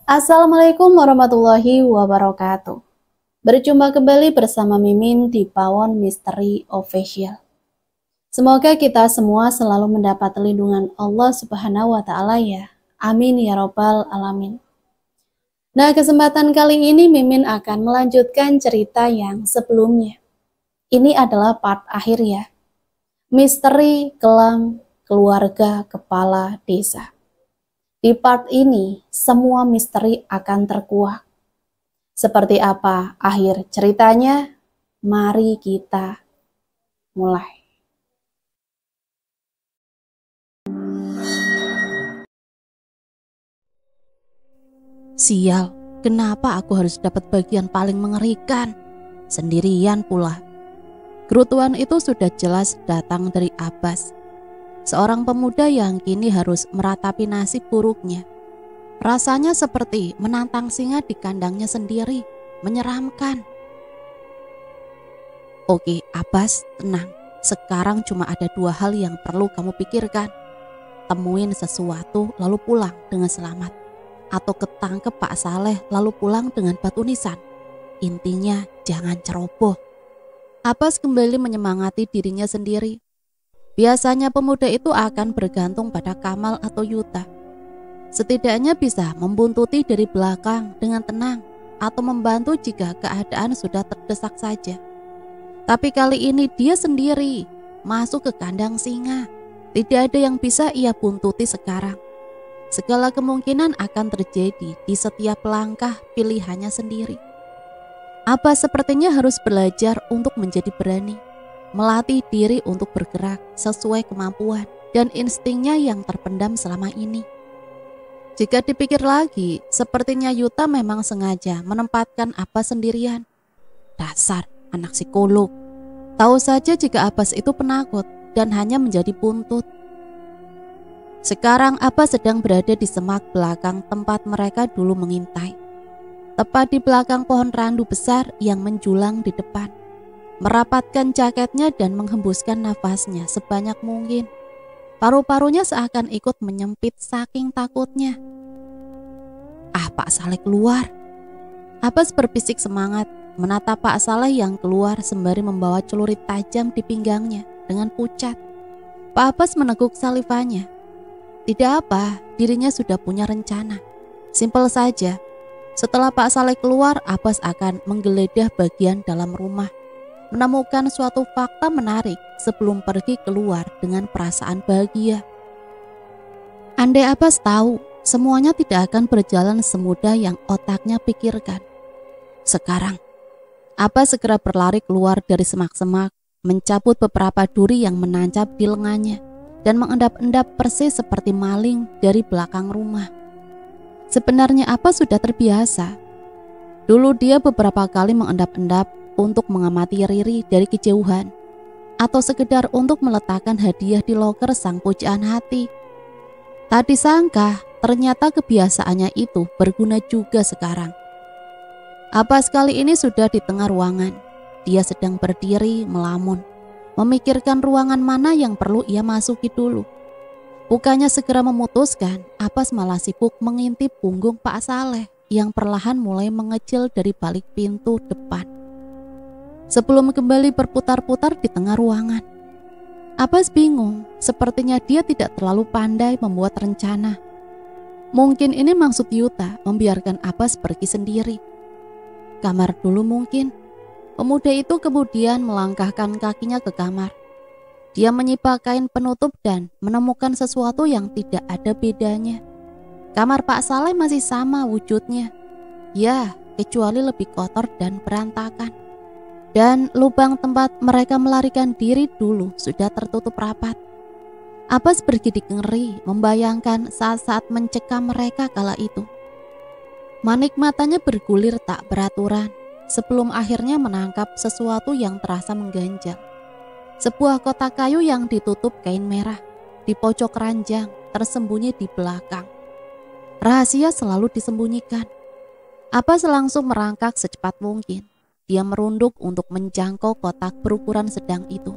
Assalamualaikum warahmatullahi wabarakatuh. Berjumpa kembali bersama Mimin di Pawon Misteri Official. Semoga kita semua selalu mendapat lindungan Allah Subhanahu wa taala ya. Amin ya robbal alamin. Nah, kesempatan kali ini Mimin akan melanjutkan cerita yang sebelumnya. Ini adalah part akhir ya. Misteri kelam keluarga kepala desa. Di part ini, semua misteri akan terkuak. Seperti apa akhir ceritanya? Mari kita mulai. Sial, kenapa aku harus dapat bagian paling mengerikan? Sendirian pula. Kerutuan itu sudah jelas datang dari Abbas, seorang pemuda yang kini harus meratapi nasib buruknya. Rasanya seperti menantang singa di kandangnya sendiri, menyeramkan. Oke, Abbas, tenang. Sekarang cuma ada dua hal yang perlu kamu pikirkan. Temuin sesuatu lalu pulang dengan selamat. Atau ketangkep Pak Saleh lalu pulang dengan batu nisan. Intinya jangan ceroboh. Abbas kembali menyemangati dirinya sendiri. Biasanya pemuda itu akan bergantung pada Kamal atau Yuta. Setidaknya bisa membuntuti dari belakang dengan tenang atau membantu jika keadaan sudah terdesak saja. Tapi kali ini dia sendiri masuk ke kandang singa. Tidak ada yang bisa ia buntuti sekarang. Segala kemungkinan akan terjadi di setiap langkah pilihannya sendiri. Abbas sepertinya harus belajar untuk menjadi berani, melatih diri untuk bergerak sesuai kemampuan dan instingnya yang terpendam selama ini. Jika dipikir lagi, sepertinya Yuta memang sengaja menempatkan Abbas sendirian. Dasar anak psikolog. Tahu saja jika Abbas itu penakut dan hanya menjadi buntut. Sekarang Abbas sedang berada di semak belakang tempat mereka dulu mengintai. Tepat di belakang pohon randu besar yang menjulang di depan. Merapatkan jaketnya dan menghembuskan nafasnya sebanyak mungkin. Paru-parunya seakan ikut menyempit saking takutnya. Pak Saleh keluar. Abbas berpisik semangat menatap Pak Saleh yang keluar sembari membawa celurit tajam di pinggangnya dengan pucat. Pak Abbas meneguk salivanya. Tidak apa, dirinya sudah punya rencana. Simpel saja. Setelah Pak Saleh keluar, Abbas akan menggeledah bagian dalam rumah, menemukan suatu fakta menarik sebelum pergi keluar dengan perasaan bahagia. Andai Abbas tahu, semuanya tidak akan berjalan semudah yang otaknya pikirkan. Sekarang, Abbas segera berlari keluar dari semak-semak, mencabut beberapa duri yang menancap di lengannya, dan mengendap-endap persis seperti maling dari belakang rumah. Sebenarnya Abbas sudah terbiasa. Dulu dia beberapa kali mengendap-endap untuk mengamati Riri dari kejauhan, atau sekedar untuk meletakkan hadiah di loker sang pujaan hati. Tak disangka, ternyata kebiasaannya itu berguna juga sekarang. Abbas kali ini sudah di tengah ruangan. Dia sedang berdiri melamun, memikirkan ruangan mana yang perlu ia masuki dulu. Bukannya segera memutuskan, Abbas malah sibuk mengintip punggung Pak Saleh yang perlahan mulai mengecil dari balik pintu depan. Sebelum kembali berputar-putar di tengah ruangan, Abbas bingung, sepertinya dia tidak terlalu pandai membuat rencana. Mungkin ini maksud Yuta membiarkan Abbas pergi sendiri. Kamar dulu mungkin. Pemuda itu kemudian melangkahkan kakinya ke kamar. Dia menyibak kain penutup dan menemukan sesuatu yang tidak ada bedanya. Kamar Pak Saleh masih sama wujudnya. Ya, kecuali lebih kotor dan berantakan. Dan lubang tempat mereka melarikan diri dulu sudah tertutup rapat. Abbas bergidik ngeri membayangkan saat-saat mencekam mereka kala itu. Manik matanya bergulir tak beraturan sebelum akhirnya menangkap sesuatu yang terasa mengganjal. Sebuah kotak kayu yang ditutup kain merah di pojok ranjang tersembunyi di belakang. Rahasia selalu disembunyikan. Abbas langsung merangkak secepat mungkin. Dia merunduk untuk menjangkau kotak berukuran sedang itu.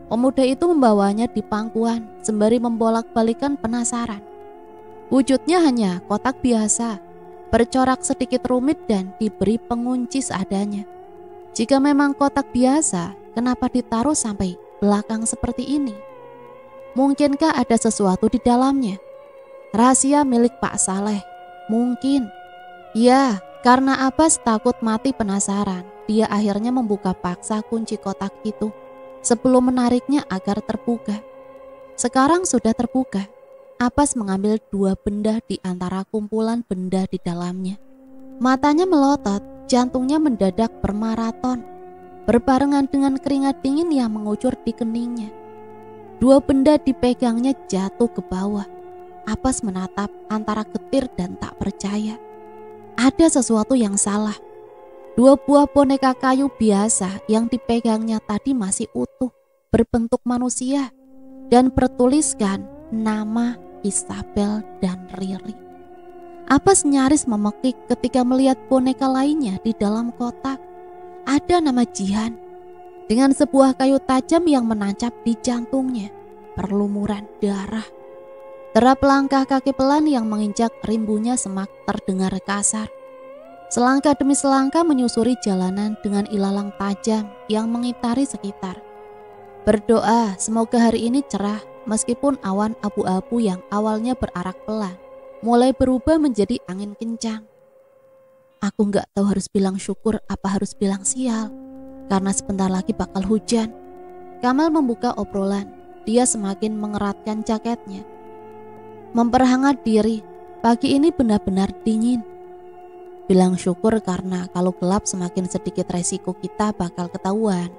Pemuda itu membawanya di pangkuan sembari membolak-balikan penasaran. Wujudnya hanya kotak biasa, bercorak sedikit rumit dan diberi pengunci seadanya. Jika memang kotak biasa, kenapa ditaruh sampai belakang seperti ini? Mungkinkah ada sesuatu di dalamnya? Rahasia milik Pak Saleh? Mungkin. Ya, karena Abbas takut mati penasaran, dia akhirnya membuka paksa kunci kotak itu sebelum menariknya agar terbuka. Sekarang sudah terbuka. Abbas mengambil 2 benda di antara kumpulan benda di dalamnya. Matanya melotot, jantungnya mendadak bermaraton, berbarengan dengan keringat dingin yang mengucur di keningnya. 2 benda dipegangnya jatuh ke bawah. Abbas menatap antara getir dan tak percaya. Ada sesuatu yang salah. 2 buah boneka kayu biasa yang dipegangnya tadi masih utuh, berbentuk manusia, dan bertuliskan nama Isabel dan Riri. Abbas nyaris memekik ketika melihat boneka lainnya di dalam kotak. Ada nama Jihan dengan sebuah kayu tajam yang menancap di jantungnya, perlumuran darah. Derap langkah kaki pelan yang menginjak rimbunya semak terdengar kasar. Selangkah demi selangkah menyusuri jalanan dengan ilalang tajam yang mengitari sekitar. Berdoa semoga hari ini cerah, meskipun awan abu-abu yang awalnya berarak pelan mulai berubah menjadi angin kencang. Aku gak tahu harus bilang syukur apa harus bilang sial, karena sebentar lagi bakal hujan. Kamal membuka obrolan, dia semakin mengeratkan jaketnya, memperhangat diri. Pagi ini benar-benar dingin. Bilang syukur karena kalau gelap semakin sedikit resiko kita bakal ketahuan.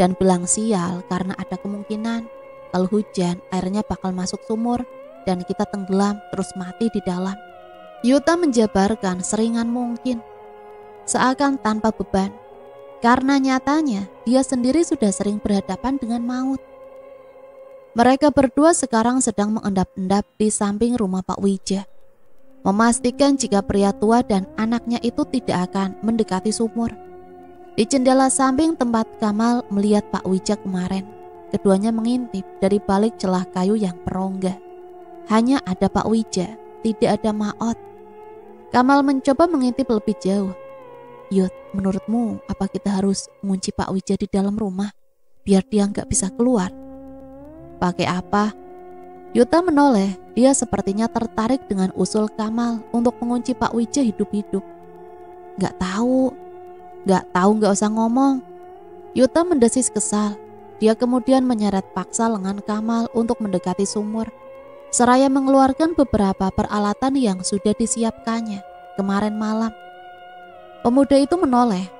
Dan bilang sial karena ada kemungkinan kalau hujan airnya bakal masuk sumur dan kita tenggelam terus mati di dalam. Yuta menjabarkan seringan mungkin, seakan tanpa beban, karena nyatanya dia sendiri sudah sering berhadapan dengan maut. Mereka berdua sekarang sedang mengendap-endap di samping rumah Pak Wija, memastikan jika pria tua dan anaknya itu tidak akan mendekati sumur. Di jendela samping tempat Kamal melihat Pak Wija kemarin, keduanya mengintip dari balik celah kayu yang berongga. Hanya ada Pak Wija, tidak ada Maot. Kamal mencoba mengintip lebih jauh. Yud, menurutmu apa kita harus mengunci Pak Wija di dalam rumah biar dia nggak bisa keluar? Pakai apa? Yuta menoleh, dia sepertinya tertarik dengan usul Kamal untuk mengunci Pak Wija hidup-hidup. Nggak tahu, nggak usah ngomong. Yuta mendesis kesal. Dia kemudian menyeret paksa lengan Kamal untuk mendekati sumur, seraya mengeluarkan beberapa peralatan yang sudah disiapkannya kemarin malam. Pemuda itu menoleh.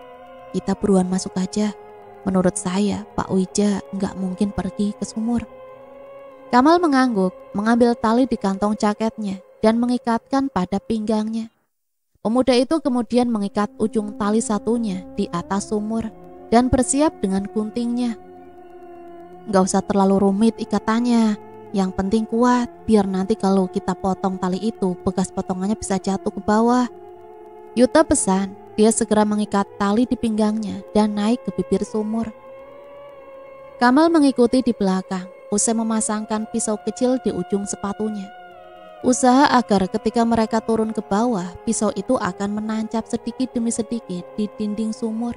Kita buruan masuk aja. Menurut saya, Pak Wija nggak mungkin pergi ke sumur. Kamal mengangguk, mengambil tali di kantong jaketnya dan mengikatkan pada pinggangnya. Pemuda itu kemudian mengikat ujung tali satunya di atas sumur dan bersiap dengan guntingnya. Gak usah terlalu rumit ikatannya, yang penting kuat, biar nanti kalau kita potong tali itu, bekas potongannya bisa jatuh ke bawah. Yuta pesan, dia segera mengikat tali di pinggangnya dan naik ke bibir sumur. Kamal mengikuti di belakang, usai memasangkan pisau kecil di ujung sepatunya. Usaha agar ketika mereka turun ke bawah, pisau itu akan menancap sedikit demi sedikit di dinding sumur,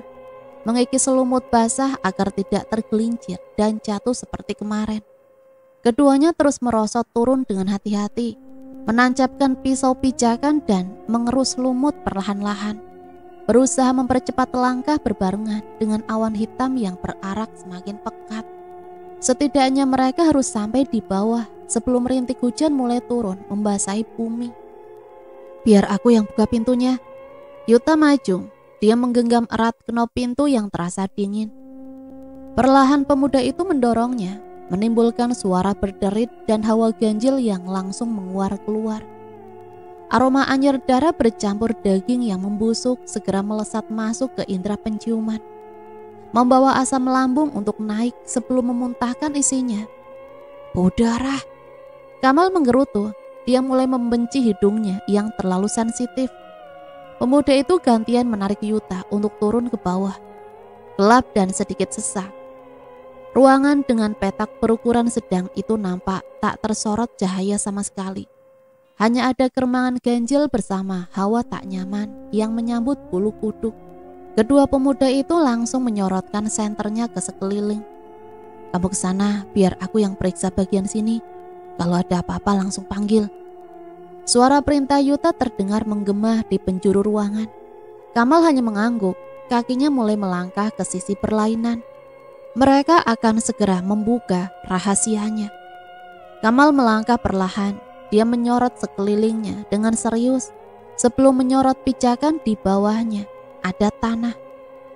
mengikis selumut basah agar tidak tergelincir dan jatuh seperti kemarin. Keduanya terus merosot turun dengan hati-hati, menancapkan pisau pijakan dan mengerus lumut perlahan-lahan, berusaha mempercepat langkah berbarengan dengan awan hitam yang berarak semakin pekat. Setidaknya mereka harus sampai di bawah sebelum rintik hujan mulai turun membasahi bumi. Biar aku yang buka pintunya. Yuta maju. Dia menggenggam erat knop pintu yang terasa dingin. Perlahan pemuda itu mendorongnya, menimbulkan suara berderit dan hawa ganjil yang langsung menguar keluar. Aroma anyir darah bercampur daging yang membusuk segera melesat masuk ke indera penciuman, membawa asam lambung untuk naik sebelum memuntahkan isinya. Bau darah. Kamal menggerutu. Dia mulai membenci hidungnya yang terlalu sensitif. Pemuda itu gantian menarik Yuta untuk turun ke bawah. Gelap dan sedikit sesak. Ruangan dengan petak berukuran sedang itu nampak tak tersorot cahaya sama sekali. Hanya ada keremangan ganjil bersama hawa tak nyaman yang menyambut bulu kuduk. Kedua pemuda itu langsung menyorotkan senternya ke sekeliling. "Kamu ke sana, biar aku yang periksa bagian sini. Kalau ada apa-apa langsung panggil." Suara perintah Yuta terdengar menggema di penjuru ruangan. Kamal hanya mengangguk, kakinya mulai melangkah ke sisi perlainan. Mereka akan segera membuka rahasianya. Kamal melangkah perlahan. Dia menyorot sekelilingnya dengan serius. Sebelum menyorot pijakan di bawahnya, ada tanah.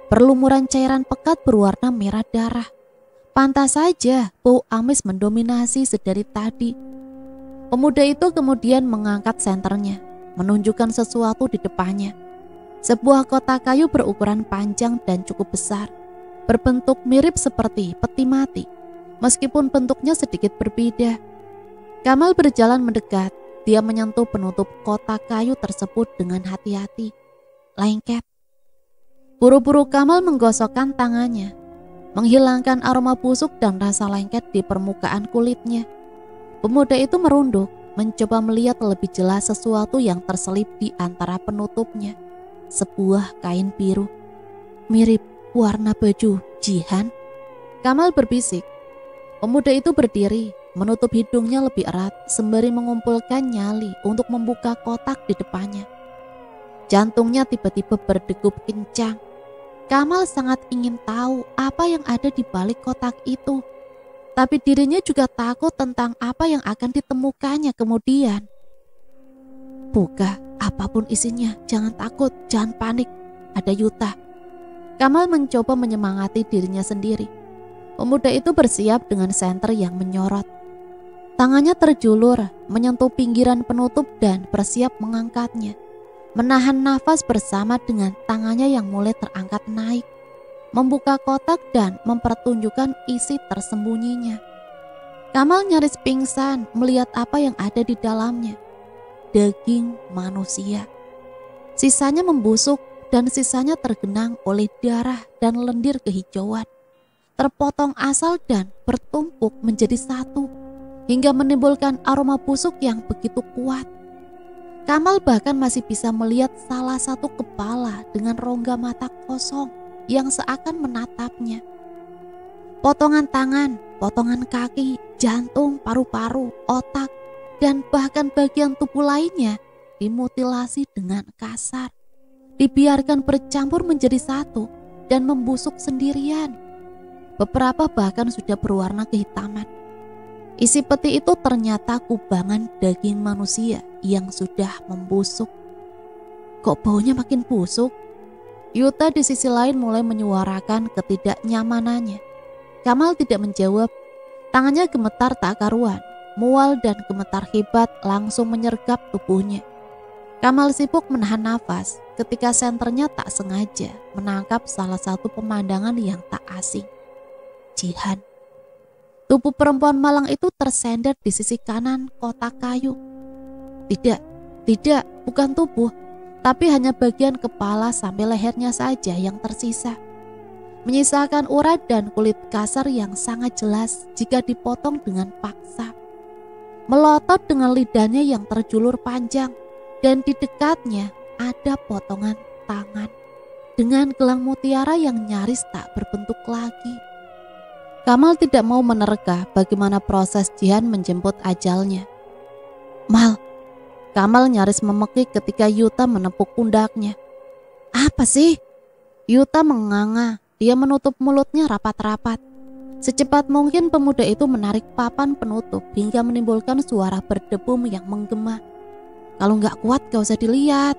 Perlumuran cairan pekat berwarna merah darah. Pantas saja bau amis mendominasi sedari tadi. Pemuda itu kemudian mengangkat senternya, menunjukkan sesuatu di depannya. Sebuah kotak kayu berukuran panjang dan cukup besar, berbentuk mirip seperti peti mati, meskipun bentuknya sedikit berbeda. Kamal berjalan mendekat. Dia menyentuh penutup kotak kayu tersebut dengan hati-hati. Lengket. Buru-buru Kamal menggosokkan tangannya, menghilangkan aroma busuk dan rasa lengket di permukaan kulitnya. Pemuda itu merunduk, mencoba melihat lebih jelas sesuatu yang terselip di antara penutupnya. Sebuah kain biru, mirip warna baju Jihan. Kamal berbisik. Pemuda itu berdiri, menutup hidungnya lebih erat sembari mengumpulkan nyali untuk membuka kotak di depannya. Jantungnya tiba-tiba berdegup kencang. Kamal sangat ingin tahu apa yang ada di balik kotak itu. Tapi dirinya juga takut tentang apa yang akan ditemukannya kemudian. "Buka apapun isinya, jangan takut, jangan panik. Ada Yuta." Kamal mencoba menyemangati dirinya sendiri. Pemuda itu bersiap dengan senter yang menyorot. Tangannya terjulur, menyentuh pinggiran penutup dan bersiap mengangkatnya. Menahan nafas bersama dengan tangannya yang mulai terangkat naik. Membuka kotak dan mempertunjukkan isi tersembunyinya. Kamal nyaris pingsan melihat apa yang ada di dalamnya. Daging manusia. Sisanya membusuk dan sisanya tergenang oleh darah dan lendir kehijauan. Terpotong asal dan bertumpuk menjadi satu, hingga menimbulkan aroma busuk yang begitu kuat. Kamal bahkan masih bisa melihat salah satu kepala dengan rongga mata kosong yang seakan menatapnya. Potongan tangan, potongan kaki, jantung, paru-paru, otak, dan bahkan bagian tubuh lainnya dimutilasi dengan kasar. Dibiarkan bercampur menjadi satu dan membusuk sendirian. Beberapa bahkan sudah berwarna kehitaman. Isi peti itu ternyata kubangan daging manusia yang sudah membusuk. Kok baunya makin busuk? Yuta di sisi lain mulai menyuarakan ketidaknyamanannya. Kamal tidak menjawab. Tangannya gemetar tak karuan. Mual dan gemetar hebat langsung menyergap tubuhnya. Kamal sibuk menahan nafas ketika senternya tak sengaja menangkap salah satu pemandangan yang tak asing. Jihan. Tubuh perempuan malang itu tersender di sisi kanan kotak kayu. Tidak, bukan tubuh, tapi hanya bagian kepala sampai lehernya saja yang tersisa. Menyisakan urat dan kulit kasar yang sangat jelas jika dipotong dengan paksa. Melotot dengan lidahnya yang terjulur panjang, dan di dekatnya ada potongan tangan dengan gelang mutiara yang nyaris tak berbentuk lagi. Kamal tidak mau menerka bagaimana proses Jihan menjemput ajalnya. "Mal," Kamal nyaris memekik ketika Yuta menepuk pundaknya. "Apa sih?" Yuta menganga. Dia menutup mulutnya rapat-rapat. Secepat mungkin pemuda itu menarik papan penutup hingga menimbulkan suara berdebum yang menggema. "Kalau nggak kuat gak usah dilihat.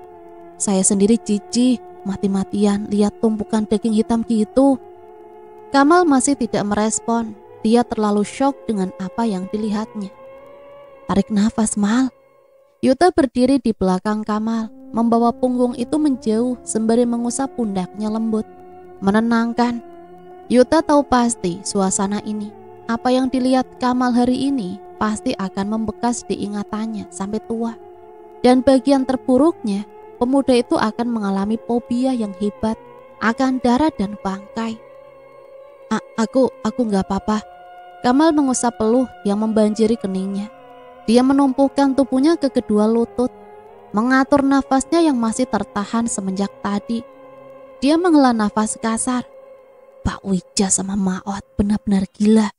Saya sendiri jijik, mati-matian lihat tumpukan daging hitam gitu." Kamal masih tidak merespon. Dia terlalu syok dengan apa yang dilihatnya. "Tarik nafas, Mal." Yuta berdiri di belakang Kamal, membawa punggung itu menjauh sembari mengusap pundaknya lembut. Menenangkan. Yuta tahu pasti suasana ini. Apa yang dilihat Kamal hari ini pasti akan membekas di ingatannya sampai tua. Dan bagian terburuknya, pemuda itu akan mengalami fobia yang hebat akan darah dan bangkai. Aku nggak apa-apa." Kamal mengusap peluh yang membanjiri keningnya. Dia menumpukan tubuhnya ke kedua lutut, mengatur nafasnya yang masih tertahan semenjak tadi. Dia menghela nafas kasar. Pak Wija sama Maot benar-benar gila.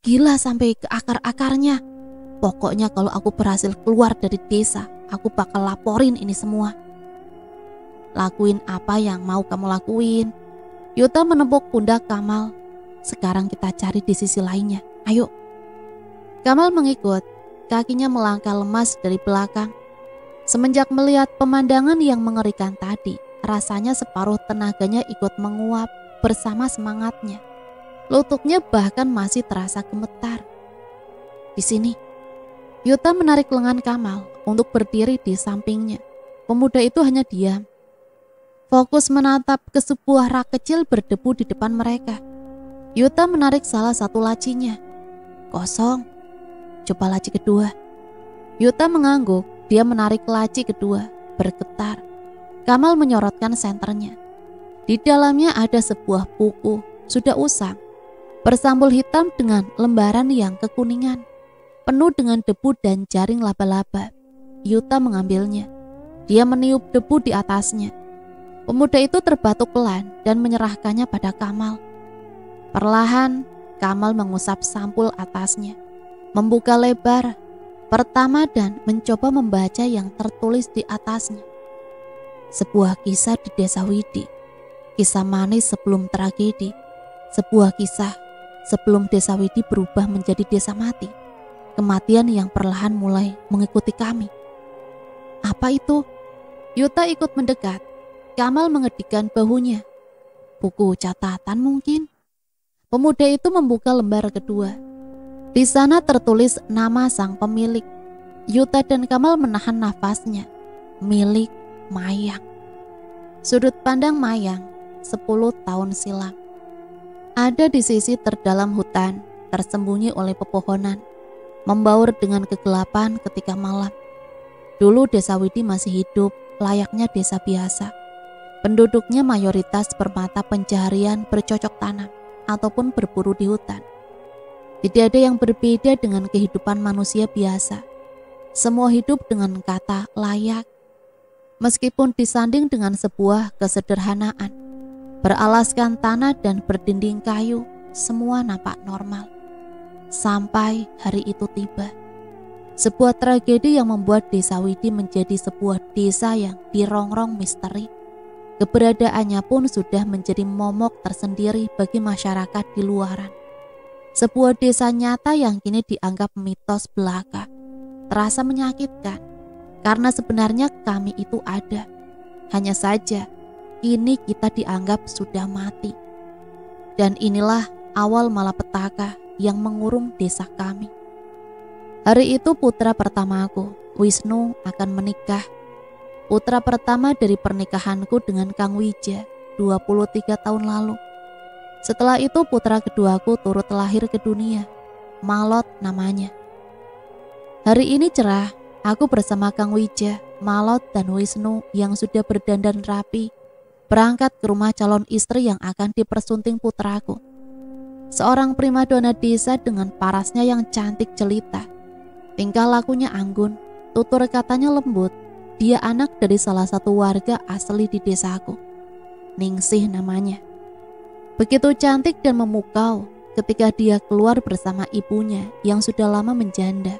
Gila sampai ke akar-akarnya. Pokoknya kalau aku berhasil keluar dari desa, aku bakal laporin ini semua. Lakuin apa yang mau kamu lakuin. Yuta menepuk pundak Kamal. Sekarang kita cari di sisi lainnya. Ayo. Kamal mengikut. Kakinya melangkah lemas dari belakang. Semenjak melihat pemandangan yang mengerikan tadi, rasanya separuh tenaganya ikut menguap bersama semangatnya. Lututnya bahkan masih terasa gemetar. Di sini, Yuta menarik lengan Kamal untuk berdiri di sampingnya. Pemuda itu hanya diam. Fokus menatap ke sebuah rak kecil berdebu di depan mereka. Yuta menarik salah satu lacinya. Kosong. Coba laci kedua. Yuta mengangguk. Dia menarik laci kedua. Bergetar. Kamal menyorotkan senternya. Di dalamnya ada sebuah buku. Sudah usang. Bersambul hitam dengan lembaran yang kekuningan. Penuh dengan debu dan jaring laba-laba. Yuta mengambilnya. Dia meniup debu di atasnya. Pemuda itu terbatuk pelan dan menyerahkannya pada Kamal. Perlahan, Kamal mengusap sampul atasnya. Membuka lebar pertama dan mencoba membaca yang tertulis di atasnya. Sebuah kisah di desa Widi. Kisah manis sebelum tragedi. Sebuah kisah sebelum desa Widi berubah menjadi desa mati. Kematian yang perlahan mulai mengikuti kami. Apa itu? Yuta ikut mendekat. Kamal mengedikkan bahunya. Buku catatan mungkin? Pemuda itu membuka lembar kedua. Di sana tertulis nama sang pemilik. Yuta dan Kamal menahan nafasnya. Milik Mayang. Sudut pandang Mayang 10 tahun silam. Ada di sisi terdalam hutan, tersembunyi oleh pepohonan, membaur dengan kegelapan ketika malam. Dulu desa Widi masih hidup, layaknya desa biasa. Penduduknya mayoritas bermata pencaharian bercocok tanam ataupun berburu di hutan. Tidak ada yang berbeda dengan kehidupan manusia biasa. Semua hidup dengan kata layak. Meskipun disanding dengan sebuah kesederhanaan. Beralaskan tanah dan berdinding kayu, semua nampak normal. Sampai hari itu tiba. Sebuah tragedi yang membuat desa Widi menjadi sebuah desa yang dirongrong misteri. Keberadaannya pun sudah menjadi momok tersendiri bagi masyarakat di luaran. Sebuah desa nyata yang kini dianggap mitos belaka. Terasa menyakitkan, karena sebenarnya kami itu ada. Hanya saja, kini kita dianggap sudah mati. Dan inilah awal malapetaka yang mengurung desa kami. Hari itu putra pertamaku, Wisnu, akan menikah. Putra pertama dari pernikahanku dengan Kang Wija, 23 tahun lalu. Setelah itu putra keduaku turut lahir ke dunia, Malot namanya. Hari ini cerah, aku bersama Kang Wija, Malot dan Wisnu yang sudah berdandan rapi, berangkat ke rumah calon istri yang akan dipersunting putraku. Seorang primadona desa dengan parasnya yang cantik jelita. Tingkah lakunya anggun, tutur katanya lembut. Dia anak dari salah satu warga asli di desaku. Ningsih namanya. Begitu cantik dan memukau ketika dia keluar bersama ibunya yang sudah lama menjanda.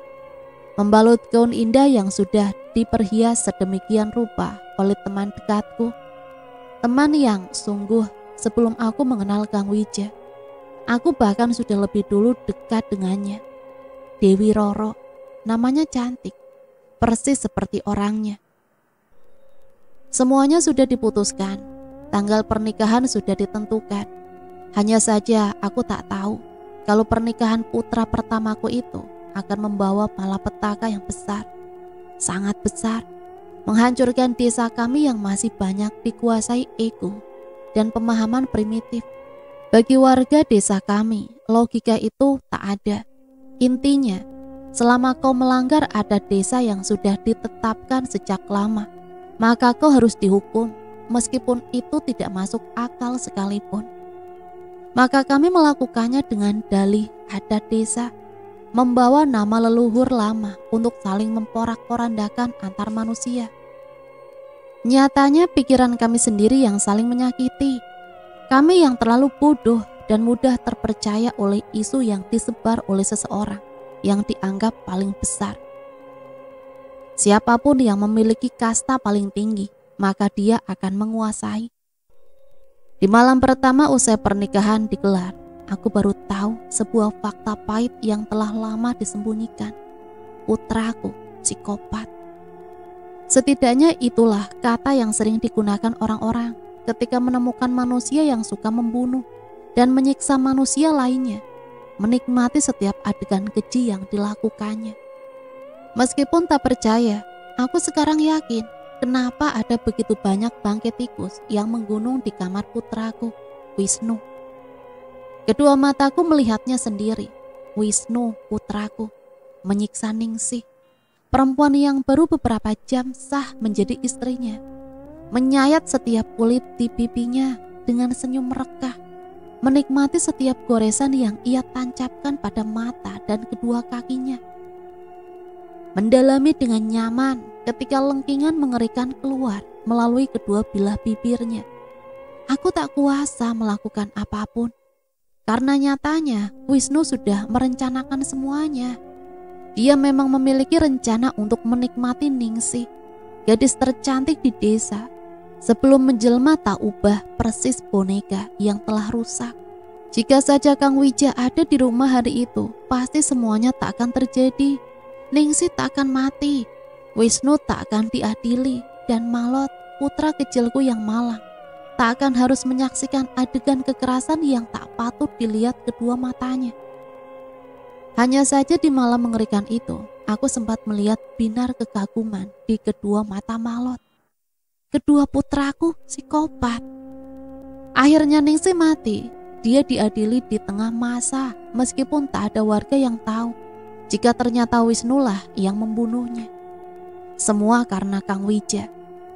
Membalut gaun indah yang sudah diperhias sedemikian rupa oleh teman dekatku. Teman yang sungguh sebelum aku mengenal Kang Wija. Aku bahkan sudah lebih dulu dekat dengannya. Dewi Roro, namanya cantik, persis seperti orangnya. Semuanya sudah diputuskan, tanggal pernikahan sudah ditentukan. Hanya saja aku tak tahu kalau pernikahan putra pertamaku itu akan membawa malapetaka yang besar, sangat besar, menghancurkan desa kami yang masih banyak dikuasai ego dan pemahaman primitif. Bagi warga desa kami, logika itu tak ada. Intinya, selama kau melanggar adat desa yang sudah ditetapkan sejak lama, maka kau harus dihukum, meskipun itu tidak masuk akal sekalipun. Maka kami melakukannya dengan dalih adat desa. membawa nama leluhur lama untuk saling memporak-porandakan antar manusia. Nyatanya pikiran kami sendiri yang saling menyakiti. Kami yang terlalu bodoh dan mudah terpercaya oleh isu yang disebar oleh seseorang yang dianggap paling besar. Siapapun yang memiliki kasta paling tinggi, maka dia akan menguasai. Di malam pertama usai pernikahan digelar, aku baru tahu sebuah fakta pahit yang telah lama disembunyikan. Putraku psikopat. Setidaknya itulah kata yang sering digunakan orang-orang ketika menemukan manusia yang suka membunuh dan menyiksa manusia lainnya, menikmati setiap adegan keji yang dilakukannya. Meskipun tak percaya, aku sekarang yakin kenapa ada begitu banyak bangkai tikus yang menggunung di kamar putraku, Wisnu. Kedua mataku melihatnya sendiri. Wisnu, putraku, menyiksa Ningsih, perempuan yang baru beberapa jam sah menjadi istrinya, menyayat setiap kulit di pipinya dengan senyum merekah, menikmati setiap goresan yang ia tancapkan pada mata dan kedua kakinya, mendalami dengan nyaman ketika lengkingan mengerikan keluar melalui kedua bilah bibirnya. Aku tak kuasa melakukan apapun, karena nyatanya Wisnu sudah merencanakan semuanya. Dia memang memiliki rencana untuk menikmati Ningsih, gadis tercantik di desa, sebelum menjelma tak ubah persis boneka yang telah rusak. Jika saja Kang Wija ada di rumah hari itu, pasti semuanya tak akan terjadi. Ningsih tak akan mati, Wisnu tak akan diadili, dan Malot, putra kecilku yang malang, tak akan harus menyaksikan adegan kekerasan yang tak patut dilihat kedua matanya. Hanya saja di malam mengerikan itu, aku sempat melihat binar kekaguman di kedua mata Malot. Kedua putraku psikopat. Akhirnya Ningsih mati. Dia diadili di tengah masa, meskipun tak ada warga yang tahu jika ternyata Wisnulah yang membunuhnya. Semua karena Kang Wija,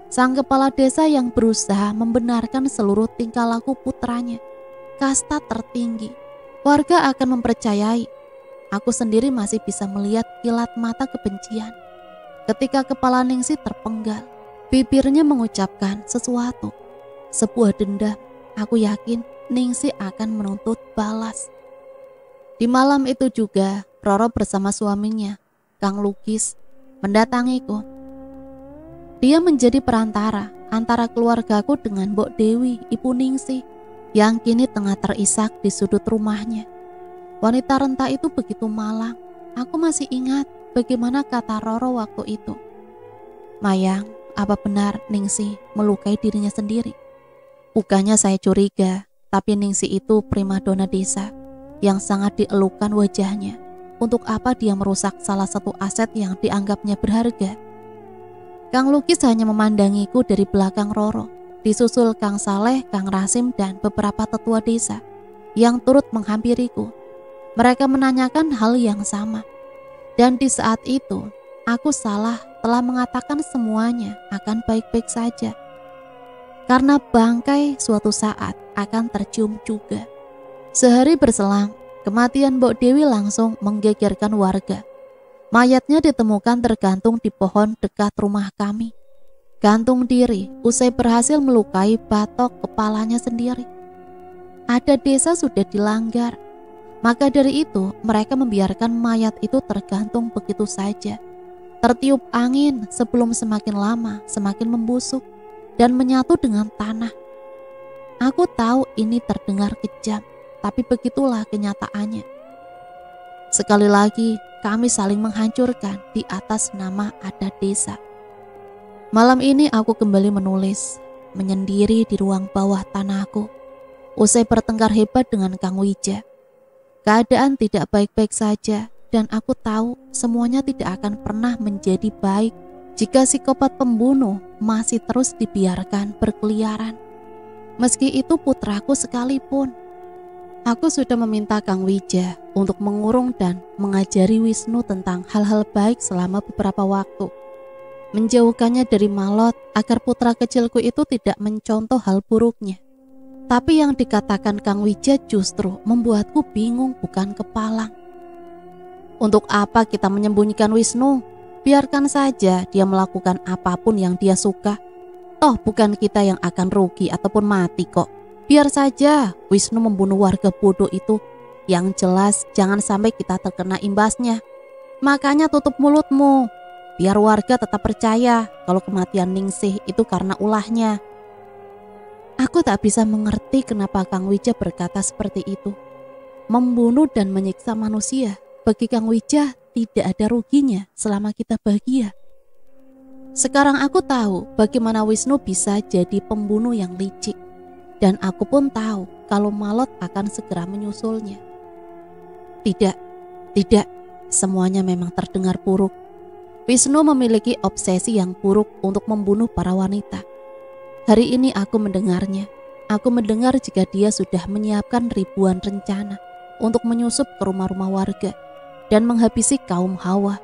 sang kepala desa yang berusaha membenarkan seluruh tingkah laku putranya. Kasta tertinggi, warga akan mempercayai. Aku sendiri masih bisa melihat kilat mata kebencian ketika kepala Ningsih terpenggal. Bibirnya mengucapkan sesuatu, sebuah dendam. Aku yakin Ningsih akan menuntut balas. Di malam itu juga, Roro bersama suaminya, Kang Lukis, mendatangiku. Dia menjadi perantara antara keluargaku dengan Mbok Dewi, ibu Ningsih, yang kini tengah terisak di sudut rumahnya. Wanita renta itu begitu malang. Aku masih ingat bagaimana kata Roro waktu itu. Mayang, apa benar Ningsih melukai dirinya sendiri? Bukannya saya curiga, tapi Ningsih itu primadona desa yang sangat dielukan wajahnya. Untuk apa dia merusak salah satu aset yang dianggapnya berharga? Kang Lukis hanya memandangiku dari belakang Roro, disusul Kang Saleh, Kang Rasim, dan beberapa tetua desa yang turut menghampiriku. Mereka menanyakan hal yang sama. Dan di saat itu, aku salah telah mengatakan semuanya akan baik-baik saja. Karena bangkai suatu saat akan tercium juga. Sehari berselang, kematian Mbok Dewi langsung menggegerkan warga. Mayatnya ditemukan tergantung di pohon dekat rumah kami. Gantung diri usai berhasil melukai batok kepalanya sendiri. Ada desa sudah dilanggar. Maka dari itu mereka membiarkan mayat itu tergantung begitu saja, tertiup angin sebelum semakin lama semakin membusuk dan menyatu dengan tanah. Aku tahu ini terdengar kejam, tapi begitulah kenyataannya. Sekali lagi kami saling menghancurkan di atas nama adat desa. Malam ini aku kembali menulis, menyendiri di ruang bawah tanahku. Usai bertengkar hebat dengan Kang Wija, keadaan tidak baik-baik saja, dan aku tahu semuanya tidak akan pernah menjadi baik jika psikopat pembunuh masih terus dibiarkan berkeliaran. Meski itu putraku sekalipun. Aku sudah meminta Kang Wija untuk mengurung dan mengajari Wisnu tentang hal-hal baik selama beberapa waktu. Menjauhkannya dari Malot agar putra kecilku itu tidak mencontoh hal buruknya. Tapi yang dikatakan Kang Wija justru membuatku bingung bukan kepalang. Untuk apa kita menyembunyikan Wisnu? Biarkan saja dia melakukan apapun yang dia suka. Toh bukan kita yang akan rugi ataupun mati kok. Biar saja Wisnu membunuh warga bodoh itu. Yang jelas jangan sampai kita terkena imbasnya. Makanya tutup mulutmu. Biar warga tetap percaya kalau kematian Ningsih itu karena ulahnya. Aku tak bisa mengerti kenapa Kang Wija berkata seperti itu. Membunuh dan menyiksa manusia, bagi Kang Wija tidak ada ruginya selama kita bahagia. Sekarang aku tahu bagaimana Wisnu bisa jadi pembunuh yang licik. Dan aku pun tahu kalau Malot akan segera menyusulnya. Tidak, semuanya memang terdengar buruk. Wisnu memiliki obsesi yang buruk untuk membunuh para wanita. Hari ini aku mendengarnya. Aku mendengar jika dia sudah menyiapkan ribuan rencana untuk menyusup ke rumah-rumah warga dan menghabisi kaum Hawa.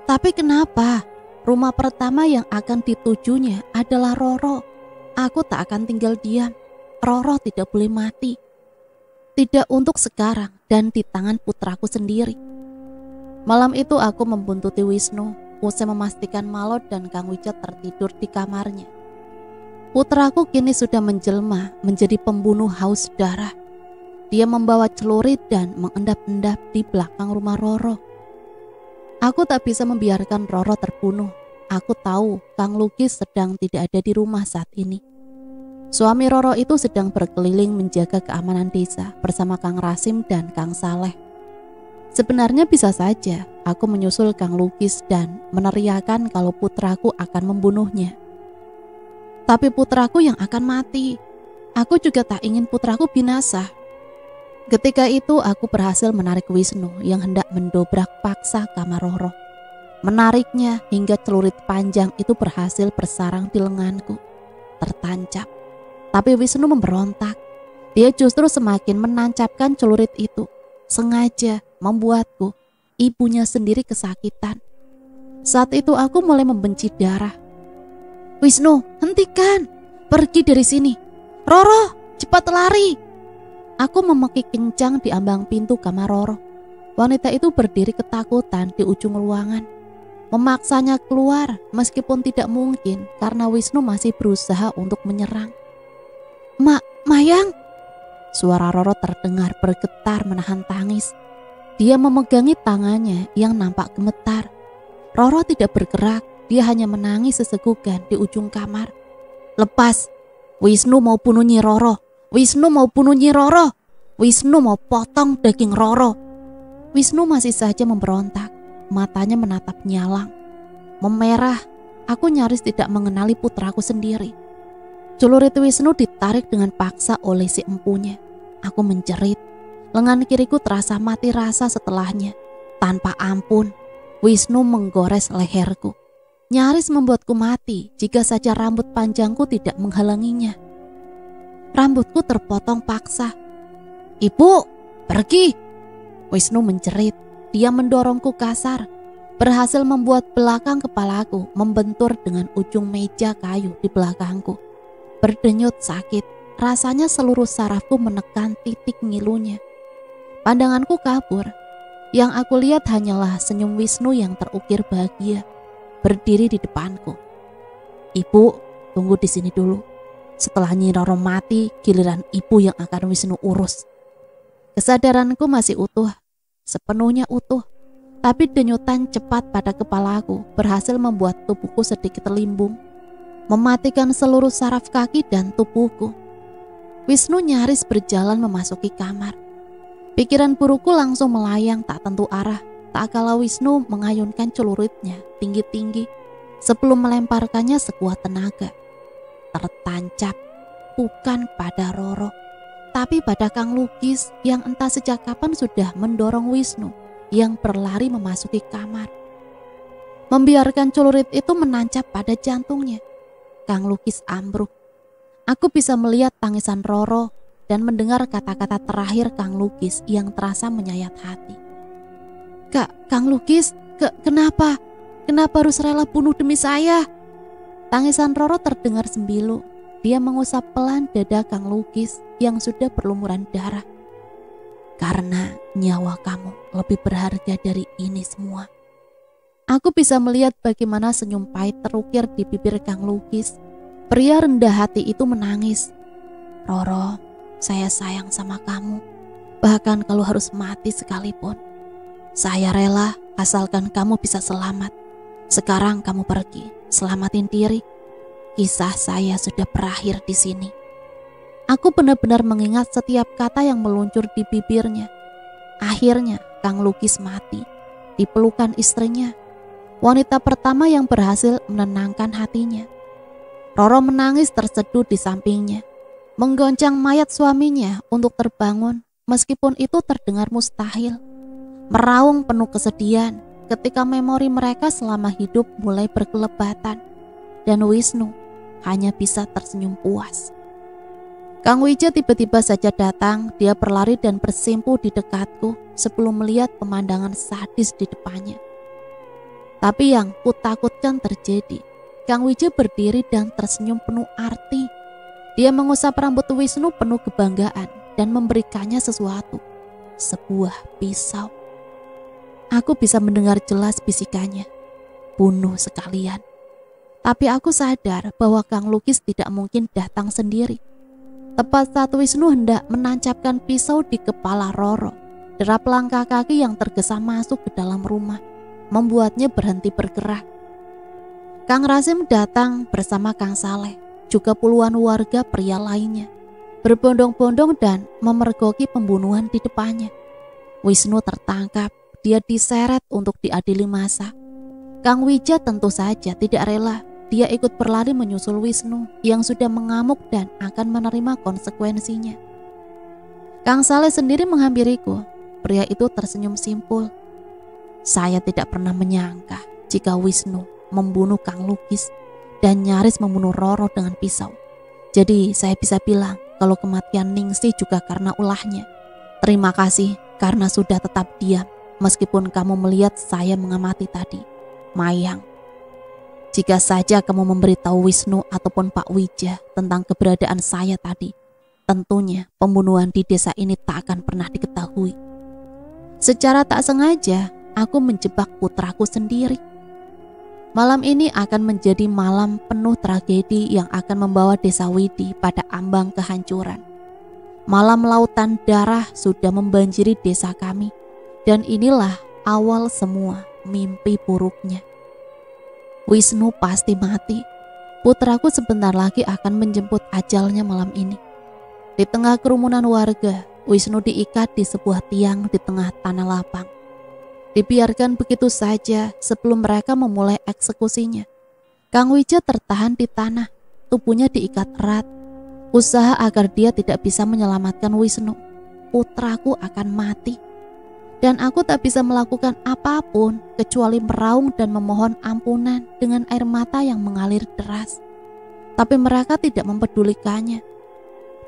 Tapi kenapa? Rumah pertama yang akan ditujunya adalah Roro. Aku tak akan tinggal diam. Roro tidak boleh mati. Tidak untuk sekarang dan di tangan putraku sendiri. Malam itu aku membuntuti Wisnu, usai memastikan Malot dan Kang Wija tertidur di kamarnya. Putraku kini sudah menjelma menjadi pembunuh haus darah. Dia membawa celurit dan mengendap-endap di belakang rumah Roro. Aku tak bisa membiarkan Roro terbunuh. Aku tahu Kang Lukis sedang tidak ada di rumah saat ini. Suami Roro itu sedang berkeliling menjaga keamanan desa bersama Kang Rasim dan Kang Saleh. Sebenarnya bisa saja aku menyusul Kang Lukis dan meneriakan kalau putraku akan membunuhnya. Tapi putraku yang akan mati. Aku juga tak ingin putraku binasa. Ketika itu aku berhasil menarik Wisnu yang hendak mendobrak paksa kamar Roro. Menariknya hingga celurit panjang itu berhasil bersarang di lenganku, tertancap. Tapi Wisnu memberontak. Dia justru semakin menancapkan celurit itu, sengaja membuatku, ibunya sendiri kesakitan. Saat itu aku mulai membenci darah. Wisnu, hentikan! Pergi dari sini! Roro, cepat lari! Aku memekik kencang di ambang pintu kamar Roro. Wanita itu berdiri ketakutan di ujung ruangan. Memaksanya keluar meskipun tidak mungkin karena Wisnu masih berusaha untuk menyerang. Mayang! Suara Roro terdengar bergetar menahan tangis. Dia memegangi tangannya yang nampak gemetar. Roro tidak bergerak, dia hanya menangis sesegukan di ujung kamar. Lepas! Wisnu mau bunuh Nyi Roro! Wisnu mau bunuh Nyi Roro! Wisnu mau potong daging Roro! Wisnu masih saja memberontak. Matanya menatap nyalang. Memerah, aku nyaris tidak mengenali putraku sendiri. Celurit Wisnu ditarik dengan paksa oleh si empunya. Aku menjerit. Lengan kiriku terasa mati rasa setelahnya. Tanpa ampun, Wisnu menggores leherku. Nyaris membuatku mati jika saja rambut panjangku tidak menghalanginya. Rambutku terpotong paksa. Ibu, pergi! Wisnu menjerit. Dia mendorongku kasar. Berhasil membuat belakang kepalaku membentur dengan ujung meja kayu di belakangku. Berdenyut sakit, rasanya seluruh sarafku menekan titik ngilunya. Pandanganku kabur. Yang aku lihat hanyalah senyum Wisnu yang terukir bahagia, berdiri di depanku. Ibu, tunggu di sini dulu. Setelah Nyi Roro mati, giliran ibu yang akan Wisnu urus. Kesadaranku masih utuh, sepenuhnya utuh. Tapi denyutan cepat pada kepalaku berhasil membuat tubuhku sedikit terlimbung, mematikan seluruh saraf kaki dan tubuhku. Wisnu nyaris berjalan memasuki kamar. Pikiran burukku langsung melayang tak tentu arah, tak kala Wisnu mengayunkan celuritnya tinggi-tinggi sebelum melemparkannya sekuat tenaga. Tertancap bukan pada Roro, tapi pada Kang Lukis yang entah sejak kapan sudah mendorong Wisnu yang berlari memasuki kamar. Membiarkan celurit itu menancap pada jantungnya. Kang Lukis ambruk. Aku bisa melihat tangisan Roro dan mendengar kata-kata terakhir Kang Lukis yang terasa menyayat hati. Kang Lukis, kenapa? Kenapa harus rela bunuh demi saya? Tangisan Roro terdengar sembilu. Dia mengusap pelan dada Kang Lukis yang sudah berlumuran darah. karena nyawa kamu lebih berharga dari ini semua. Aku bisa melihat bagaimana senyum pahit terukir di bibir Kang Lukis. Pria rendah hati itu menangis. Roro, saya sayang sama kamu. Bahkan kalau harus mati sekalipun. Saya rela asalkan kamu bisa selamat. Sekarang kamu pergi, selamatin diri. Kisah saya sudah berakhir di sini. Aku benar-benar mengingat setiap kata yang meluncur di bibirnya. Akhirnya Kang Lukis mati, dipelukan istrinya. Wanita pertama yang berhasil menenangkan hatinya. Roro menangis terseduh di sampingnya, menggoncang mayat suaminya untuk terbangun meskipun itu terdengar mustahil. Meraung penuh kesedihan ketika memori mereka selama hidup mulai berkelebatan dan Wisnu hanya bisa tersenyum puas. Kang Wija tiba-tiba saja datang, dia berlari dan bersimpuh di dekatku sebelum melihat pemandangan sadis di depannya. Tapi yang kutakutkan terjadi. Kang Wija berdiri dan tersenyum penuh arti. Dia mengusap rambut Wisnu penuh kebanggaan dan memberikannya sesuatu, sebuah pisau. Aku bisa mendengar jelas bisikannya, bunuh sekalian. Tapi aku sadar bahwa Kang Lukis tidak mungkin datang sendiri. Tepat saat Wisnu hendak menancapkan pisau di kepala Roro, derap langkah kaki yang tergesa masuk ke dalam rumah membuatnya berhenti bergerak. Kang Rasim datang bersama Kang Saleh, juga puluhan warga pria lainnya, berbondong-bondong dan memergoki pembunuhan di depannya. Wisnu tertangkap, dia diseret untuk diadili massa. Kang Wija tentu saja tidak rela. Dia ikut berlari menyusul Wisnu yang sudah mengamuk dan akan menerima konsekuensinya. Kang Saleh sendiri menghampiriku. Pria itu tersenyum simpul. Saya tidak pernah menyangka jika Wisnu membunuh Kang Lukis dan nyaris membunuh Roro dengan pisau. Jadi saya bisa bilang kalau kematian Ningsih juga karena ulahnya. Terima kasih karena sudah tetap diam meskipun kamu melihat saya mengamati tadi. Mayang. Jika saja kamu memberitahu Wisnu ataupun Pak Wija tentang keberadaan saya tadi, tentunya pembunuhan di desa ini tak akan pernah diketahui. Secara tak sengaja, aku menjebak putraku sendiri. Malam ini akan menjadi malam penuh tragedi yang akan membawa desa Widi pada ambang kehancuran. Malam lautan darah sudah membanjiri desa kami, dan inilah awal semua mimpi buruknya. Wisnu pasti mati. Putraku sebentar lagi akan menjemput ajalnya malam ini. Di tengah kerumunan warga, Wisnu diikat di sebuah tiang di tengah tanah lapang. Dibiarkan begitu saja sebelum mereka memulai eksekusinya. Kang Wija tertahan di tanah, tubuhnya diikat erat. Usaha agar dia tidak bisa menyelamatkan Wisnu. Putraku akan mati. Dan aku tak bisa melakukan apapun kecuali meraung dan memohon ampunan dengan air mata yang mengalir deras. Tapi mereka tidak mempedulikannya.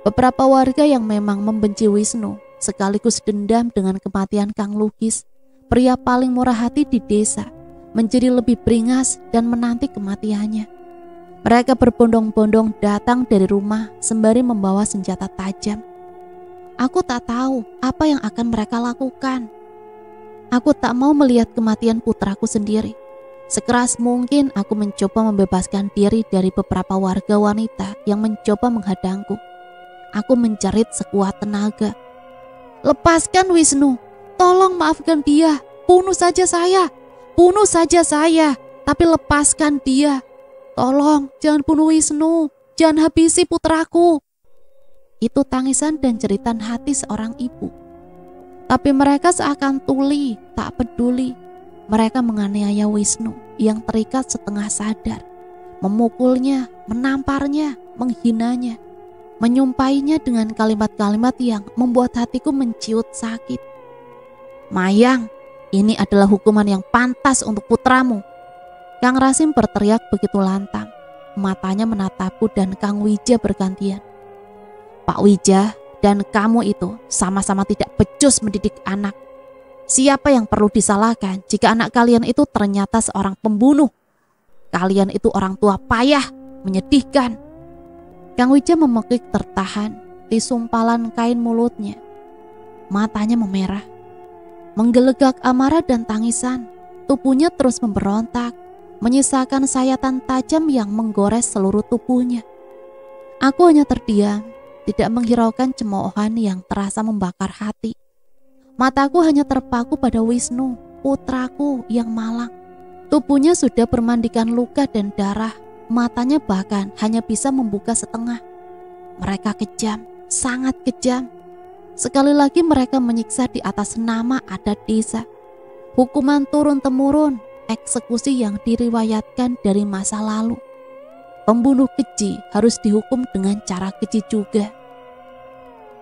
Beberapa warga yang memang membenci Wisnu sekaligus dendam dengan kematian Kang Lukis, pria paling murah hati di desa, menjadi lebih beringas dan menanti kematiannya. Mereka berbondong-bondong datang dari rumah sembari membawa senjata tajam. Aku tak tahu apa yang akan mereka lakukan. Aku tak mau melihat kematian putraku sendiri. Sekeras mungkin aku mencoba membebaskan diri dari beberapa warga wanita yang mencoba menghadangku. Aku menjerit sekuat tenaga. Lepaskan Wisnu, tolong maafkan dia, bunuh saja saya, tapi lepaskan dia. Tolong jangan bunuh Wisnu, jangan habisi putraku. Itu tangisan dan jeritan hati seorang ibu. Tapi mereka seakan tuli, tak peduli. Mereka menganiaya Wisnu yang terikat setengah sadar, memukulnya, menamparnya, menghinanya, menyumpahinya dengan kalimat-kalimat yang membuat hatiku menciut sakit. Mayang, ini adalah hukuman yang pantas untuk putramu. Kang Rasim berteriak begitu lantang. Matanya menatapku dan Kang Wija bergantian. Pak Wija dan kamu itu sama-sama tidak becus mendidik anak. Siapa yang perlu disalahkan jika anak kalian itu ternyata seorang pembunuh? Kalian itu orang tua payah, menyedihkan. Kang Wija memekik tertahan di sumpalan kain mulutnya. matanya memerah. Menggelegak amarah dan tangisan, tubuhnya terus memberontak, menyisakan sayatan tajam yang menggores seluruh tubuhnya. Aku hanya terdiam, tidak menghiraukan cemoohan yang terasa membakar hati. Mataku hanya terpaku pada Wisnu, putraku yang malang. Tubuhnya sudah bermandikan luka dan darah, matanya bahkan hanya bisa membuka setengah. Mereka kejam, sangat kejam. Sekali lagi mereka menyiksa di atas nama adat desa. Hukuman turun-temurun, eksekusi yang diriwayatkan dari masa lalu. Pembunuh keji harus dihukum dengan cara keji juga.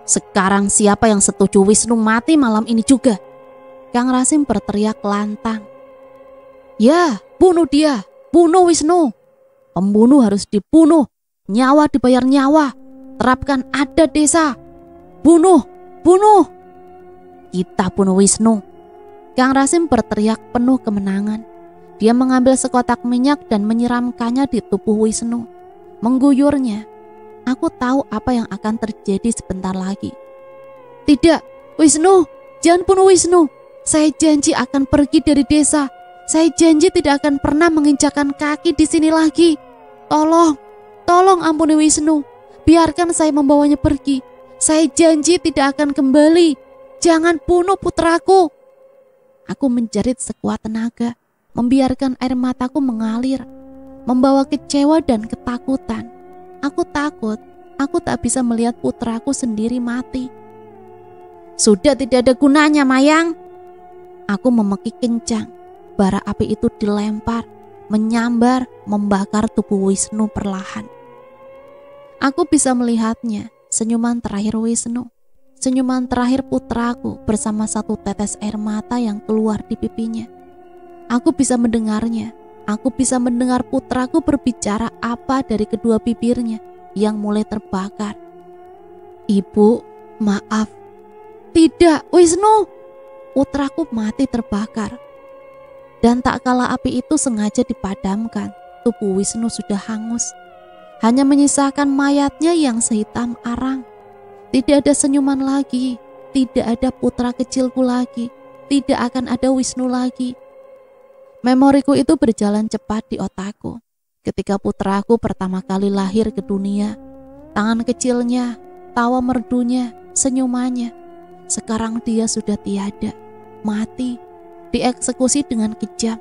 Sekarang siapa yang setuju Wisnu mati malam ini juga? Kang Rasim berteriak lantang. Ya, bunuh dia, bunuh Wisnu. Pembunuh harus dibunuh, nyawa dibayar nyawa. Terapkan adat desa. Bunuh, bunuh. Kita bunuh Wisnu. Kang Rasim berteriak penuh kemenangan. Dia mengambil sekotak minyak dan menyiramkannya di tubuh Wisnu, mengguyurnya. Aku tahu apa yang akan terjadi sebentar lagi. Tidak, Wisnu, jangan bunuh Wisnu. Saya janji akan pergi dari desa. Saya janji tidak akan pernah menginjakkan kaki di sini lagi. Tolong ampuni Wisnu. Biarkan saya membawanya pergi. Saya janji tidak akan kembali. Jangan bunuh putraku. Aku menjerit sekuat tenaga, membiarkan air mataku mengalir, membawa kecewa dan ketakutan. Aku takut, aku tak bisa melihat putraku sendiri mati. Sudah tidak ada gunanya, Mayang. Aku memekik kencang. Bara api itu dilempar, menyambar, membakar tubuh Wisnu perlahan. Aku bisa melihatnya, senyuman terakhir Wisnu, senyuman terakhir putraku bersama satu tetes air mata yang keluar di pipinya. Aku bisa mendengarnya, aku bisa mendengar putraku berbicara apa dari kedua bibirnya yang mulai terbakar. Ibu, maaf. Tidak, Wisnu. Putraku mati terbakar. Dan tak kala api itu sengaja dipadamkan, tubuh Wisnu sudah hangus. Hanya menyisakan mayatnya yang sehitam arang. Tidak ada senyuman lagi, tidak ada putra kecilku lagi, tidak akan ada Wisnu lagi. Memoriku itu berjalan cepat di otakku. Ketika putraku pertama kali lahir ke dunia, tangan kecilnya, tawa merdunya, senyumannya. Sekarang dia sudah tiada, mati, dieksekusi dengan kejam.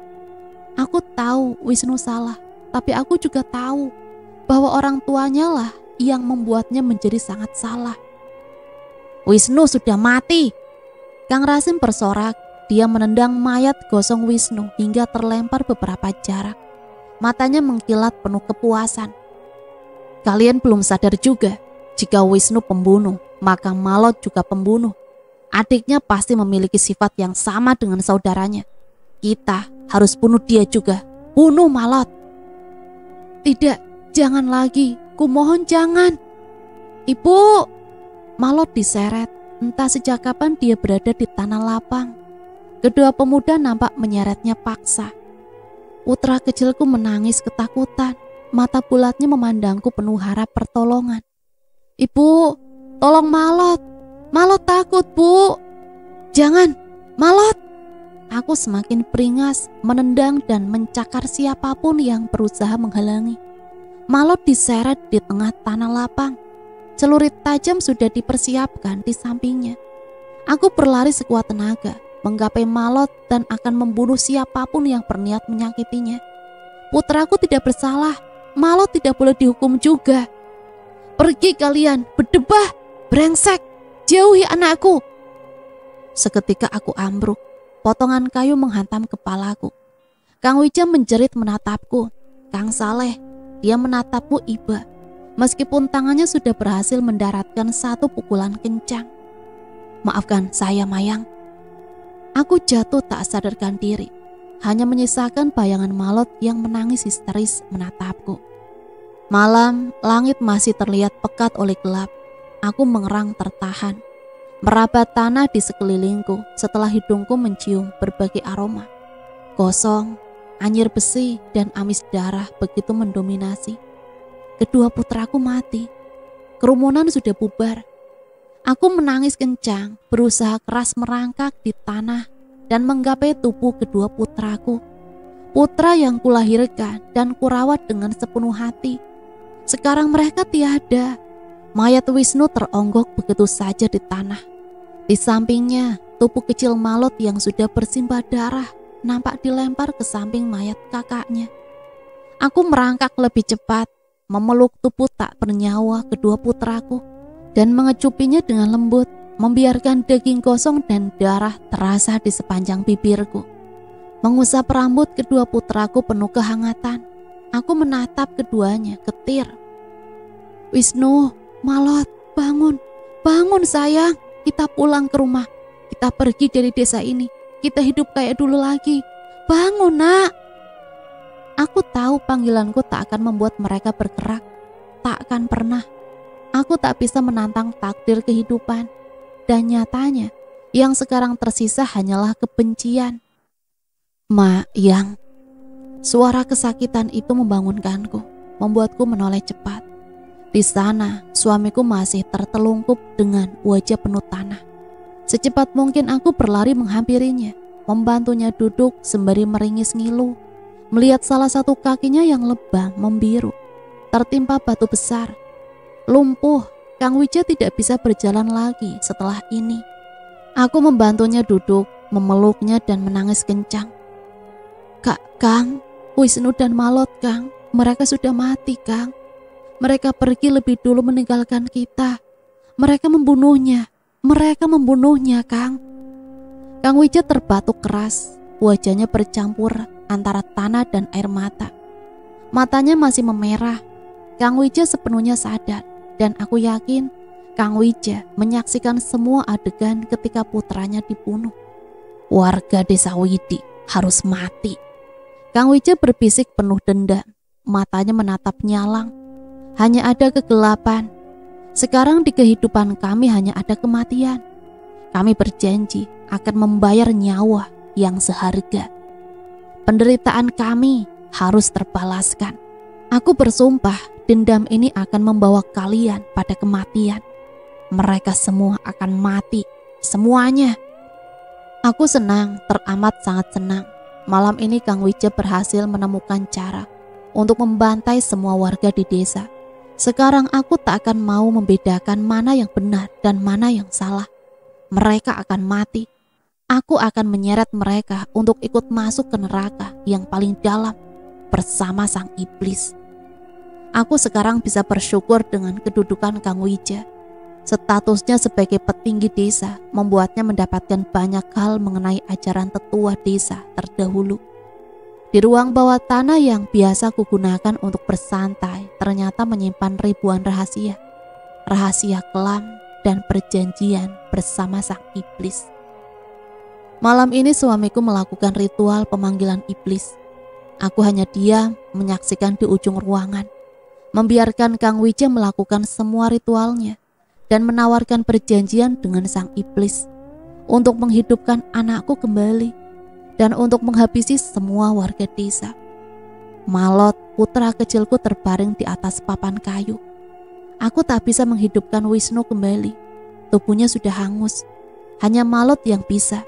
Aku tahu Wisnu salah, tapi aku juga tahu bahwa orang tuanya lah yang membuatnya menjadi sangat salah. Wisnu sudah mati. Kang Rasim bersorak. Dia menendang mayat gosong Wisnu hingga terlempar beberapa jarak. Matanya mengkilat penuh kepuasan. Kalian belum sadar juga, jika Wisnu pembunuh, maka Malot juga pembunuh. Adiknya pasti memiliki sifat yang sama dengan saudaranya. Kita harus bunuh dia juga. Bunuh Malot. Tidak, jangan lagi. Kumohon jangan. Ibu. Malot diseret. Entah sejak kapan dia berada di tanah lapang. Kedua pemuda nampak menyeretnya paksa. Putra kecilku menangis ketakutan. Mata bulatnya memandangku penuh harap pertolongan. Ibu, tolong Malot. Malot takut, Bu. Jangan, Malot. Aku semakin beringas, menendang dan mencakar siapapun yang berusaha menghalangi. Malot diseret di tengah tanah lapang. Celurit tajam sudah dipersiapkan di sampingnya. Aku berlari sekuat tenaga, menggapai Malot dan akan membunuh siapapun yang berniat menyakitinya. Putraku tidak bersalah, Malot tidak boleh dihukum juga. Pergi kalian, berdebah, brengsek, jauhi anakku. Seketika aku ambruk, potongan kayu menghantam kepalaku. Kang Wijaya menjerit menatapku. Kang Saleh, dia menatapku iba. Meskipun tangannya sudah berhasil mendaratkan satu pukulan kencang. Maafkan saya, Mayang. Aku jatuh tak sadarkan diri. Hanya menyisakan bayangan Malot yang menangis histeris menatapku. Malam, langit masih terlihat pekat oleh gelap. Aku mengerang tertahan. Meraba tanah di sekelilingku setelah hidungku mencium berbagai aroma. Gosong, anyir besi, dan amis darah begitu mendominasi. Kedua putraku mati. Kerumunan sudah bubar. Aku menangis kencang, berusaha keras merangkak di tanah dan menggapai tubuh kedua putraku. Putra yang kulahirkan dan kurawat dengan sepenuh hati. Sekarang mereka tiada. Mayat Wisnu teronggok begitu saja di tanah. Di sampingnya, tubuh kecil Malot yang sudah bersimbah darah nampak dilempar ke samping mayat kakaknya. Aku merangkak lebih cepat, memeluk tubuh tak bernyawa kedua putraku dan mengecupinya dengan lembut, membiarkan daging gosong dan darah terasa di sepanjang bibirku. Mengusap rambut kedua putraku penuh kehangatan. Aku menatap keduanya getir. Wisnu, Malot, bangun, bangun sayang, kita pulang ke rumah, kita pergi dari desa ini, kita hidup kayak dulu lagi, bangun nak. Aku tahu panggilanku tak akan membuat mereka bergerak, tak akan pernah. Aku tak bisa menantang takdir kehidupan, dan nyatanya yang sekarang tersisa hanyalah kebencian. Yang suara kesakitan itu membangunkanku, membuatku menoleh cepat. Di sana, suamiku masih tertelungkup dengan wajah penuh tanah. Secepat mungkin aku berlari menghampirinya, membantunya duduk sembari meringis ngilu, melihat salah satu kakinya yang lebam membiru, tertimpa batu besar. Lumpuh, Kang Wija tidak bisa berjalan lagi setelah ini. Aku membantunya duduk, memeluknya dan menangis kencang. Kang, Wisnu dan Malot Kang, mereka sudah mati Kang. Mereka pergi lebih dulu meninggalkan kita. Mereka membunuhnya Kang. Kang Wija terbatuk keras, wajahnya bercampur antara tanah dan air mata. Matanya masih memerah. Kang Wija sepenuhnya sadar. Dan aku yakin Kang Wija menyaksikan semua adegan ketika putranya dibunuh. Warga desa Widi harus mati. Kang Wija berbisik penuh dendam. Matanya menatap nyalang. Hanya ada kegelapan. Sekarang di kehidupan kami hanya ada kematian. Kami berjanji akan membayar nyawa yang seharga. Penderitaan kami harus terbalaskan. Aku bersumpah dendam ini akan membawa kalian pada kematian. Mereka semua akan mati, semuanya. Aku senang, teramat sangat senang. Malam ini Kang Wija berhasil menemukan cara untuk membantai semua warga di desa. Sekarang aku tak akan mau membedakan mana yang benar dan mana yang salah. Mereka akan mati. Aku akan menyeret mereka untuk ikut masuk ke neraka yang paling dalam bersama sang iblis. Aku sekarang bisa bersyukur dengan kedudukan Kang Wija. Statusnya sebagai petinggi desa membuatnya mendapatkan banyak hal mengenai ajaran tetua desa terdahulu. Di ruang bawah tanah yang biasa kugunakan untuk bersantai ternyata menyimpan ribuan rahasia. Rahasia kelam dan perjanjian bersama sang iblis. Malam ini suamiku melakukan ritual pemanggilan iblis. Aku hanya diam menyaksikan di ujung ruangan, membiarkan Kang Wija melakukan semua ritualnya dan menawarkan perjanjian dengan sang iblis untuk menghidupkan anakku kembali dan untuk menghabisi semua warga desa. Malot, putra kecilku, terbaring di atas papan kayu. Aku tak bisa menghidupkan Wisnu kembali. Tubuhnya sudah hangus. Hanya Malot yang bisa.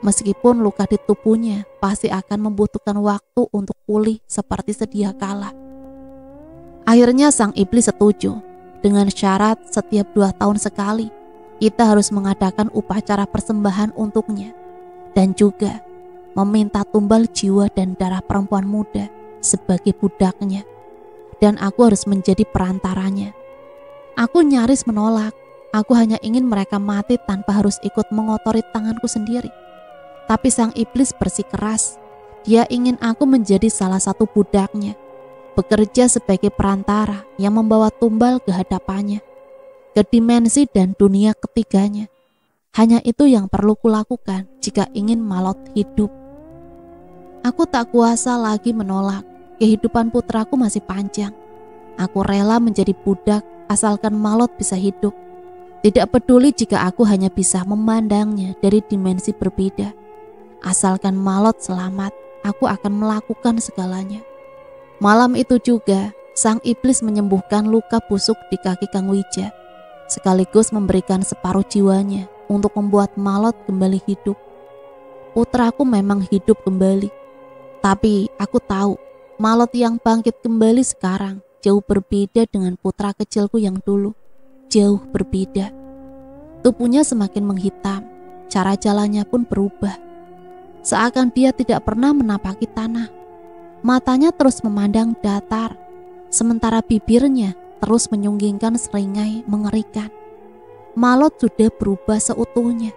Meskipun luka di tubuhnya pasti akan membutuhkan waktu untuk pulih seperti sedia kala. Akhirnya sang iblis setuju dengan syarat setiap 2 tahun sekali kita harus mengadakan upacara persembahan untuknya dan juga meminta tumbal jiwa dan darah perempuan muda sebagai budaknya, dan aku harus menjadi perantaranya. Aku nyaris menolak. Aku hanya ingin mereka mati tanpa harus ikut mengotori tanganku sendiri. Tapi sang iblis bersikeras. Dia ingin aku menjadi salah satu budaknya, bekerja sebagai perantara yang membawa tumbal ke hadapannya, ke dimensi dan dunia ketiganya. Hanya itu yang perlu kulakukan jika ingin Malot hidup. Aku tak kuasa lagi menolak. Kehidupan putraku masih panjang. Aku rela menjadi budak asalkan Malot bisa hidup. Tidak peduli jika aku hanya bisa memandangnya dari dimensi berbeda. Asalkan Malot selamat, aku akan melakukan segalanya. Malam itu juga, sang iblis menyembuhkan luka busuk di kaki Kang Wija. sekaligus memberikan separuh jiwanya untuk membuat Malot kembali hidup. Putraku memang hidup kembali, tapi aku tahu Malot yang bangkit kembali sekarang jauh berbeda dengan putra kecilku yang dulu. Jauh berbeda. Tubuhnya semakin menghitam, cara jalannya pun berubah. Seakan dia tidak pernah menapaki tanah. Matanya terus memandang datar, sementara bibirnya terus menyunggingkan seringai mengerikan. Malot sudah berubah seutuhnya.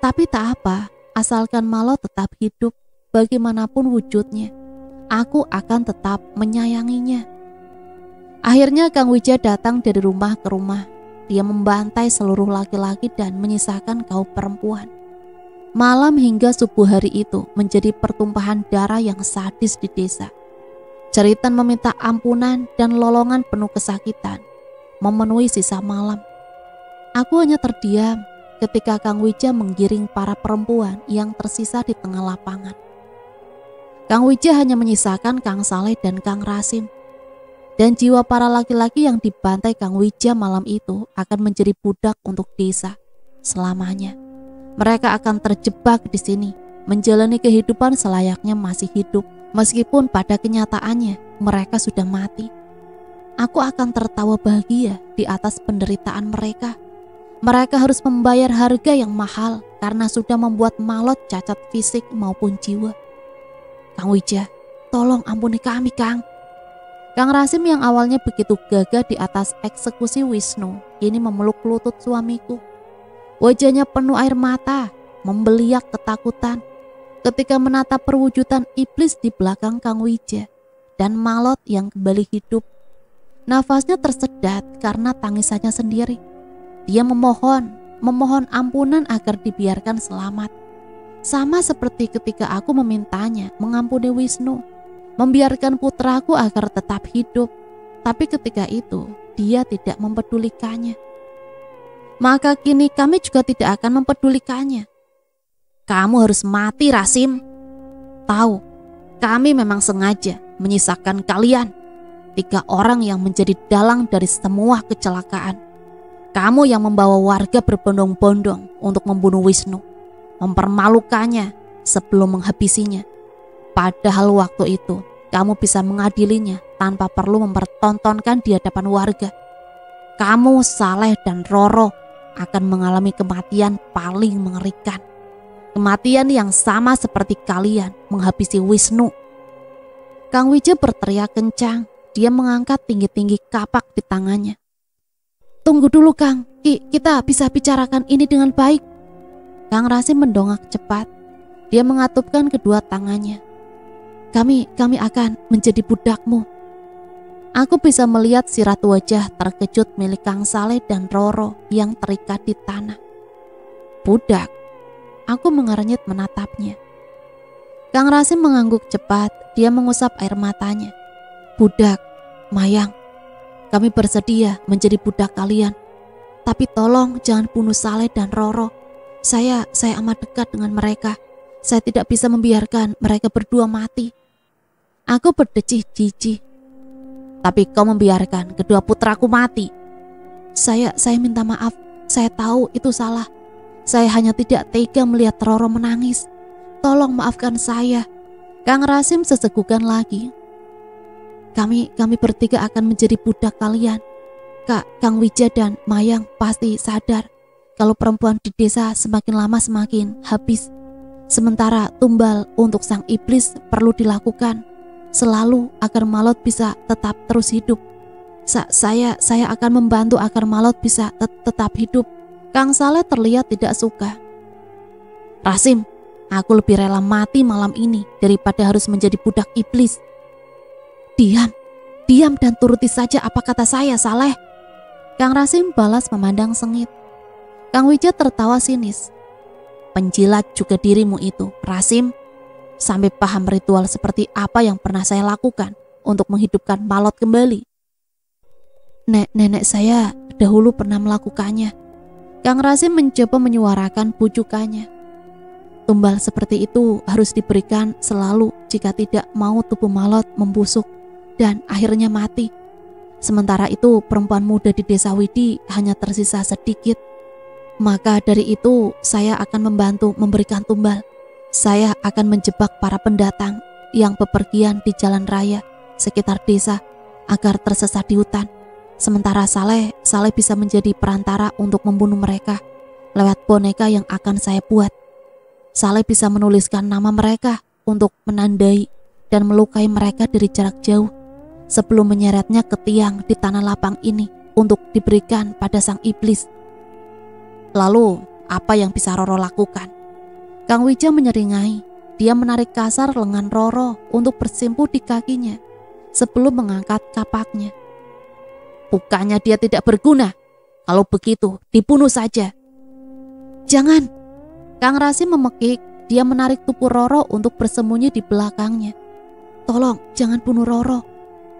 Tapi tak apa, asalkan Malot tetap hidup, bagaimanapun wujudnya, aku akan tetap menyayanginya. Akhirnya Kang Wija datang dari rumah ke rumah. Dia membantai seluruh laki-laki dan menyisakan kaum perempuan. Malam hingga subuh hari itu menjadi pertumpahan darah yang sadis di desa. Jeritan meminta ampunan dan lolongan penuh kesakitan memenuhi sisa malam. Aku hanya terdiam ketika Kang Wija menggiring para perempuan yang tersisa di tengah lapangan. Kang Wija hanya menyisakan Kang Saleh dan Kang Rasim. Dan jiwa para laki-laki yang dibantai Kang Wija malam itu akan menjadi budak untuk desa selamanya. Mereka akan terjebak di sini, menjalani kehidupan selayaknya masih hidup, meskipun pada kenyataannya mereka sudah mati. Aku akan tertawa bahagia di atas penderitaan mereka. Mereka harus membayar harga yang mahal karena sudah membuat Malot cacat fisik maupun jiwa. Kang Wija, tolong ampuni kami, Kang. Kang Rasim yang awalnya begitu gagah di atas eksekusi Wisnu, kini memeluk lutut suamiku. Wajahnya penuh air mata, membeliak ketakutan ketika menatap perwujudan iblis di belakang Kang Wija dan Malot yang kembali hidup. Nafasnya tersedat karena tangisannya sendiri. Dia memohon ampunan agar dibiarkan selamat. Sama seperti ketika aku memintanya mengampuni Wisnu, membiarkan putraku agar tetap hidup. Tapi ketika itu dia tidak mempedulikannya. Maka kini kami juga tidak akan mempedulikannya. Kamu harus mati, Rasim. Tahu, kami memang sengaja menyisakan kalian, 3 orang yang menjadi dalang dari semua kecelakaan. Kamu yang membawa warga berbondong-bondong untuk membunuh Wisnu, mempermalukannya sebelum menghabisinya. Padahal waktu itu kamu bisa mengadilinya tanpa perlu mempertontonkan di hadapan warga. Kamu, Saleh dan Roro akan mengalami kematian paling mengerikan. Kematian yang sama seperti kalian menghabisi Wisnu. Kang Wija berteriak kencang. Dia mengangkat tinggi-tinggi kapak di tangannya. Tunggu dulu, Kang. Kita bisa bicarakan ini dengan baik. Kang Rasim mendongak cepat. Dia mengatupkan kedua tangannya. Kami akan menjadi budakmu. Aku bisa melihat sirat wajah terkejut milik Kang Saleh dan Roro yang terikat di tanah. Budak? Aku mengernyit menatapnya. Kang Rasim mengangguk cepat. Dia mengusap air matanya. Budak, Mayang, kami bersedia menjadi budak kalian. Tapi tolong jangan bunuh Saleh dan Roro. Saya amat dekat dengan mereka. Saya tidak bisa membiarkan mereka berdua mati. Aku berdecih jijik. Tapi kau membiarkan kedua putraku mati. Saya minta maaf. Saya tahu itu salah. Saya hanya tidak tega melihat Roro menangis. Tolong maafkan saya. Kang Rasim sesegukan lagi. Kami bertiga akan menjadi budak kalian. Kang Wija dan Mayang pasti sadar kalau perempuan di desa semakin lama semakin habis. Sementara tumbal untuk sang iblis perlu dilakukan selalu agar Malot bisa tetap terus hidup. Saya akan membantu agar Malot bisa tetap hidup. Kang Saleh terlihat tidak suka. Rasim, aku lebih rela mati malam ini daripada harus menjadi budak iblis. Diam dan turuti saja apa kata saya, Saleh. Kang Rasim balas memandang sengit. Kang Wija tertawa sinis. Penjilat juga dirimu itu, Rasim. Sampai paham ritual seperti apa yang pernah saya lakukan untuk menghidupkan Malot kembali. Nenek saya dahulu pernah melakukannya. Kang Rasim mencoba menyuarakan bujukannya. Tumbal seperti itu harus diberikan selalu jika tidak mau tubuh Malot membusuk dan akhirnya mati. Sementara itu perempuan muda di desa Widi hanya tersisa sedikit. Maka dari itu saya akan membantu memberikan tumbal. Saya akan menjebak para pendatang yang bepergian di jalan raya sekitar desa agar tersesat di hutan. Sementara Saleh bisa menjadi perantara untuk membunuh mereka lewat boneka yang akan saya buat. Saleh bisa menuliskan nama mereka untuk menandai dan melukai mereka dari jarak jauh sebelum menyeretnya ke tiang di tanah lapang ini untuk diberikan pada sang iblis. Lalu, apa yang bisa Roro lakukan? Kang Wija menyeringai. Dia menarik kasar lengan Roro untuk bersimpuh di kakinya sebelum mengangkat kapaknya. Bukannya dia tidak berguna? Kalau begitu, dibunuh saja. Jangan. Kang Rasim memekik. Dia menarik tubuh Roro untuk bersembunyi di belakangnya. Tolong, jangan bunuh Roro.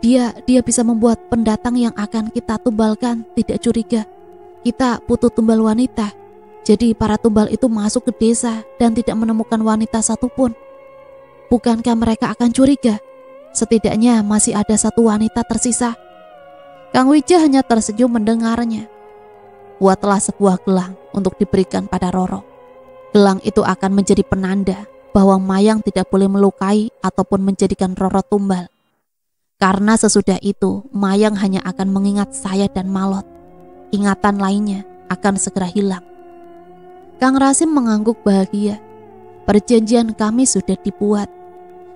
Dia bisa membuat pendatang yang akan kita tumbalkan tidak curiga. Kita butuh tumbal wanita. Jadi para tumbal itu masuk ke desa dan tidak menemukan wanita satupun. Bukankah mereka akan curiga? Setidaknya masih ada satu wanita tersisa. Kang Wija hanya tersenyum mendengarnya. Buatlah sebuah gelang untuk diberikan pada Roro. Gelang itu akan menjadi penanda bahwa Mayang tidak boleh melukai ataupun menjadikan Roro tumbal. Karena sesudah itu Mayang hanya akan mengingat saya dan Malot. Ingatan lainnya akan segera hilang. Kang Rasim mengangguk bahagia. Perjanjian kami sudah dibuat.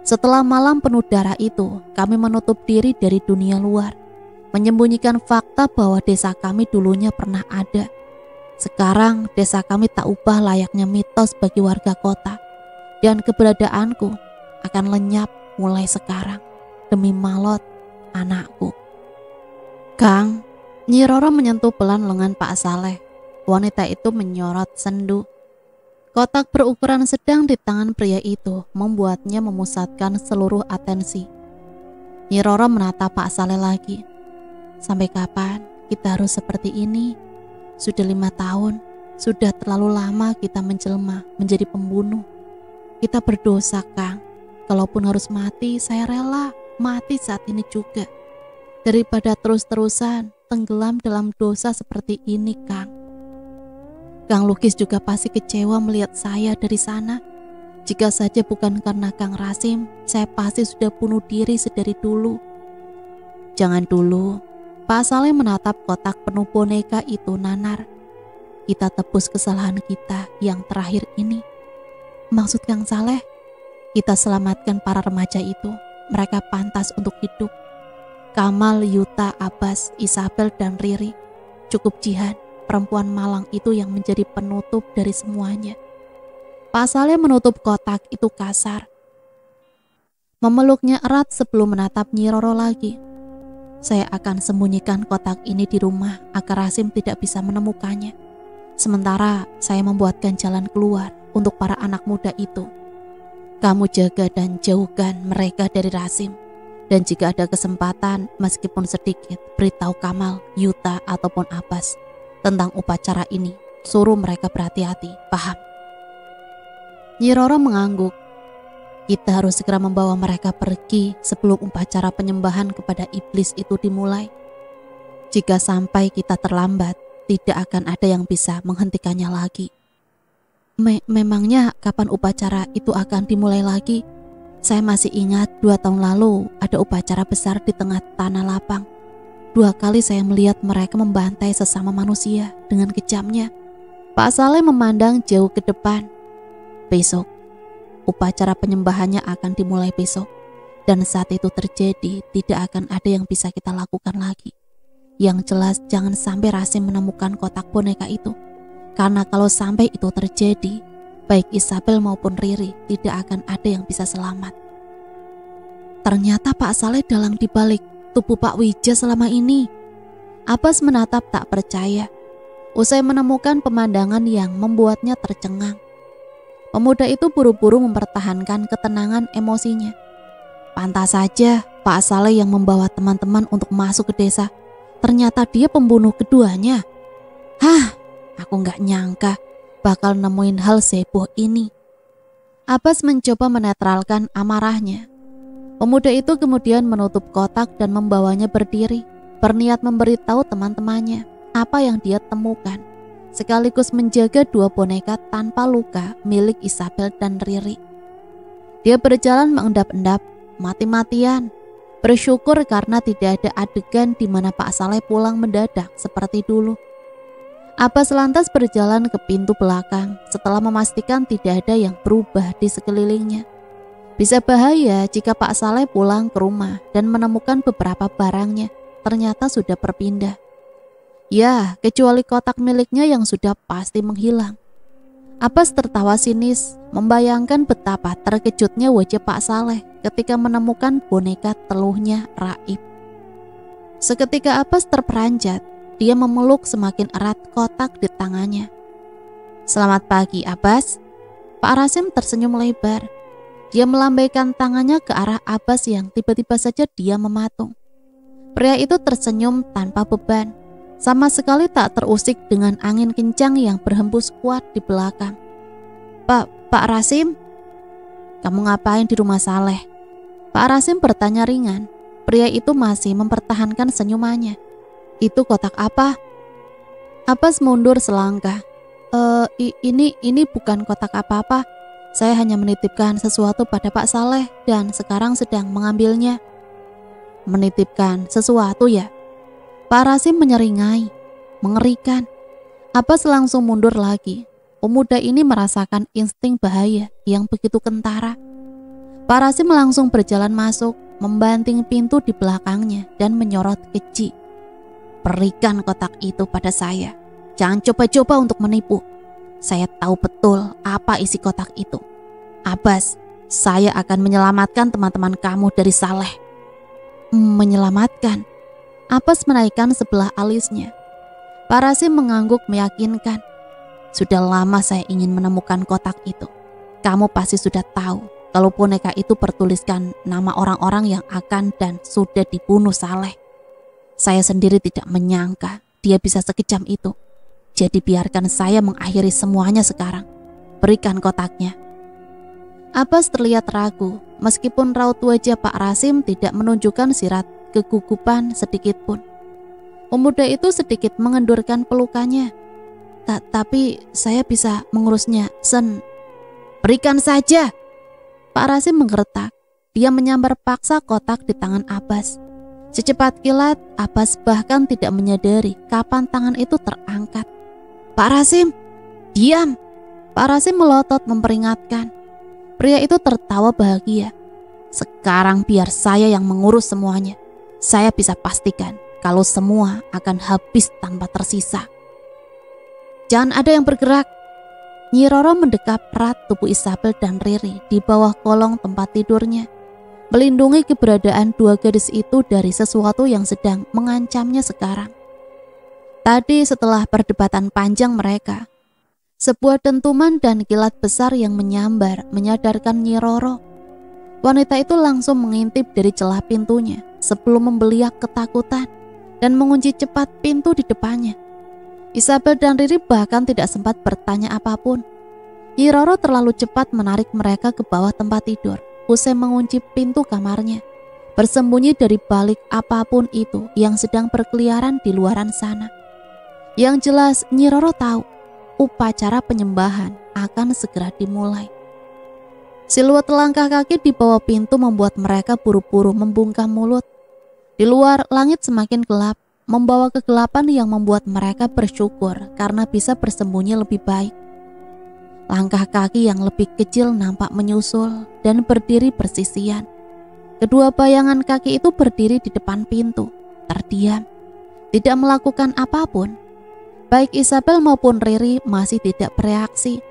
Setelah malam penuh darah itu, kami menutup diri dari dunia luar, menyembunyikan fakta bahwa desa kami dulunya pernah ada. Sekarang desa kami tak ubah layaknya mitos bagi warga kota, dan keberadaanku akan lenyap mulai sekarang demi Malot, anakku. Kang, Nyi Roro menyentuh pelan lengan Pak Saleh. Wanita itu menyorot sendu. Kotak berukuran sedang di tangan pria itu membuatnya memusatkan seluruh atensi. Nyi Roro menatap Pak Saleh lagi. Sampai kapan kita harus seperti ini? Sudah 5 tahun, sudah terlalu lama kita menjelma menjadi pembunuh. Kita berdosa, Kang. Kalaupun harus mati, saya rela mati saat ini juga. Daripada terus-terusan tenggelam dalam dosa seperti ini, Kang. Kang Lukis juga pasti kecewa melihat saya dari sana. Jika saja bukan karena Kang Rasim, saya pasti sudah bunuh diri sedari dulu. Jangan dulu. Pak Saleh menatap kotak penuh boneka itu nanar. Kita tebus kesalahan kita yang terakhir ini. Maksud Kang Saleh, kita selamatkan para remaja itu. Mereka pantas untuk hidup. Kamal, Yuta, Abbas, Isabel, dan Riri. Cukup Jihan, perempuan malang itu yang menjadi penutup dari semuanya. Pak Saleh menutup kotak itu kasar. Memeluknya erat sebelum menatap Nyi Roro lagi. Saya akan sembunyikan kotak ini di rumah agar Rasim tidak bisa menemukannya. Sementara saya membuatkan jalan keluar untuk para anak muda itu. Kamu jaga dan jauhkan mereka dari Rasim. Dan jika ada kesempatan, meskipun sedikit, beritahu Kamal, Yuta, ataupun Abbas tentang upacara ini. Suruh mereka berhati-hati, paham? Nyi Roro mengangguk. Kita harus segera membawa mereka pergi sebelum upacara penyembahan kepada iblis itu dimulai. Jika sampai kita terlambat, tidak akan ada yang bisa menghentikannya lagi. Memangnya kapan upacara itu akan dimulai lagi? Saya masih ingat 2 tahun lalu ada upacara besar di tengah tanah lapang. 2 kali saya melihat mereka membantai sesama manusia dengan kejamnya. Pak Saleh memandang jauh ke depan. Besok, upacara penyembahannya akan dimulai besok. Dan saat itu terjadi, tidak akan ada yang bisa kita lakukan lagi. Yang jelas jangan sampai Rasim menemukan kotak boneka itu. Karena kalau sampai itu terjadi, baik Isabel maupun Riri tidak akan ada yang bisa selamat. Ternyata Pak Saleh dalang dibalik tubuh Pak Wija selama ini. Abbas menatap tak percaya. Usai menemukan pemandangan yang membuatnya tercengang. Pemuda itu buru-buru mempertahankan ketenangan emosinya. Pantas saja Pak Saleh yang membawa teman-teman untuk masuk ke desa. Ternyata dia pembunuh keduanya. Hah, aku gak nyangka bakal nemuin hal seboh ini. Abbas mencoba menetralkan amarahnya. Pemuda itu kemudian menutup kotak dan membawanya berdiri, berniat memberitahu teman-temannya apa yang dia temukan, sekaligus menjaga 2 boneka tanpa luka milik Isabel dan Riri. Dia berjalan mengendap-endap, mati-matian, bersyukur karena tidak ada adegan di mana Pak Saleh pulang mendadak seperti dulu. Abbas lantas berjalan ke pintu belakang setelah memastikan tidak ada yang berubah di sekelilingnya. Bisa bahaya jika Pak Saleh pulang ke rumah dan menemukan beberapa barangnya ternyata sudah berpindah. Ya, kecuali kotak miliknya yang sudah pasti menghilang. Abbas tertawa sinis, membayangkan betapa terkejutnya wajah Pak Saleh ketika menemukan boneka teluhnya Raib. Seketika Abbas terperanjat, dia memeluk semakin erat kotak di tangannya. "Selamat pagi, Abbas." Pak Rasim tersenyum lebar. Dia melambaikan tangannya ke arah Abbas yang tiba-tiba saja dia mematung. Pria itu tersenyum tanpa beban, sama sekali tak terusik dengan angin kencang yang berhembus kuat di belakang. Pak Rasim, kamu ngapain di rumah Saleh?" Pak Rasim bertanya ringan. Pria itu masih mempertahankan senyumannya. "Itu kotak apa?" Abbas mundur selangkah. Ini bukan kotak apa-apa. Saya hanya menitipkan sesuatu pada Pak Saleh dan sekarang sedang mengambilnya." "Menitipkan sesuatu ya?" Pak Rasim menyeringai. Mengerikan. Abbas langsung mundur lagi. Pemuda ini merasakan insting bahaya yang begitu kentara. Pak Rasim langsung berjalan masuk, membanting pintu di belakangnya dan menyorot keji. "Berikan kotak itu pada saya. Jangan coba-coba untuk menipu. Saya tahu betul apa isi kotak itu. Abbas, saya akan menyelamatkan teman-teman kamu dari Saleh." "Menyelamatkan?" Abbas menaikkan sebelah alisnya. Pak Rasim mengangguk meyakinkan. "Sudah lama saya ingin menemukan kotak itu. Kamu pasti sudah tahu kalau boneka itu bertuliskan nama orang-orang yang akan dan sudah dibunuh Saleh. Saya sendiri tidak menyangka dia bisa sekejam itu. Jadi biarkan saya mengakhiri semuanya sekarang. Berikan kotaknya." Abbas terlihat ragu, meskipun raut wajah Pak Rasim tidak menunjukkan sirat kegugupan sedikit pun. Pemuda itu sedikit mengendurkan pelukannya. Tapi saya bisa mengurusnya, Sen." "Berikan saja." Pak Rasim menggertak. Dia menyambar paksa kotak di tangan Abbas. Secepat kilat, Abbas bahkan tidak menyadari kapan tangan itu terangkat. "Pak Rasim, diam!" Pak Rasim melotot memperingatkan. Pria itu tertawa bahagia. "Sekarang biar saya yang mengurus semuanya. Saya bisa pastikan kalau semua akan habis tanpa tersisa." "Jangan ada yang bergerak." Nyi Roro mendekap erat tubuh Isabel dan Riri di bawah kolong tempat tidurnya, melindungi keberadaan 2 gadis itu dari sesuatu yang sedang mengancamnya sekarang. Tadi setelah perdebatan panjang mereka, sebuah dentuman dan kilat besar yang menyambar menyadarkan Nyi Roro. Wanita itu langsung mengintip dari celah pintunya sebelum membeliak ketakutan dan mengunci cepat pintu di depannya. Isabel dan Riri bahkan tidak sempat bertanya apapun. Nyi Roro terlalu cepat menarik mereka ke bawah tempat tidur, usai mengunci pintu kamarnya, bersembunyi dari balik apapun itu yang sedang berkeliaran di luaran sana. Yang jelas Nyi Roro tahu upacara penyembahan akan segera dimulai. Siluet langkah kaki di bawah pintu membuat mereka buru-buru membungkam mulut. Di luar, langit semakin gelap, membawa kegelapan yang membuat mereka bersyukur karena bisa bersembunyi lebih baik. Langkah kaki yang lebih kecil nampak menyusul dan berdiri bersisian. Kedua bayangan kaki itu berdiri di depan pintu, terdiam, tidak melakukan apapun. Baik Isabel maupun Riri masih tidak bereaksi.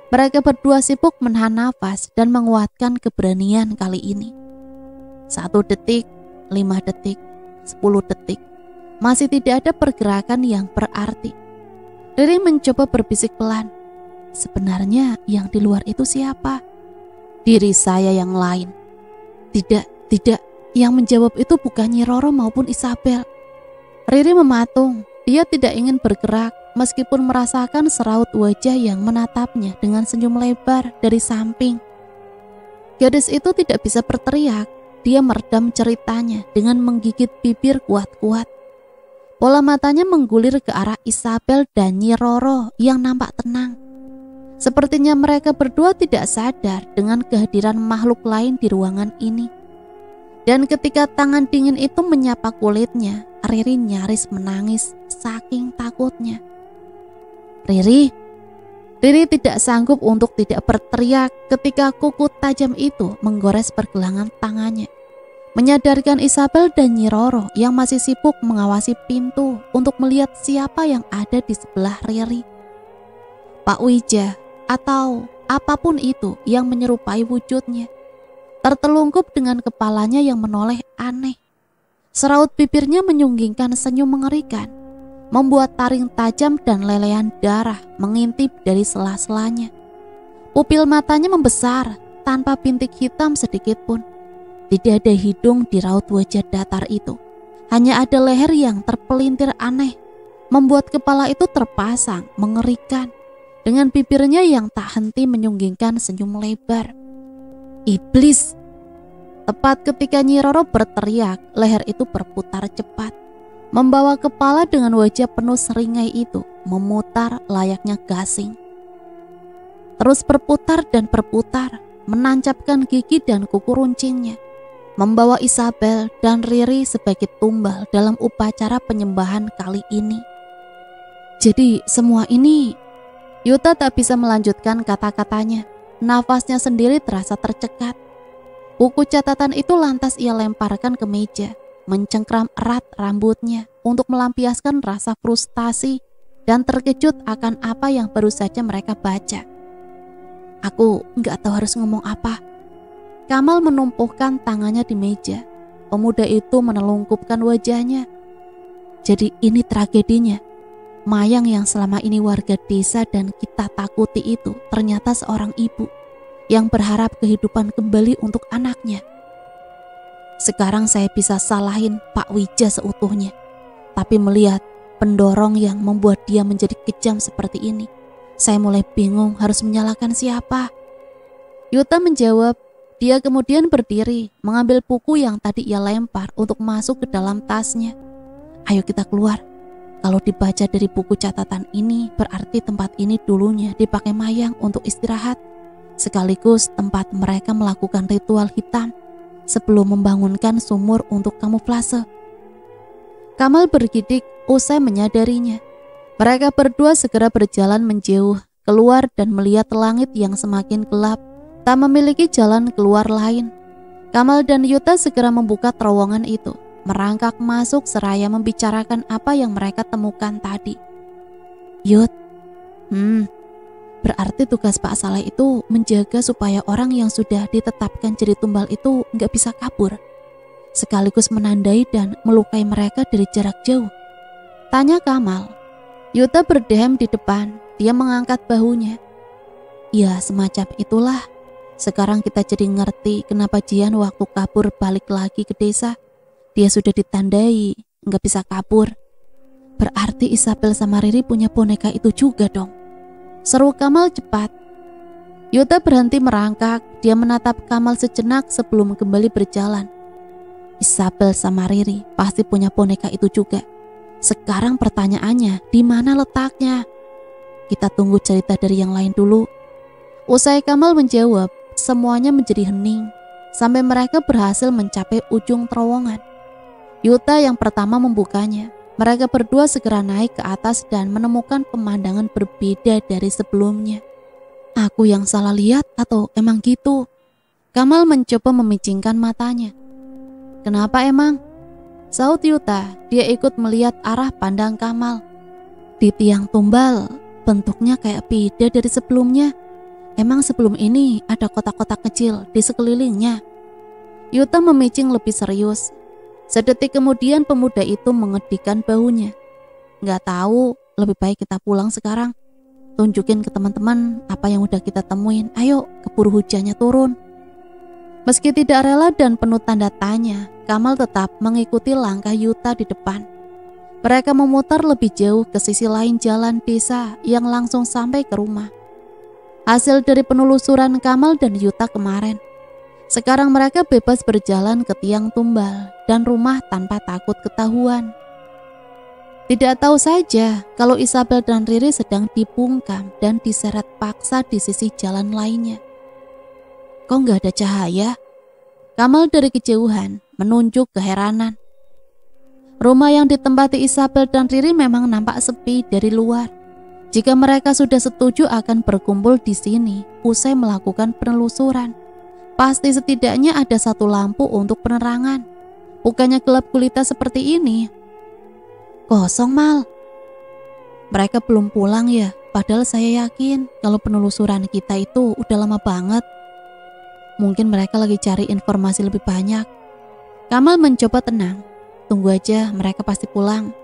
Mereka berdua sibuk menahan nafas dan menguatkan keberanian kali ini. 1 detik, 5 detik, 10 detik. Masih tidak ada pergerakan yang berarti. Riri mencoba berbisik pelan. Sebenarnya yang di luar itu siapa? Diri saya yang lain. Tidak. Yang menjawab itu bukan Nyi Roro maupun Isabel. Riri mematung. Dia tidak ingin bergerak meskipun merasakan seraut wajah yang menatapnya dengan senyum lebar dari samping. Gadis itu tidak bisa berteriak. Dia meredam ceritanya dengan menggigit bibir kuat-kuat. Bola matanya menggulir ke arah Isabel dan Nyi Roro yang nampak tenang. Sepertinya mereka berdua tidak sadar dengan kehadiran makhluk lain di ruangan ini. Dan ketika tangan dingin itu menyapa kulitnya, Riri nyaris menangis saking takutnya. Riri tidak sanggup untuk tidak berteriak ketika kuku tajam itu menggores pergelangan tangannya, menyadarkan Isabel dan Nyi Roro yang masih sibuk mengawasi pintu untuk melihat siapa yang ada di sebelah Riri. Pak Wija atau apapun itu yang menyerupai wujudnya, tertelungkup dengan kepalanya yang menoleh aneh. Seraut bibirnya menyunggingkan senyum mengerikan, membuat taring tajam dan lelehan darah mengintip dari sela-selanya. Pupil matanya membesar tanpa bintik hitam sedikit pun. Tidak ada hidung di raut wajah datar itu. Hanya ada leher yang terpelintir aneh, membuat kepala itu terpasang mengerikan, dengan bibirnya yang tak henti menyunggingkan senyum lebar. Iblis! Tepat ketika Nyi Roro berteriak, leher itu berputar cepat, membawa kepala dengan wajah penuh seringai itu memutar layaknya gasing. Terus berputar dan berputar, menancapkan gigi dan kuku runcingnya, membawa Isabel dan Riri sebagai tumbal dalam upacara penyembahan kali ini. Jadi semua ini... Yuta tak bisa melanjutkan kata-katanya. Nafasnya sendiri terasa tercekat. Buku catatan itu lantas ia lemparkan ke meja, mencengkram erat rambutnya untuk melampiaskan rasa frustasi dan terkejut akan apa yang baru saja mereka baca. Aku nggak tahu harus ngomong apa. Kamal menumpukan tangannya di meja. Pemuda itu menelungkupkan wajahnya. Jadi ini tragedinya. Mayang yang selama ini warga desa dan kita takuti itu ternyata seorang ibu yang berharap kehidupan kembali untuk anaknya. Sekarang saya bisa salahin Pak Wija seutuhnya, tapi melihat pendorong yang membuat dia menjadi kejam seperti ini, saya mulai bingung harus menyalahkan siapa. Yuta menjawab. Dia kemudian berdiri, mengambil buku yang tadi ia lempar untuk masuk ke dalam tasnya. Ayo kita keluar. Kalau dibaca dari buku catatan ini, berarti tempat ini dulunya dipakai Mayang untuk istirahat, sekaligus tempat mereka melakukan ritual hitam sebelum membangunkan sumur untuk kamuflase. Kamal bergidik usai menyadarinya. Mereka berdua segera berjalan menjauh, keluar dan melihat langit yang semakin gelap, tak memiliki jalan keluar lain. Kamal dan Yuta segera membuka terowongan itu, merangkak masuk seraya membicarakan apa yang mereka temukan tadi. Yut, berarti tugas Pak Saleh itu menjaga supaya orang yang sudah ditetapkan jadi tumbal itu nggak bisa kabur, sekaligus menandai dan melukai mereka dari jarak jauh. Tanya Kamal. Yuta berdehem di depan, dia mengangkat bahunya. Ya semacam itulah. Sekarang kita jadi ngerti kenapa Jian waktu kabur balik lagi ke desa, dia sudah ditandai, nggak bisa kabur. Berarti Isabel sama Riri punya boneka itu juga dong. Seru Kamal cepat. Yuta berhenti merangkak, dia menatap Kamal sejenak sebelum kembali berjalan. Isabel sama Riri pasti punya boneka itu juga. Sekarang pertanyaannya, di mana letaknya? Kita tunggu cerita dari yang lain dulu. Usai Kamal menjawab, semuanya menjadi hening sampai mereka berhasil mencapai ujung terowongan. Yuta yang pertama membukanya. Mereka berdua segera naik ke atas dan menemukan pemandangan berbeda dari sebelumnya. Aku yang salah lihat atau emang gitu? Kamal mencoba memicingkan matanya. Kenapa emang? Saut Yuta, dia ikut melihat arah pandang Kamal. Di tiang tumbal, bentuknya kayak beda dari sebelumnya. Emang sebelum ini ada kotak-kotak kecil di sekelilingnya? Yuta memicing lebih serius. Sedetik kemudian pemuda itu mengedikkan bahunya. Nggak tahu, lebih baik kita pulang sekarang. Tunjukin ke teman-teman apa yang udah kita temuin. Ayo, keburu hujannya turun. Meski tidak rela dan penuh tanda tanya, Kamal tetap mengikuti langkah Yuta di depan. Mereka memutar lebih jauh ke sisi lain jalan desa yang langsung sampai ke rumah. Hasil dari penelusuran Kamal dan Yuta kemarin. Sekarang mereka bebas berjalan ke tiang tumbal dan rumah tanpa takut ketahuan. Tidak tahu saja kalau Isabel dan Riri sedang dibungkam dan diseret paksa di sisi jalan lainnya. Kok nggak ada cahaya? Kamal dari kejauhan menunjuk keheranan. Rumah yang ditempati Isabel dan Riri memang nampak sepi dari luar. Jika mereka sudah setuju akan berkumpul di sini usai melakukan penelusuran, pasti setidaknya ada satu lampu untuk penerangan. Bukannya gelap gulita seperti ini. Kosong, Mal. Mereka belum pulang ya, padahal saya yakin kalau penelusuran kita itu udah lama banget. Mungkin mereka lagi cari informasi lebih banyak. Kamal mencoba tenang. Tunggu aja, mereka pasti pulang.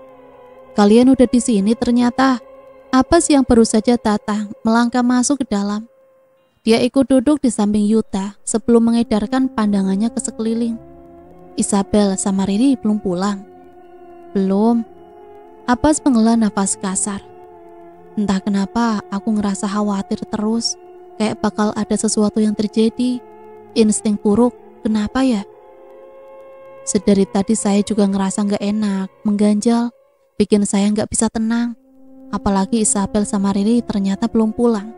Kalian udah di sini ternyata. Abbas yang baru saja datang melangkah masuk ke dalam. Dia ikut duduk di samping Yuta sebelum mengedarkan pandangannya ke sekeliling. Isabel sama Riri belum pulang. Belum. Abbas menghela nafas kasar. Entah kenapa aku ngerasa khawatir terus. Kayak bakal ada sesuatu yang terjadi. Insting buruk, kenapa ya? Sedari tadi saya juga ngerasa gak enak, mengganjal, bikin saya gak bisa tenang. Apalagi Isabel sama Riri ternyata belum pulang.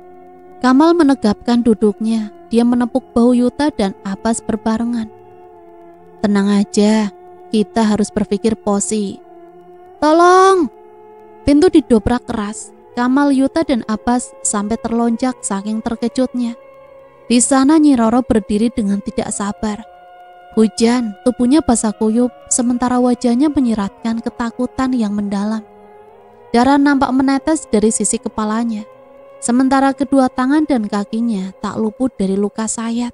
Kamal menegapkan duduknya, dia menepuk bahu Yuta dan Abbas berbarengan. Tenang aja, kita harus berpikir posi. Tolong! Pintu didobrak keras, Kamal, Yuta dan Abbas sampai terlonjak saking terkejutnya. Di sana Nyi Roro berdiri dengan tidak sabar. Hujan, tubuhnya basah kuyup, sementara wajahnya menyiratkan ketakutan yang mendalam. Darah nampak menetes dari sisi kepalanya, sementara kedua tangan dan kakinya tak luput dari luka sayat.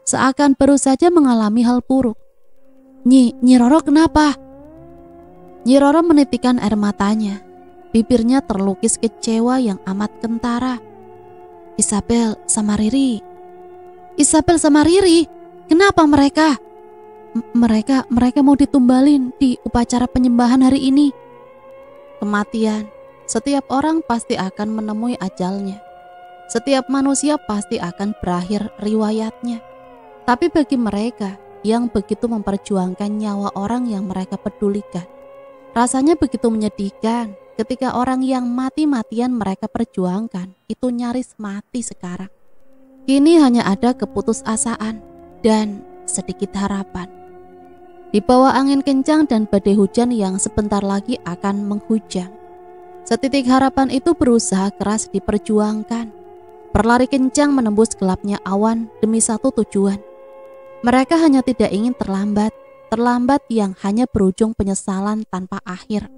Seakan baru saja mengalami hal buruk. Nyi Roro kenapa? Nyi Roro menitikkan air matanya, bibirnya terlukis kecewa yang amat kentara. Isabel sama Riri. Isabel sama Riri? Kenapa mereka? Mereka mau ditumbalin di upacara penyembahan hari ini. Kematian, setiap orang pasti akan menemui ajalnya. Setiap manusia pasti akan berakhir riwayatnya. Tapi bagi mereka yang begitu memperjuangkan nyawa orang yang mereka pedulikan, rasanya begitu menyedihkan ketika orang yang mati-matian mereka perjuangkan itu nyaris mati sekarang. Kini hanya ada keputusasaan dan sedikit harapan. Di bawah angin kencang dan badai hujan yang sebentar lagi akan menghujam, setitik harapan itu berusaha keras diperjuangkan. Berlari kencang menembus gelapnya awan demi satu tujuan. Mereka hanya tidak ingin terlambat yang hanya berujung penyesalan tanpa akhir.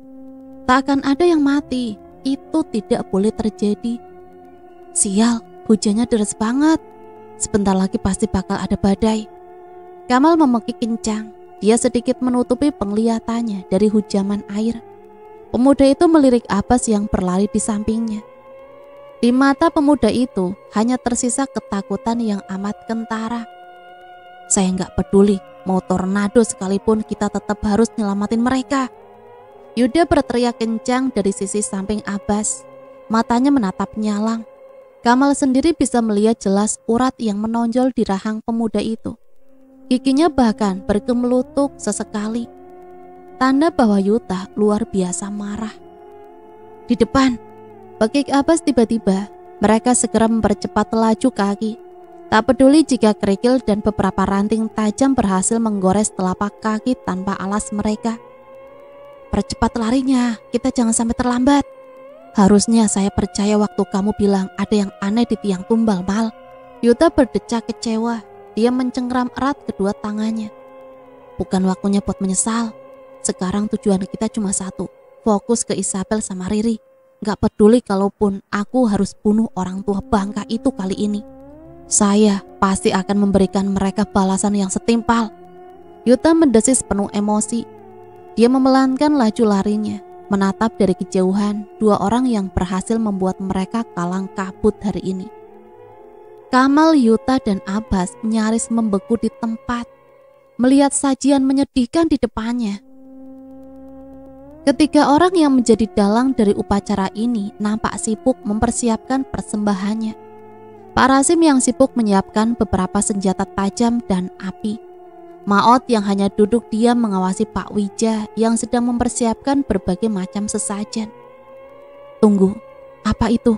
Tak akan ada yang mati, itu tidak boleh terjadi. Sial, hujannya deras banget. Sebentar lagi pasti bakal ada badai. Kamal memekik kencang. Dia sedikit menutupi penglihatannya dari hujaman air. Pemuda itu melirik Abbas yang berlari di sampingnya. Di mata pemuda itu hanya tersisa ketakutan yang amat kentara. Saya nggak peduli, mau tornado sekalipun kita tetap harus nyelamatin mereka. Yuda berteriak kencang dari sisi samping Abbas. Matanya menatap nyalang. Kamal sendiri bisa melihat jelas urat yang menonjol di rahang pemuda itu. Giginya bahkan bergemelutuk sesekali. Tanda bahwa Yuta luar biasa marah. Di depan, bekik Abbas tiba-tiba. Mereka segera mempercepat laju kaki. Tak peduli jika kerikil dan beberapa ranting tajam berhasil menggores telapak kaki tanpa alas mereka. Percepat larinya, kita jangan sampai terlambat. Harusnya saya percaya waktu kamu bilang ada yang aneh di tiang tumbal, Mal. Yuta berdecak kecewa. Dia mencengkram erat kedua tangannya. Bukan waktunya buat menyesal. Sekarang tujuan kita cuma satu. Fokus ke Isabel sama Riri. Gak peduli kalaupun aku harus bunuh orang tua bangka itu kali ini. Saya pasti akan memberikan mereka balasan yang setimpal. Yuta mendesis penuh emosi. Dia memelankan laju larinya, menatap dari kejauhan dua orang yang berhasil membuat mereka kalang kabut hari ini. Kamal, Yuta, dan Abbas nyaris membeku di tempat, melihat sajian menyedihkan di depannya. Ketiga orang yang menjadi dalang dari upacara ini nampak sibuk mempersiapkan persembahannya. Pak Rasim yang sibuk menyiapkan beberapa senjata tajam dan api. Maot yang hanya duduk diam mengawasi Pak Wija yang sedang mempersiapkan berbagai macam sesajen. Tunggu, apa itu?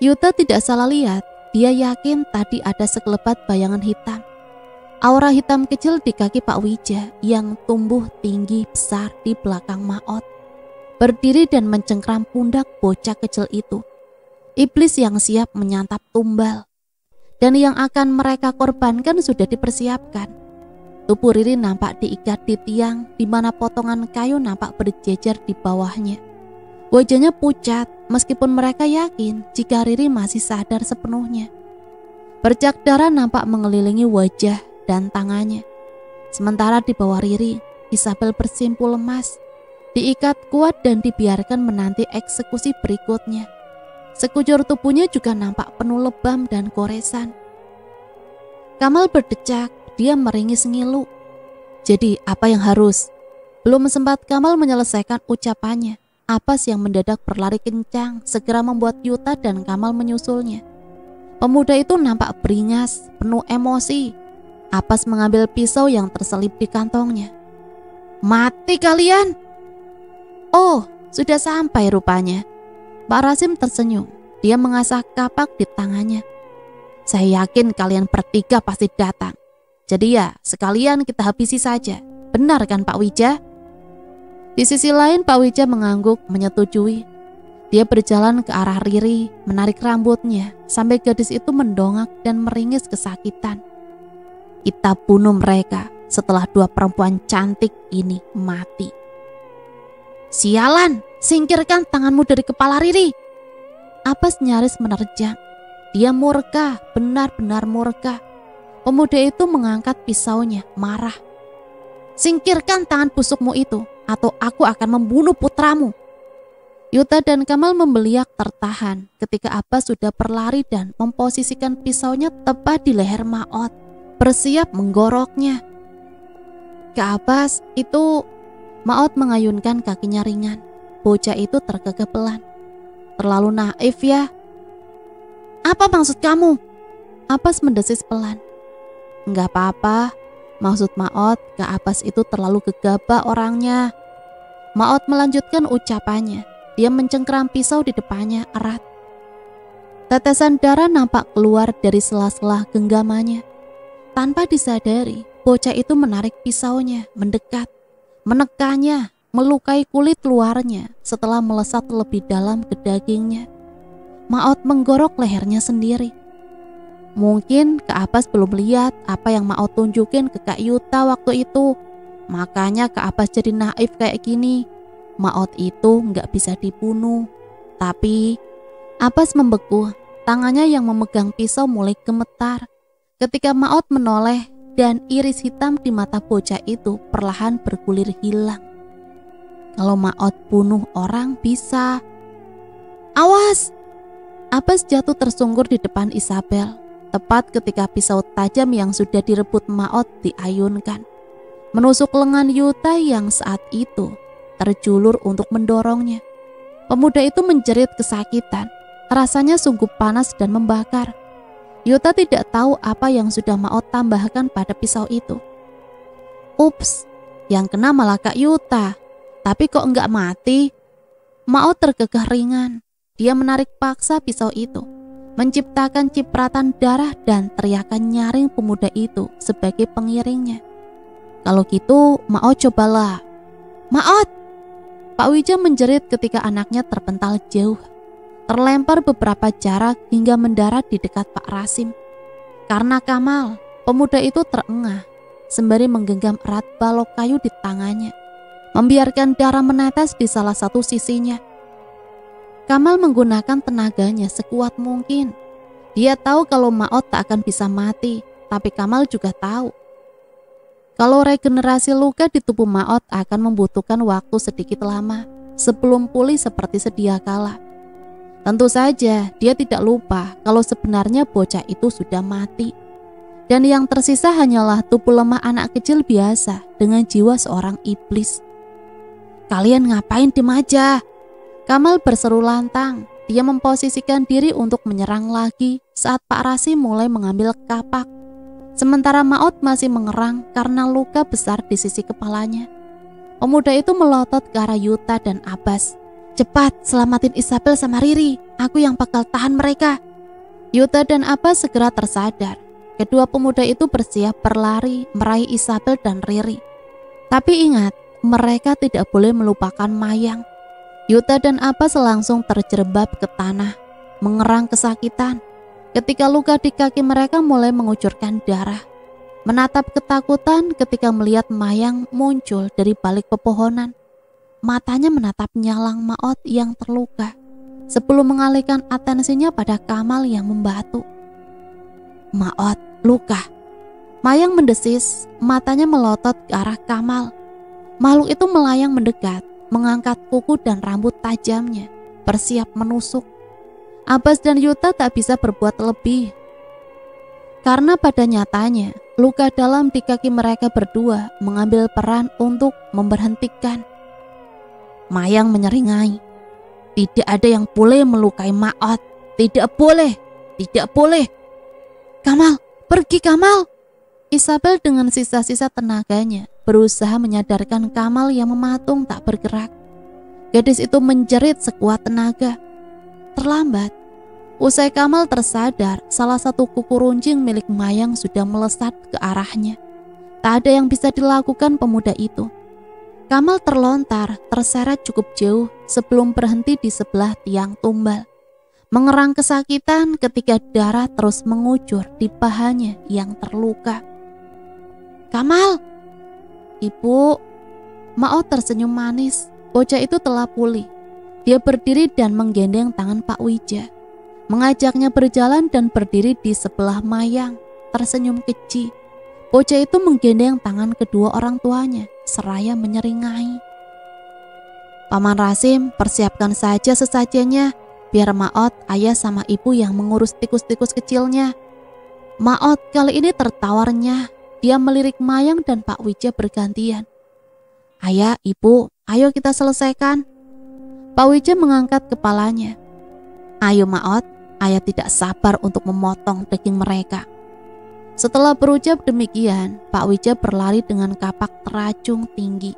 Yuta tidak salah lihat, dia yakin tadi ada sekelebat bayangan hitam. Aura hitam kecil di kaki Pak Wija yang tumbuh tinggi besar di belakang Maot. Berdiri dan mencengkram pundak bocah kecil itu. Iblis yang siap menyantap tumbal. Dan yang akan mereka korbankan sudah dipersiapkan. Tubuh Riri nampak diikat di tiang di mana potongan kayu nampak berjejer di bawahnya. Wajahnya pucat meskipun mereka yakin jika Riri masih sadar sepenuhnya. Bercak darah nampak mengelilingi wajah dan tangannya. Sementara di bawah Riri, Isabel bersimpul lemas, diikat kuat dan dibiarkan menanti eksekusi berikutnya. Sekujur tubuhnya juga nampak penuh lebam dan goresan. Kamal berdecak, dia meringis ngilu. Jadi apa yang harus? Belum sempat Kamal menyelesaikan ucapannya, Abbas yang mendadak berlari kencang segera membuat Yuta dan Kamal menyusulnya. Pemuda itu nampak beringas, penuh emosi. Abbas mengambil pisau yang terselip di kantongnya. Mati kalian! Oh, sudah sampai rupanya. Pak Rasim tersenyum. Dia mengasah kapak di tangannya. Saya yakin kalian bertiga pasti datang. Jadi ya, sekalian kita habisi saja. Benar kan Pak Wija? Di sisi lain Pak Wija mengangguk menyetujui. Dia berjalan ke arah Riri, menarik rambutnya, sampai gadis itu mendongak dan meringis kesakitan. Kita bunuh mereka setelah dua perempuan cantik ini mati. Sialan, singkirkan tanganmu dari kepala Riri. Abbas nyaris menerjang. Dia murka, benar-benar murka. Pemuda itu mengangkat pisaunya, marah. Singkirkan tangan busukmu itu, atau aku akan membunuh putramu. Yuta dan Kamal membeliak tertahan ketika Abbas sudah berlari dan memposisikan pisaunya tepat di leher Maot, bersiap menggoroknya. Ke Abbas itu, Maot mengayunkan kakinya ringan. Bocah itu tergagap pelan. Terlalu naif ya. Apa maksud kamu? Abbas mendesis pelan. Enggak apa-apa, maksud Maot ke Abbas itu terlalu gegabah orangnya. Maot melanjutkan ucapannya. Dia mencengkeram pisau di depannya erat. Tetesan darah nampak keluar dari sela-sela genggamannya. Tanpa disadari, bocah itu menarik pisaunya, mendekat, menekannya, melukai kulit luarnya setelah melesat lebih dalam ke dagingnya. Maot menggorok lehernya sendiri. Mungkin Kak Abbas belum lihat apa yang Maot tunjukin ke Kak Yuta waktu itu. Makanya Kak Abbas jadi naif kayak gini. Maot itu nggak bisa dibunuh. Tapi Abbas membeku. Tangannya yang memegang pisau mulai gemetar ketika Maot menoleh dan iris hitam di mata bocah itu perlahan bergulir hilang. Kalau Maot bunuh orang bisa. Awas! Abbas jatuh tersungkur di depan Isabel. Tepat ketika pisau tajam yang sudah direbut Maot diayunkan, menusuk lengan Yuta yang saat itu terjulur untuk mendorongnya. Pemuda itu menjerit kesakitan, rasanya sungguh panas dan membakar. Yuta tidak tahu apa yang sudah Maot tambahkan pada pisau itu. Ups, yang kena malah Kak Yuta, tapi kok enggak mati? Maot tergegah ringan, dia menarik paksa pisau itu, menciptakan cipratan darah dan teriakan nyaring pemuda itu sebagai pengiringnya. Kalau gitu, Maot cobalah. Maot! Pak Wija menjerit ketika anaknya terpental jauh, terlempar beberapa jarak hingga mendarat di dekat Pak Rasim. Karena Kamal, pemuda itu terengah, sembari menggenggam erat balok kayu di tangannya, membiarkan darah menetes di salah satu sisinya. Kamal menggunakan tenaganya sekuat mungkin. Dia tahu kalau Maot tak akan bisa mati, tapi Kamal juga tahu kalau regenerasi luka di tubuh Maot akan membutuhkan waktu sedikit lama sebelum pulih seperti sedia kala. Tentu saja dia tidak lupa kalau sebenarnya bocah itu sudah mati. Dan yang tersisa hanyalah tubuh lemah anak kecil biasa dengan jiwa seorang iblis. Kalian ngapain diem aja? Kamal berseru lantang. Dia memposisikan diri untuk menyerang lagi saat Pak Rasim mulai mengambil kapak. Sementara Maot masih mengerang karena luka besar di sisi kepalanya. Pemuda itu melotot ke arah Yuta dan Abbas. "Cepat, selamatin Isabel sama Riri. Aku yang bakal tahan mereka." Yuta dan Abbas segera tersadar. Kedua pemuda itu bersiap berlari meraih Isabel dan Riri. Tapi ingat, mereka tidak boleh melupakan Mayang. Yuta dan Abbas langsung terjerembab ke tanah, mengerang kesakitan. Ketika luka di kaki mereka mulai mengucurkan darah. Menatap ketakutan ketika melihat Mayang muncul dari balik pepohonan. Matanya menatap Nyalang Maot yang terluka, sebelum mengalihkan atensinya pada Kamal yang membatu. "Maot, luka." Mayang mendesis, matanya melotot ke arah Kamal. Makhluk itu melayang mendekat, mengangkat kuku dan rambut tajamnya, bersiap menusuk. Abbas dan Yuta tak bisa berbuat lebih. Karena pada nyatanya, luka dalam di kaki mereka berdua mengambil peran untuk memberhentikan. Mayang menyeringai, "Tidak ada yang boleh melukai Maot. Tidak boleh, tidak boleh. Kamal, pergi Kamal." Isabel dengan sisa-sisa tenaganya berusaha menyadarkan Kamal yang mematung tak bergerak. Gadis itu menjerit sekuat tenaga. Terlambat. Usai Kamal tersadar, salah satu kuku runcing milik Mayang sudah melesat ke arahnya. Tak ada yang bisa dilakukan pemuda itu. Kamal terlontar, terseret cukup jauh sebelum berhenti di sebelah tiang tumbal. Mengerang kesakitan ketika darah terus mengucur di pahanya yang terluka. "Kamal!" "Ibu." Maot tersenyum manis. Bocah itu telah pulih. Dia berdiri dan menggendeng tangan Pak Wija, mengajaknya berjalan dan berdiri di sebelah Mayang, tersenyum keji. Bocah itu menggendeng tangan kedua orang tuanya, seraya menyeringai. "Paman Rasim, persiapkan saja sesajennya, biar Maot, ayah sama ibu yang mengurus tikus-tikus kecilnya." Maot kali ini tertawarnya. Dia melirik Mayang dan Pak Wija bergantian. "Ayah, ibu, ayo kita selesaikan." Pak Wija mengangkat kepalanya. "Ayo Maot, ayah tidak sabar untuk memotong daging mereka." Setelah berucap demikian, Pak Wija berlari dengan kapak teracung tinggi.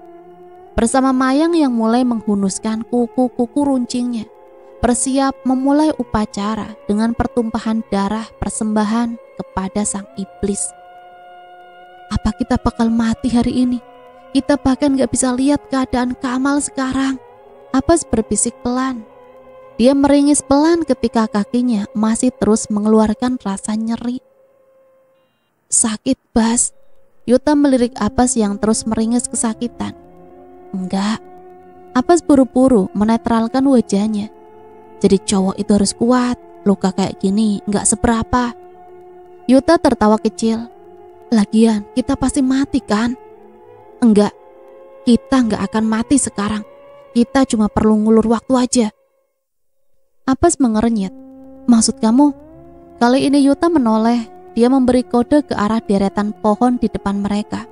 Bersama Mayang yang mulai menghunuskan kuku-kuku runcingnya, bersiap memulai upacara dengan pertumpahan darah persembahan kepada sang iblis. "Apa kita bakal mati hari ini? Kita bahkan gak bisa lihat keadaan Kamal sekarang." Abbas berbisik pelan. Dia meringis pelan ketika kakinya masih terus mengeluarkan rasa nyeri. "Sakit, Bas." Yuta melirik Abbas yang terus meringis kesakitan. "Enggak." Abbas buru-buru menetralkan wajahnya. "Jadi cowok itu harus kuat. Luka kayak gini enggak seberapa." Yuta tertawa kecil. "Lagian kita pasti mati kan?" "Enggak, kita enggak akan mati sekarang. Kita cuma perlu ngulur waktu aja." Abbas mengernyit. "Maksud kamu?" Kali ini Yuta menoleh. Dia memberi kode ke arah deretan pohon di depan mereka.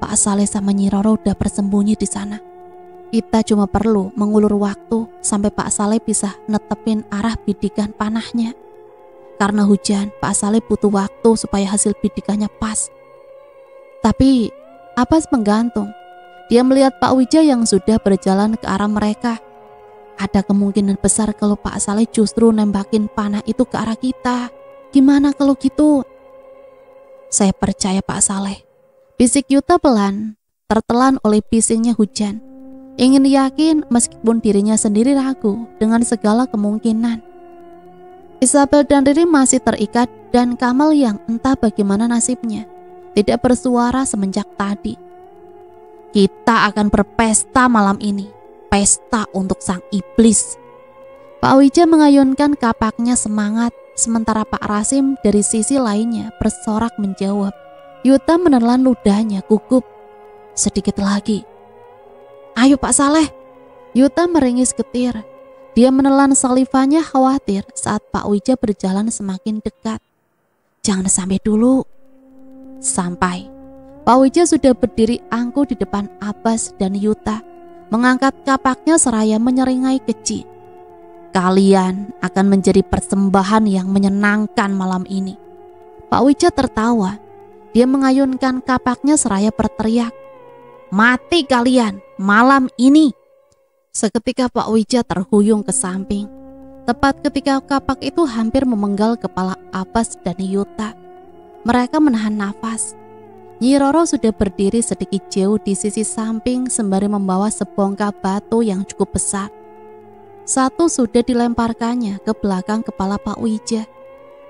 "Pak Saleh sama Nyi Roro udah bersembunyi di sana. Kita cuma perlu mengulur waktu sampai Pak Saleh bisa netepin arah bidikan panahnya. Karena hujan, Pak Saleh butuh waktu supaya hasil bidikannya pas." Tapi Abbas menggantung. Dia melihat Pak Wija yang sudah berjalan ke arah mereka. "Ada kemungkinan besar kalau Pak Saleh justru nembakin panah itu ke arah kita. Gimana kalau gitu?" "Saya percaya Pak Saleh," bisik Yuta pelan, tertelan oleh bisingnya hujan. Ingin yakin meskipun dirinya sendiri ragu dengan segala kemungkinan. Isabel dan Riri masih terikat dan Kamal yang entah bagaimana nasibnya tidak bersuara semenjak tadi. "Kita akan berpesta malam ini. Pesta untuk sang iblis." Pak Wija mengayunkan kapaknya semangat, sementara Pak Rasim dari sisi lainnya bersorak menjawab. Yuta menelan ludahnya gugup. "Sedikit lagi." "Ayo Pak Saleh." Yuta meringis getir. Dia menelan salivanya khawatir saat Pak Wija berjalan semakin dekat. "Jangan sampai dulu." Sampai. Pak Wija sudah berdiri angkuh di depan Abbas dan Yuta, mengangkat kapaknya seraya menyeringai keji. "Kalian akan menjadi persembahan yang menyenangkan malam ini." Pak Wija tertawa. Dia mengayunkan kapaknya seraya berteriak, "Mati kalian malam ini!" Seketika Pak Wija terhuyung ke samping. Tepat ketika kapak itu hampir memenggal kepala Abbas dan Yuta. Mereka menahan nafas. Nyi Roro sudah berdiri sedikit jauh di sisi samping sembari membawa sebongkah batu yang cukup besar. Satu sudah dilemparkannya ke belakang kepala Pak Wija,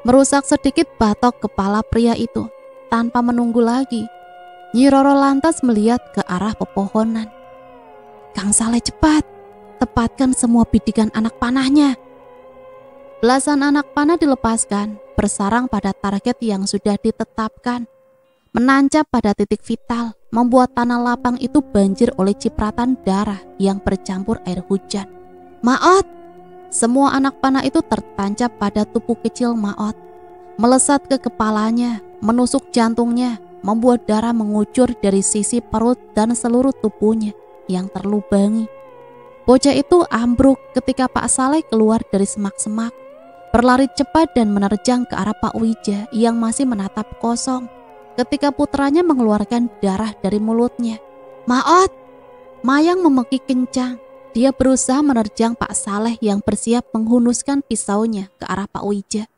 merusak sedikit batok kepala pria itu. Tanpa menunggu lagi, Nyi Roro lantas melihat ke arah pepohonan. "Kang Saleh, cepat, tepatkan semua bidikan anak panahnya." Belasan anak panah dilepaskan, bersarang pada target yang sudah ditetapkan. Menancap pada titik vital, membuat tanah lapang itu banjir oleh cipratan darah yang bercampur air hujan. "Maot!" Semua anak panah itu tertancap pada tubuh kecil Maot, melesat ke kepalanya, menusuk jantungnya, membuat darah mengucur dari sisi perut dan seluruh tubuhnya yang terlubangi. Bocah itu ambruk ketika Pak Saleh keluar dari semak-semak, berlari cepat dan menerjang ke arah Pak Wija yang masih menatap kosong ketika putranya mengeluarkan darah dari mulutnya. "Maot!" Mayang memekik kencang. Dia berusaha menerjang Pak Saleh yang bersiap menghunuskan pisaunya ke arah Pak Wija.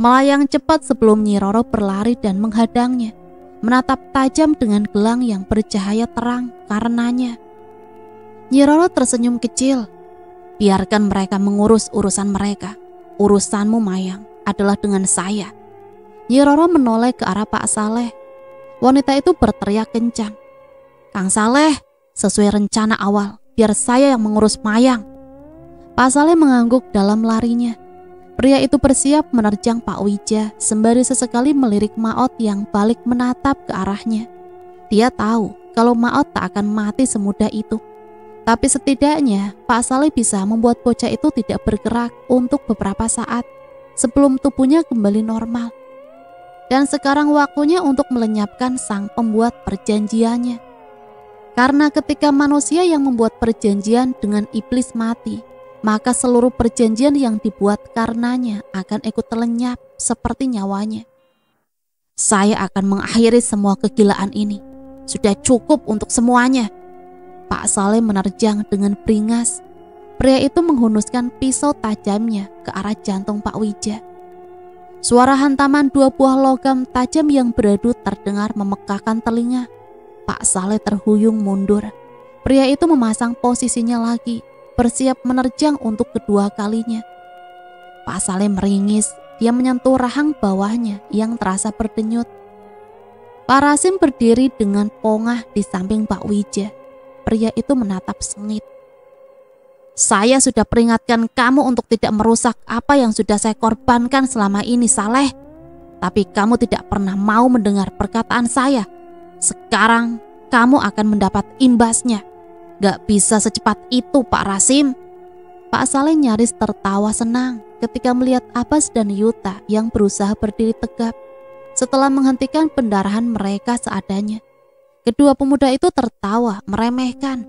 Melayang cepat sebelum Nyi Roro berlari dan menghadangnya, menatap tajam dengan gelang yang bercahaya terang karenanya. Nyi Roro tersenyum kecil. "Biarkan mereka mengurus urusan mereka. Urusanmu, Mayang, adalah dengan saya." Nyi Roro menoleh ke arah Pak Saleh. Wanita itu berteriak kencang, "Kang Saleh, sesuai rencana awal, biar saya yang mengurus Mayang." Pak Saleh mengangguk dalam larinya. Pria itu bersiap menerjang Pak Wija sembari sesekali melirik Maot yang balik menatap ke arahnya. Dia tahu kalau Maot tak akan mati semudah itu. Tapi setidaknya Pak Saleh bisa membuat bocah itu tidak bergerak untuk beberapa saat sebelum tubuhnya kembali normal. Dan sekarang waktunya untuk melenyapkan sang pembuat perjanjiannya. Karena ketika manusia yang membuat perjanjian dengan iblis mati, maka seluruh perjanjian yang dibuat karenanya akan ikut terlenyap seperti nyawanya. "Saya akan mengakhiri semua kegilaan ini. Sudah cukup untuk semuanya." Pak Saleh menerjang dengan beringas. Pria itu menghunuskan pisau tajamnya ke arah jantung Pak Wija. Suara hantaman dua buah logam tajam yang beradu terdengar memekakkan telinga. Pak Saleh terhuyung mundur. Pria itu memasang posisinya lagi, bersiap menerjang untuk kedua kalinya. Pak Saleh meringis. Dia menyentuh rahang bawahnya yang terasa berdenyut. Pak Rasim berdiri dengan pongah di samping Pak Wija. Pria itu menatap sengit. "Saya sudah peringatkan kamu untuk tidak merusak apa yang sudah saya korbankan selama ini, Saleh. Tapi kamu tidak pernah mau mendengar perkataan saya. Sekarang kamu akan mendapat imbasnya. Gak bisa secepat itu, Pak Rasim." Pak Saleh nyaris tertawa senang ketika melihat Abbas dan Yuta yang berusaha berdiri tegap setelah menghentikan pendarahan mereka seadanya. Kedua pemuda itu tertawa meremehkan.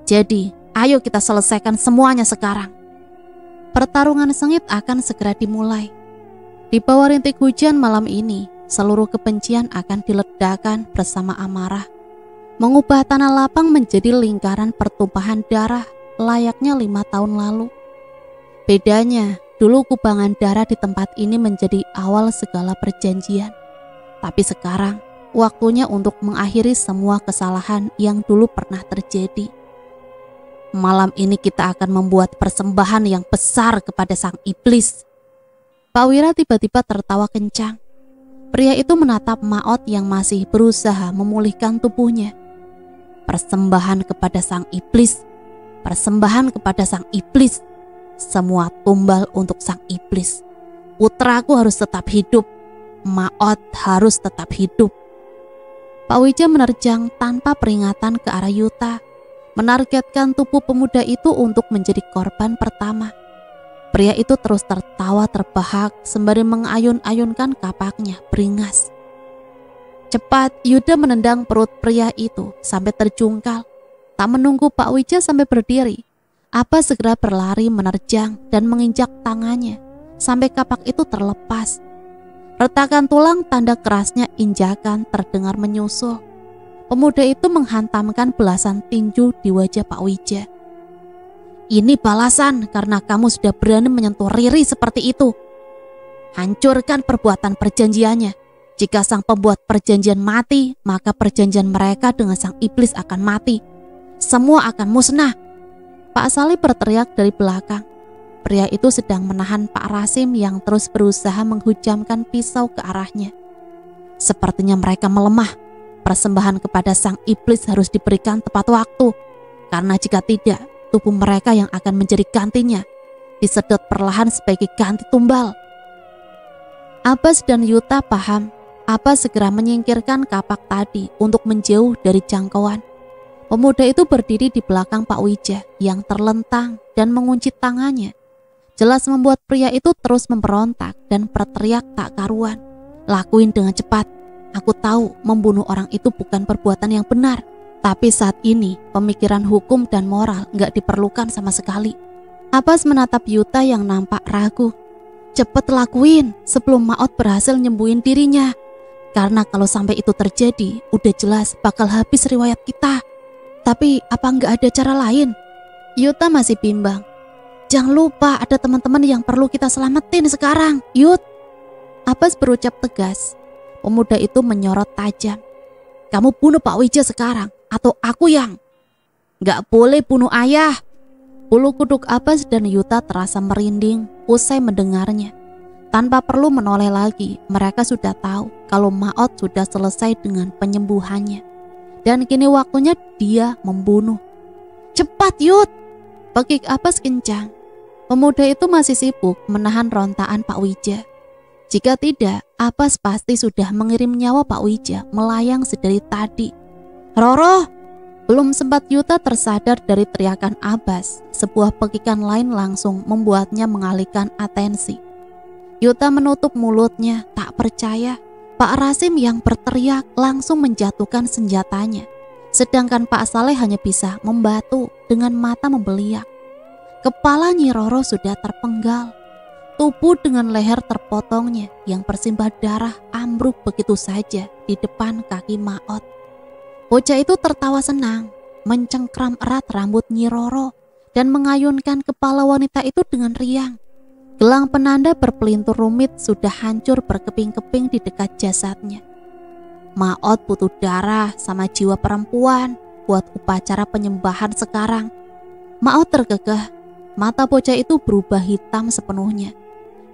"Jadi, ayo kita selesaikan semuanya sekarang." Pertarungan sengit akan segera dimulai. Di bawah rintik hujan malam ini, seluruh kebencian akan diledakkan bersama amarah, mengubah tanah lapang menjadi lingkaran pertumpahan darah layaknya 5 tahun lalu. Bedanya, dulu kubangan darah di tempat ini menjadi awal segala perjanjian. Tapi sekarang, waktunya untuk mengakhiri semua kesalahan yang dulu pernah terjadi. Malam ini kita akan membuat persembahan yang besar kepada sang iblis. Pak Wira tiba-tiba tertawa kencang. Pria itu menatap Maot yang masih berusaha memulihkan tubuhnya. Persembahan kepada sang iblis. Persembahan kepada sang iblis. Semua tumbal untuk sang iblis. Putraku harus tetap hidup. Maot harus tetap hidup. Pak Wija menerjang tanpa peringatan ke arah Yuta, menargetkan tubuh pemuda itu untuk menjadi korban pertama. Pria itu terus tertawa terbahak sembari mengayun-ayunkan kapaknya beringas. Cepat Yuda menendang perut pria itu sampai terjungkal. Tak menunggu Pak Wija sampai berdiri, Abbas segera berlari menerjang dan menginjak tangannya sampai kapak itu terlepas. Retakan tulang tanda kerasnya injakan terdengar menyusul. Pemuda itu menghantamkan belasan tinju di wajah Pak Wija. Ini balasan karena kamu sudah berani menyentuh Riri seperti itu. Hancurkan perbuatan perjanjiannya. Jika sang pembuat perjanjian mati, maka perjanjian mereka dengan sang iblis akan mati. Semua akan musnah. Pak Saleh berteriak dari belakang. Pria itu sedang menahan Pak Rasim yang terus berusaha menghujamkan pisau ke arahnya. Sepertinya mereka melemah. Persembahan kepada sang iblis harus diberikan tepat waktu. Karena jika tidak, tubuh mereka yang akan menjadi gantinya disedot perlahan sebagai ganti tumbal. Abbas dan Yuta paham. Abbas segera menyingkirkan kapak tadi untuk menjauh dari jangkauan. Pemuda itu berdiri di belakang Pak Wija yang terlentang dan mengunci tangannya. Jelas membuat pria itu terus memberontak dan berteriak tak karuan. Lakuin dengan cepat. Aku tahu membunuh orang itu bukan perbuatan yang benar. Tapi saat ini pemikiran hukum dan moral gak diperlukan sama sekali. Abbas menatap Yuta yang nampak ragu. Cepet lakuin sebelum Maot berhasil nyembuhin dirinya. Karena kalau sampai itu terjadi, udah jelas bakal habis riwayat kita. Tapi apa nggak ada cara lain? Yuta masih bimbang. Jangan lupa ada teman-teman yang perlu kita selamatin sekarang, Yut. Abbas berucap tegas. Pemuda itu menyorot tajam. Kamu bunuh Pak Wija sekarang, atau aku yang? Nggak boleh bunuh ayah. Bulu kuduk Abbas dan Yuta terasa merinding usai mendengarnya. Tanpa perlu menoleh lagi, mereka sudah tahu kalau Maot sudah selesai dengan penyembuhannya. Dan kini waktunya dia membunuh. Cepat Yud! Pekik Abbas kencang. Pemuda itu masih sibuk menahan rontaan Pak Wija. Jika tidak, Abbas pasti sudah mengirim nyawa Pak Wija melayang sedari tadi. Roro! Belum sempat Yuta tersadar dari teriakan Abbas, sebuah pekikan lain langsung membuatnya mengalihkan atensi. Yuta menutup mulutnya, tak percaya. Pak Rasim yang berteriak langsung menjatuhkan senjatanya. Sedangkan Pak Saleh hanya bisa membatu dengan mata membeliak. Kepala Nyi Roro sudah terpenggal. Tubuh dengan leher terpotongnya yang bersimbah darah ambruk begitu saja di depan kaki Maot. Bocah itu tertawa senang, mencengkram erat rambut Nyi Roro dan mengayunkan kepala wanita itu dengan riang. Gelang penanda berpelintur rumit sudah hancur berkeping-keping di dekat jasadnya. Maot butuh darah sama jiwa perempuan buat upacara penyembahan sekarang. Maot tergegah, mata bocah itu berubah hitam sepenuhnya.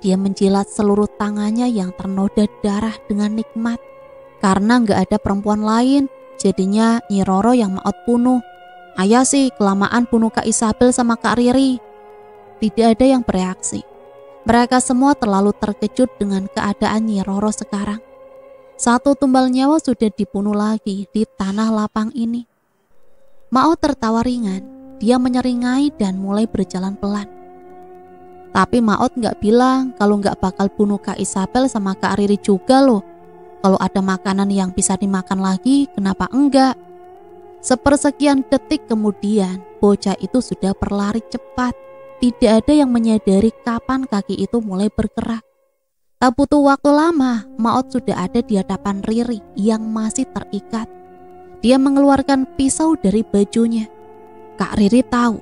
Dia menjilat seluruh tangannya yang ternoda darah dengan nikmat. Karena gak ada perempuan lain, jadinya Nyi Roro yang Maot bunuh. Ayah sih kelamaan bunuh Kak Isabel sama Kak Riri. Tidak ada yang bereaksi. Mereka semua terlalu terkejut dengan keadaan Nyi Roro sekarang. Satu tumbal nyawa sudah dibunuh lagi di tanah lapang ini. Maot tertawa ringan. Dia menyeringai dan mulai berjalan pelan. Tapi Maot gak bilang kalau gak bakal bunuh Kak Isabel sama Kak Riri juga loh. Kalau ada makanan yang bisa dimakan lagi, kenapa enggak? Sepersekian detik kemudian, bocah itu sudah berlari cepat. Tidak ada yang menyadari kapan kaki itu mulai bergerak. Tak butuh waktu lama, Maot sudah ada di hadapan Riri yang masih terikat. Dia mengeluarkan pisau dari bajunya. Kak Riri tahu,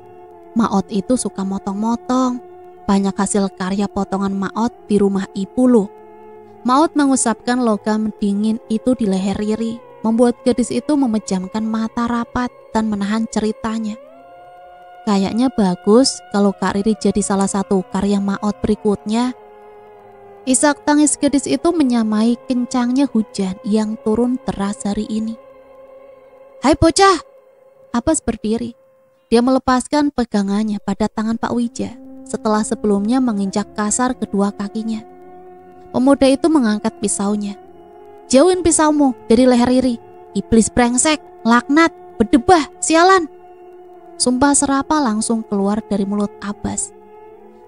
Maot itu suka motong-motong. Banyak hasil karya potongan Maot di rumah ibu loh. Maot mengusapkan logam dingin itu di leher Riri, membuat gadis itu memejamkan mata rapat dan menahan ceritanya. Kayaknya bagus kalau Kak Riri jadi salah satu karya Maot berikutnya. Isak tangis gadis itu menyamai kencangnya hujan yang turun deras hari ini. Hai bocah! Abbas berdiri. Dia melepaskan pegangannya pada tangan Pak Wija setelah sebelumnya menginjak kasar kedua kakinya. Pemuda itu mengangkat pisaunya. Jauhin pisaumu dari leher Riri. Iblis brengsek, laknat, berdebah, sialan. Sumpah serapa langsung keluar dari mulut Abbas.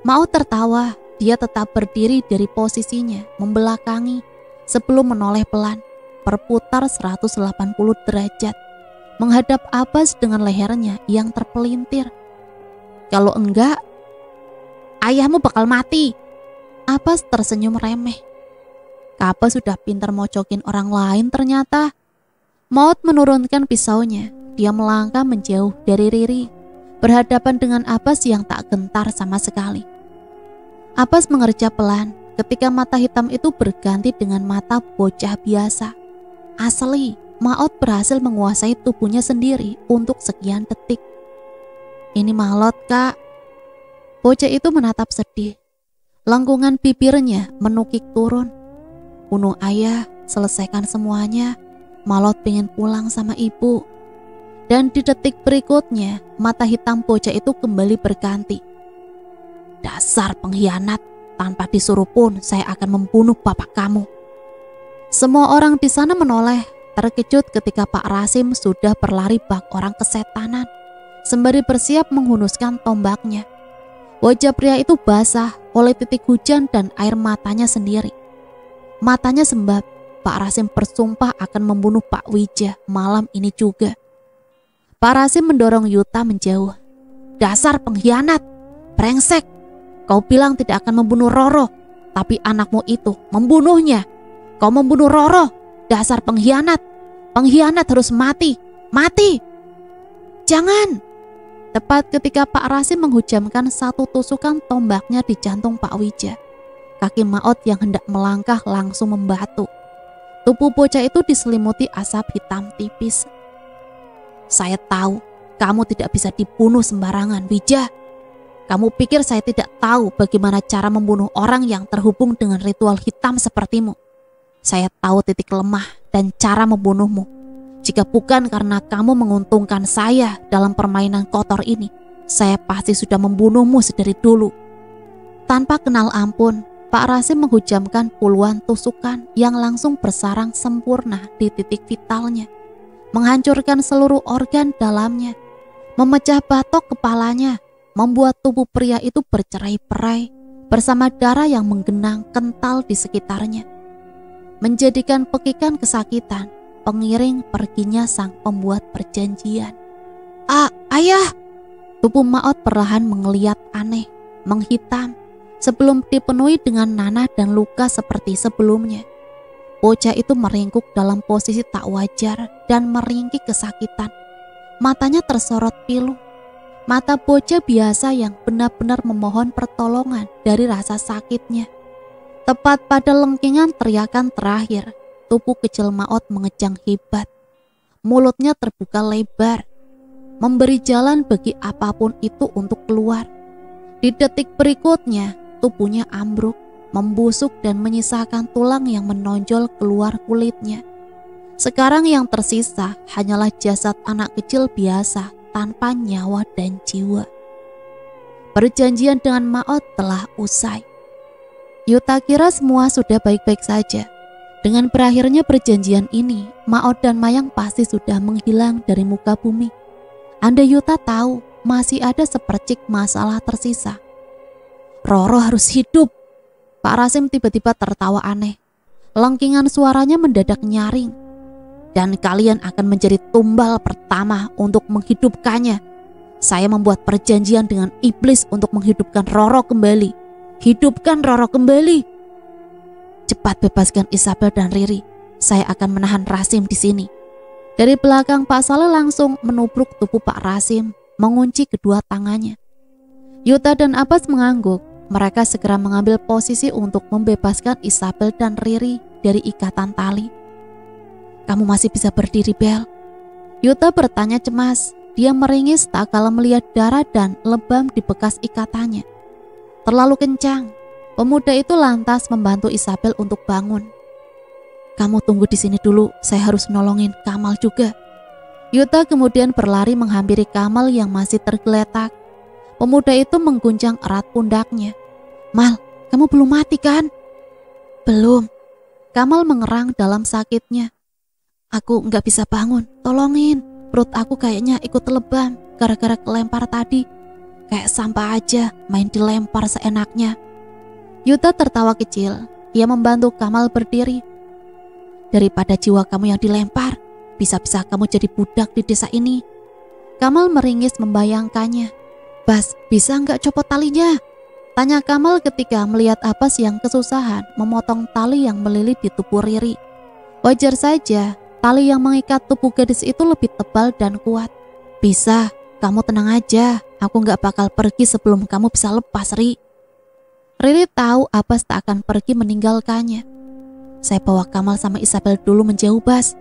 Maot tertawa, dia tetap berdiri dari posisinya, membelakangi, sebelum menoleh pelan, berputar 180 derajat, menghadap Abbas dengan lehernya yang terpelintir. Kalau enggak, ayahmu bakal mati. Abbas tersenyum remeh. Kapa sudah pintar mocokin orang lain ternyata. Maud menurunkan pisaunya. Dia melangkah menjauh dari Riri, berhadapan dengan Abbas yang tak gentar sama sekali. Abbas mengerja pelan ketika mata hitam itu berganti dengan mata bocah biasa. Asli, Maud berhasil menguasai tubuhnya sendiri untuk sekian detik. Ini Malot, Kak. Bocah itu menatap sedih. Lengkungan bibirnya menukik turun. Bunuh ayah, selesaikan semuanya. Malot pengen pulang sama ibu. Dan di detik berikutnya, mata hitam bocah itu kembali berganti. Dasar pengkhianat, tanpa disuruh pun saya akan membunuh bapak kamu. Semua orang di sana menoleh, terkejut ketika Pak Rasim sudah berlari bak orang kesetanan, sembari bersiap menghunuskan tombaknya. Wajah pria itu basah oleh titik hujan dan air matanya sendiri. Matanya sembab. Pak Rasim bersumpah akan membunuh Pak Wijah malam ini juga. Pak Rasim mendorong Yuta menjauh. Dasar pengkhianat, brengsek. Kau bilang tidak akan membunuh Roro, tapi anakmu itu membunuhnya. Kau membunuh Roro, dasar pengkhianat. Pengkhianat harus mati, mati. Jangan. Tepat ketika Pak Rasim menghujamkan satu tusukan tombaknya di jantung Pak Wijah, kaki Maud yang hendak melangkah langsung membatu. Tubuh bocah itu diselimuti asap hitam tipis. Saya tahu kamu tidak bisa dibunuh sembarangan, Wijah. Kamu pikir saya tidak tahu bagaimana cara membunuh orang yang terhubung dengan ritual hitam sepertimu? Saya tahu titik lemah dan cara membunuhmu. Jika bukan karena kamu menguntungkan saya dalam permainan kotor ini, saya pasti sudah membunuhmu sedari dulu. Tanpa kenal ampun, Pak Rasim menghujamkan puluhan tusukan yang langsung bersarang sempurna di titik vitalnya, menghancurkan seluruh organ dalamnya, memecah batok kepalanya, membuat tubuh pria itu bercerai-berai bersama darah yang menggenang kental di sekitarnya, menjadikan pekikan kesakitan pengiring perginya sang pembuat perjanjian. Ayah! Tubuh Maud perlahan mengeliat aneh, menghitam, sebelum dipenuhi dengan nanah dan luka seperti sebelumnya. Bocah itu meringkuk dalam posisi tak wajar dan meringkik kesakitan. Matanya tersorot pilu. Mata bocah biasa yang benar-benar memohon pertolongan dari rasa sakitnya. Tepat pada lengkingan teriakan terakhir, tubuh kecil Maud mengejang hebat. Mulutnya terbuka lebar, memberi jalan bagi apapun itu untuk keluar. Di detik berikutnya, tubuhnya ambruk, membusuk dan menyisakan tulang yang menonjol keluar kulitnya. Sekarang yang tersisa hanyalah jasad anak kecil biasa tanpa nyawa dan jiwa. Perjanjian dengan Maud telah usai. Yuta kira semua sudah baik-baik saja. Dengan berakhirnya perjanjian ini, Maud dan Mayang pasti sudah menghilang dari muka bumi. Andai Yuta tahu masih ada sepercik masalah tersisa. Roro harus hidup. Pak Rasim tiba-tiba tertawa aneh. Lengkingan suaranya mendadak nyaring. Dan kalian akan menjadi tumbal pertama untuk menghidupkannya. Saya membuat perjanjian dengan iblis untuk menghidupkan Roro kembali. Hidupkan Roro kembali. Cepat bebaskan Isabel dan Riri. Saya akan menahan Rasim di sini. Dari belakang Pak Saleh langsung menubruk tubuh Pak Rasim, mengunci kedua tangannya. Yuta dan Abbas mengangguk. Mereka segera mengambil posisi untuk membebaskan Isabel dan Riri dari ikatan tali. Kamu masih bisa berdiri, Bel? Yuta bertanya cemas. Dia meringis tak kala melihat darah dan lebam di bekas ikatannya. Terlalu kencang. Pemuda itu lantas membantu Isabel untuk bangun. Kamu tunggu di sini dulu, saya harus nolongin Kamal juga. Yuta kemudian berlari menghampiri Kamal yang masih tergeletak. Pemuda itu mengguncang erat pundaknya. Mal, kamu belum mati kan? Belum. Kamal mengerang dalam sakitnya. Aku nggak bisa bangun, tolongin. Perut aku kayaknya ikut lebam gara-gara kelempar tadi. Kayak sampah aja, main dilempar seenaknya. Yuta tertawa kecil. Ia membantu Kamal berdiri. Daripada jiwa kamu yang dilempar, bisa-bisa kamu jadi budak di desa ini. Kamal meringis membayangkannya. Bas, bisa nggak copot talinya? Tanya Kamal ketika melihat Abbas yang kesusahan memotong tali yang melilit di tubuh Riri. Wajar saja, tali yang mengikat tubuh gadis itu lebih tebal dan kuat. Bisa, kamu tenang aja, aku gak bakal pergi sebelum kamu bisa lepas, Ri. Riri tahu Abbas tak akan pergi meninggalkannya. Saya bawa Kamal sama Isabel dulu menjauh, Bas.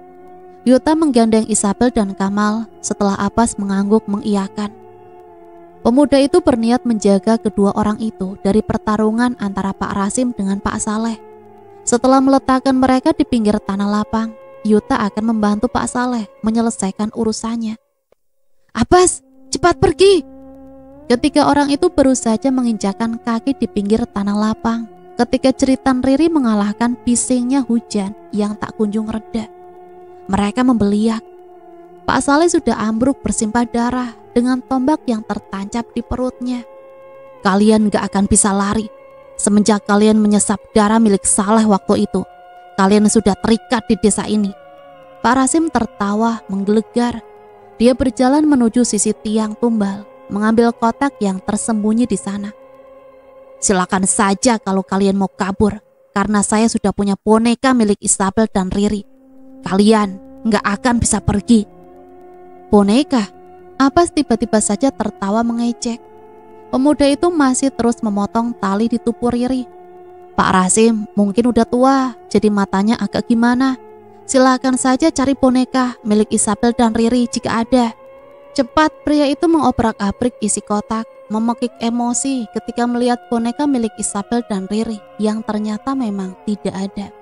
Yuta menggandeng Isabel dan Kamal setelah Abbas mengangguk mengiyakan. Pemuda itu berniat menjaga kedua orang itu dari pertarungan antara Pak Rasim dengan Pak Saleh. Setelah meletakkan mereka di pinggir tanah lapang, Yuta akan membantu Pak Saleh menyelesaikan urusannya. Abbas, cepat pergi! Ketika orang itu baru saja menginjakkan kaki di pinggir tanah lapang, ketika jeritan Riri mengalahkan bisingnya hujan yang tak kunjung reda. Mereka membeliak. Pak Saleh sudah ambruk bersimpah darah dengan tombak yang tertancap di perutnya. Kalian gak akan bisa lari. Semenjak kalian menyesap darah milik Saleh waktu itu, kalian sudah terikat di desa ini. Pak Rasim tertawa menggelegar. Dia berjalan menuju sisi tiang tumbal, mengambil kotak yang tersembunyi di sana. Silakan saja kalau kalian mau kabur, karena saya sudah punya boneka milik Isabel dan Riri. Kalian gak akan bisa pergi. Boneka? Abbas tiba-tiba saja tertawa mengejek. Pemuda itu masih terus memotong tali di tubuh Riri. Pak Rasim mungkin udah tua, jadi matanya agak gimana. Silakan saja cari boneka milik Isabel dan Riri jika ada. Cepat pria itu mengobrak-abrik isi kotak, memekik emosi ketika melihat boneka milik Isabel dan Riri yang ternyata memang tidak ada.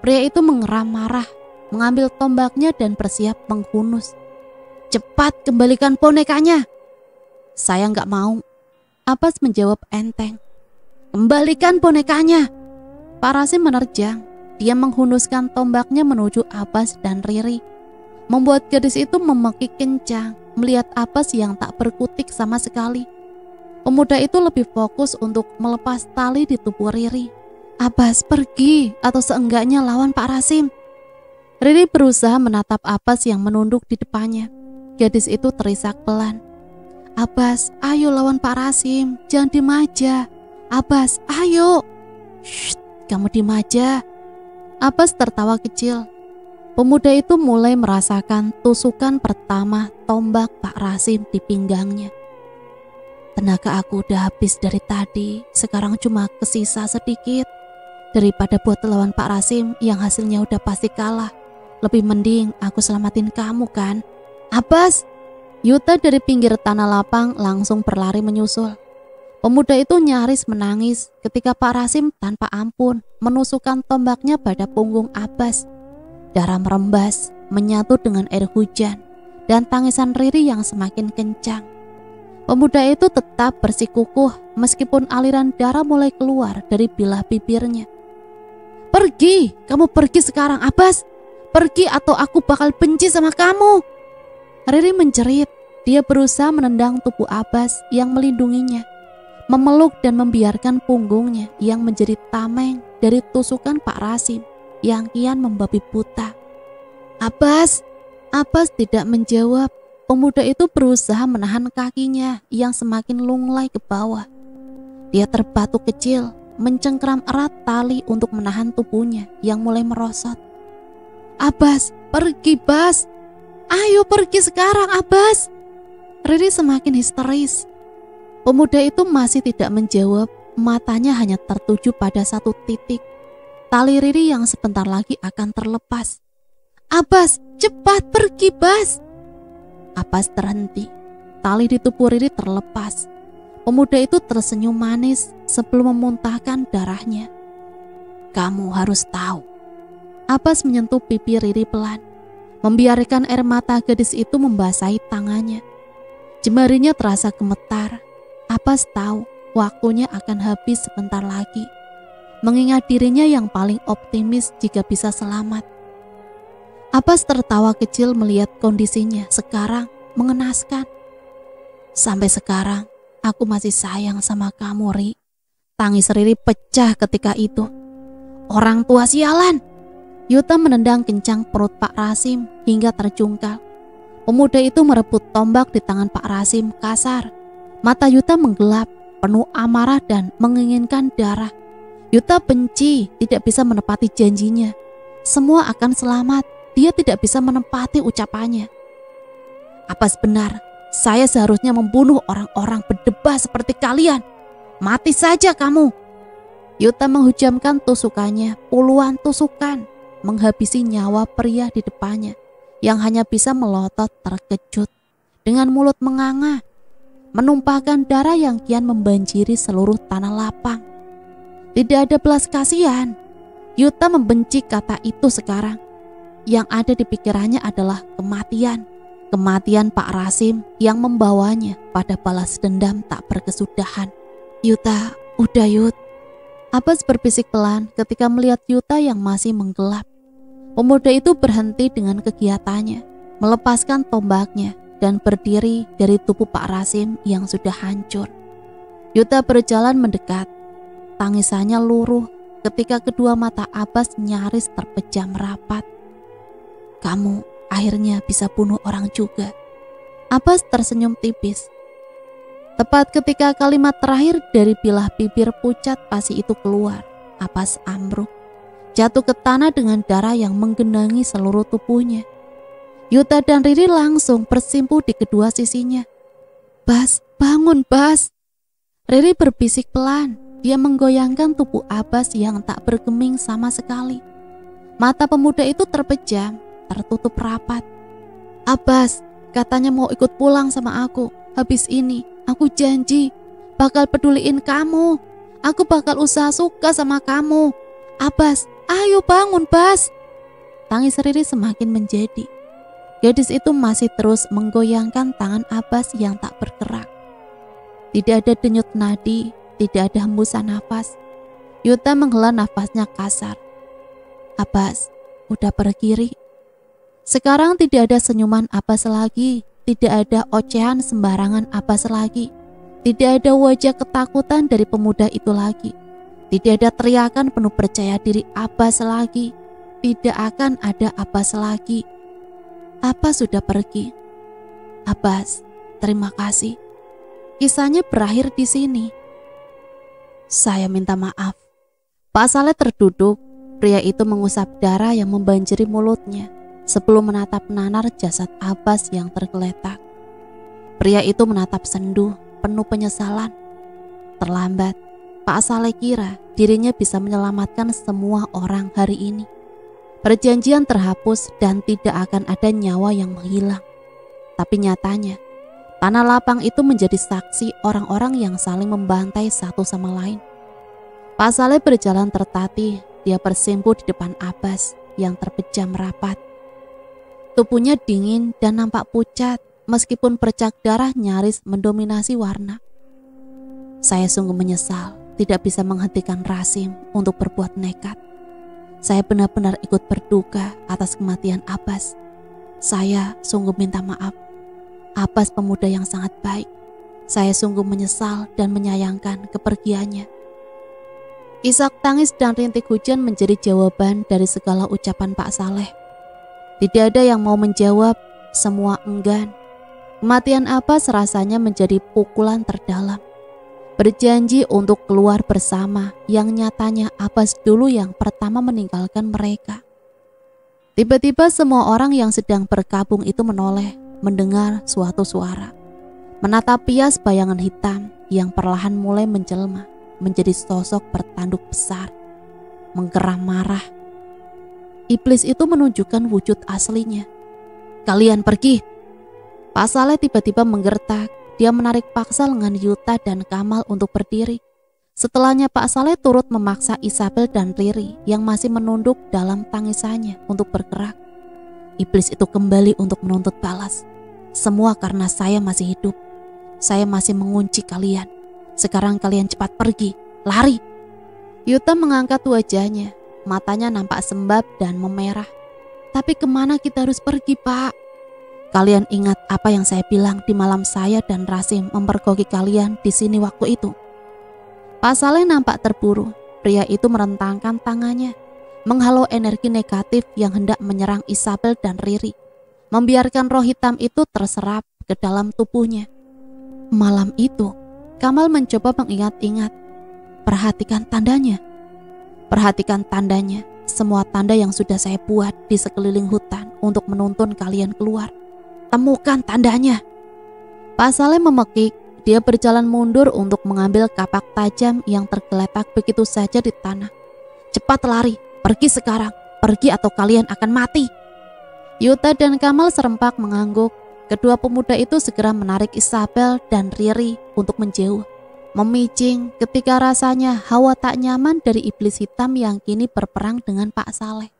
Pria itu mengeram marah, mengambil tombaknya dan bersiap menghunus. Cepat kembalikan bonekanya. Saya nggak mau. Abbas menjawab enteng. Kembalikan bonekanya. Pak Rasim menerjang. Dia menghunuskan tombaknya menuju Abbas dan Riri, membuat gadis itu memekik kencang melihat Abbas yang tak berkutik sama sekali. Pemuda itu lebih fokus untuk melepas tali di tubuh Riri. Abbas pergi atau seenggaknya lawan Pak Rasim. Riri berusaha menatap Abbas yang menunduk di depannya. Gadis itu terisak pelan. Abbas, ayo lawan Pak Rasim, jangan diem aja. Abbas, ayo. Shh, kamu diem aja. Abbas tertawa kecil. Pemuda itu mulai merasakan tusukan pertama tombak Pak Rasim di pinggangnya. Tenaga aku udah habis dari tadi, sekarang cuma kesisa sedikit. Daripada buat lawan Pak Rasim yang hasilnya udah pasti kalah, lebih mending aku selamatin kamu kan. Abbas! Yuta dari pinggir tanah lapang langsung berlari menyusul. Pemuda itu nyaris menangis ketika Pak Rasim tanpa ampun menusukkan tombaknya pada punggung Abbas. Darah merembas, menyatu dengan air hujan dan tangisan Riri yang semakin kencang. Pemuda itu tetap bersikukuh meskipun aliran darah mulai keluar dari bilah bibirnya. Pergi, kamu pergi sekarang Abbas. Pergi atau aku bakal benci sama kamu. Riri menjerit. Dia berusaha menendang tubuh Abbas yang melindunginya, memeluk dan membiarkan punggungnya yang menjadi tameng dari tusukan Pak Rasim yang kian membabi buta. Abbas! Abbas tidak menjawab. Pemuda itu berusaha menahan kakinya yang semakin lunglai ke bawah. Dia terbatuk kecil, mencengkram erat tali untuk menahan tubuhnya yang mulai merosot. Abbas, pergi Bas! Ayo pergi sekarang Abbas! Riri semakin histeris. Pemuda itu masih tidak menjawab, matanya hanya tertuju pada satu titik. Tali Riri yang sebentar lagi akan terlepas. Abbas, cepat pergi Bas! Abbas terhenti. Tali di tubuh Riri terlepas. Pemuda itu tersenyum manis sebelum memuntahkan darahnya. Kamu harus tahu. Abbas menyentuh pipi Riri pelan, membiarkan air mata gadis itu membasahi tangannya. Jemarinya terasa gemetar. Abbas tahu waktunya akan habis sebentar lagi. Mengingat dirinya yang paling optimis jika bisa selamat. Abbas tertawa kecil melihat kondisinya sekarang mengenaskan. Sampai sekarang aku masih sayang sama kamu, Ri. Tangis Riri pecah ketika itu. Orang tua sialan! Yuta menendang kencang perut Pak Rasim hingga terjungkal. Pemuda itu merebut tombak di tangan Pak Rasim kasar. Mata Yuta menggelap. penuh amarah dan menginginkan darah. Yuta benci, tidak bisa menepati janjinya. Semua akan selamat, dia tidak bisa menepati ucapannya. Abbas benar, saya seharusnya membunuh orang-orang berdebah seperti kalian. Mati saja kamu. Yuta menghujamkan tusukannya, puluhan tusukan, menghabisi nyawa pria di depannya yang hanya bisa melotot terkejut dengan mulut menganga, menumpahkan darah yang kian membanjiri seluruh tanah lapang. Tidak ada belas kasihan. Yuta membenci kata itu sekarang. Yang ada di pikirannya adalah kematian. Kematian Pak Rasim yang membawanya pada balas dendam tak berkesudahan. Yuta, udah Yut. Abbas berbisik pelan ketika melihat Yuta yang masih menggelap. Pemuda itu berhenti dengan kegiatannya, melepaskan tombaknya dan berdiri dari tubuh Pak Rasim yang sudah hancur. Yuta berjalan mendekat. Tangisannya luruh ketika kedua mata Abbas nyaris terpejam rapat. Kamu akhirnya bisa bunuh orang juga. Abbas tersenyum tipis. Tepat ketika kalimat terakhir dari bilah bibir pucat pasi itu keluar, Abbas ambruk, jatuh ke tanah dengan darah yang menggenangi seluruh tubuhnya. Yuta dan Riri langsung bersimpuh di kedua sisinya. Bas, bangun Bas. Riri berbisik pelan. Dia menggoyangkan tubuh Abbas yang tak bergeming sama sekali. Mata pemuda itu terpejam, tertutup rapat. Abbas, katanya mau ikut pulang sama aku. Habis ini, aku janji bakal peduliin kamu. Aku bakal usaha suka sama kamu. Abbas, ayo bangun Bas. Tangis Riri semakin menjadi. Gadis itu masih terus menggoyangkan tangan Abbas yang tak bergerak. Tidak ada denyut nadi, tidak ada hembusan nafas. Yuta menghela nafasnya kasar. Abbas, udah pergi Ri. Sekarang tidak ada senyuman Abbas lagi, tidak ada ocehan sembarangan Abbas lagi, tidak ada wajah ketakutan dari pemuda itu lagi, tidak ada teriakan penuh percaya diri Abbas lagi, tidak akan ada Abbas lagi. Abbas sudah pergi. Abbas, terima kasih. Kisahnya berakhir di sini. Saya minta maaf. Pak Saleh terduduk. Pria itu mengusap darah yang membanjiri mulutnya sebelum menatap nanar jasad Abbas yang tergeletak. Pria itu menatap sendu, penuh penyesalan. Terlambat, Pak Saleh kira dirinya bisa menyelamatkan semua orang hari ini. Perjanjian terhapus dan tidak akan ada nyawa yang menghilang. Tapi nyatanya, tanah lapang itu menjadi saksi orang-orang yang saling membantai satu sama lain. Pak Saleh berjalan tertatih, dia bersimpuh di depan Abbas yang terpejam rapat. Tubuhnya dingin dan nampak pucat, meskipun percak darah nyaris mendominasi warna. Saya sungguh menyesal tidak bisa menghentikan Rasim untuk berbuat nekat. Saya benar-benar ikut berduka atas kematian Abbas. Saya sungguh minta maaf. Abbas pemuda yang sangat baik. Saya sungguh menyesal dan menyayangkan kepergiannya. Isak tangis dan rintik hujan menjadi jawaban dari segala ucapan Pak Saleh. Tidak ada yang mau menjawab, semua enggan. Kematian Abbas rasanya menjadi pukulan terdalam. Berjanji untuk keluar bersama, yang nyatanya Abbas dulu yang pertama meninggalkan mereka. Tiba-tiba semua orang yang sedang berkabung itu menoleh, mendengar suatu suara. Menatap pias bayangan hitam yang perlahan mulai menjelma menjadi sosok bertanduk besar, menggeram marah. Iblis itu menunjukkan wujud aslinya. Kalian pergi. Pak Saleh tiba-tiba menggertak. Dia menarik paksa lengan Yuta dan Kamal untuk berdiri. Setelahnya Pak Saleh turut memaksa Isabel dan Riri yang masih menunduk dalam tangisannya untuk bergerak. Iblis itu kembali untuk menuntut balas. Semua karena saya masih hidup. Saya masih mengunci kalian. Sekarang kalian cepat pergi, lari. Yuta mengangkat wajahnya, matanya nampak sembab dan memerah. Tapi kemana kita harus pergi, Pak? Kalian ingat apa yang saya bilang di malam saya dan Rasim mempergoki kalian di sini waktu itu? Pak Saleh nampak terburu. Pria itu merentangkan tangannya, menghalau energi negatif yang hendak menyerang Isabel dan Riri, membiarkan roh hitam itu terserap ke dalam tubuhnya. Malam itu, Kamal mencoba mengingat-ingat. Perhatikan tandanya. Perhatikan tandanya. Semua tanda yang sudah saya buat di sekeliling hutan untuk menuntun kalian keluar. Temukan tandanya. Pak Saleh memekik. Dia berjalan mundur untuk mengambil kapak tajam yang tergeletak begitu saja di tanah. Cepat lari, pergi sekarang. Pergi atau kalian akan mati. Yuta dan Kamal serempak mengangguk. Kedua pemuda itu segera menarik Isabel dan Riri untuk menjauh. Memicing ketika rasanya hawa tak nyaman dari iblis hitam yang kini berperang dengan Pak Saleh.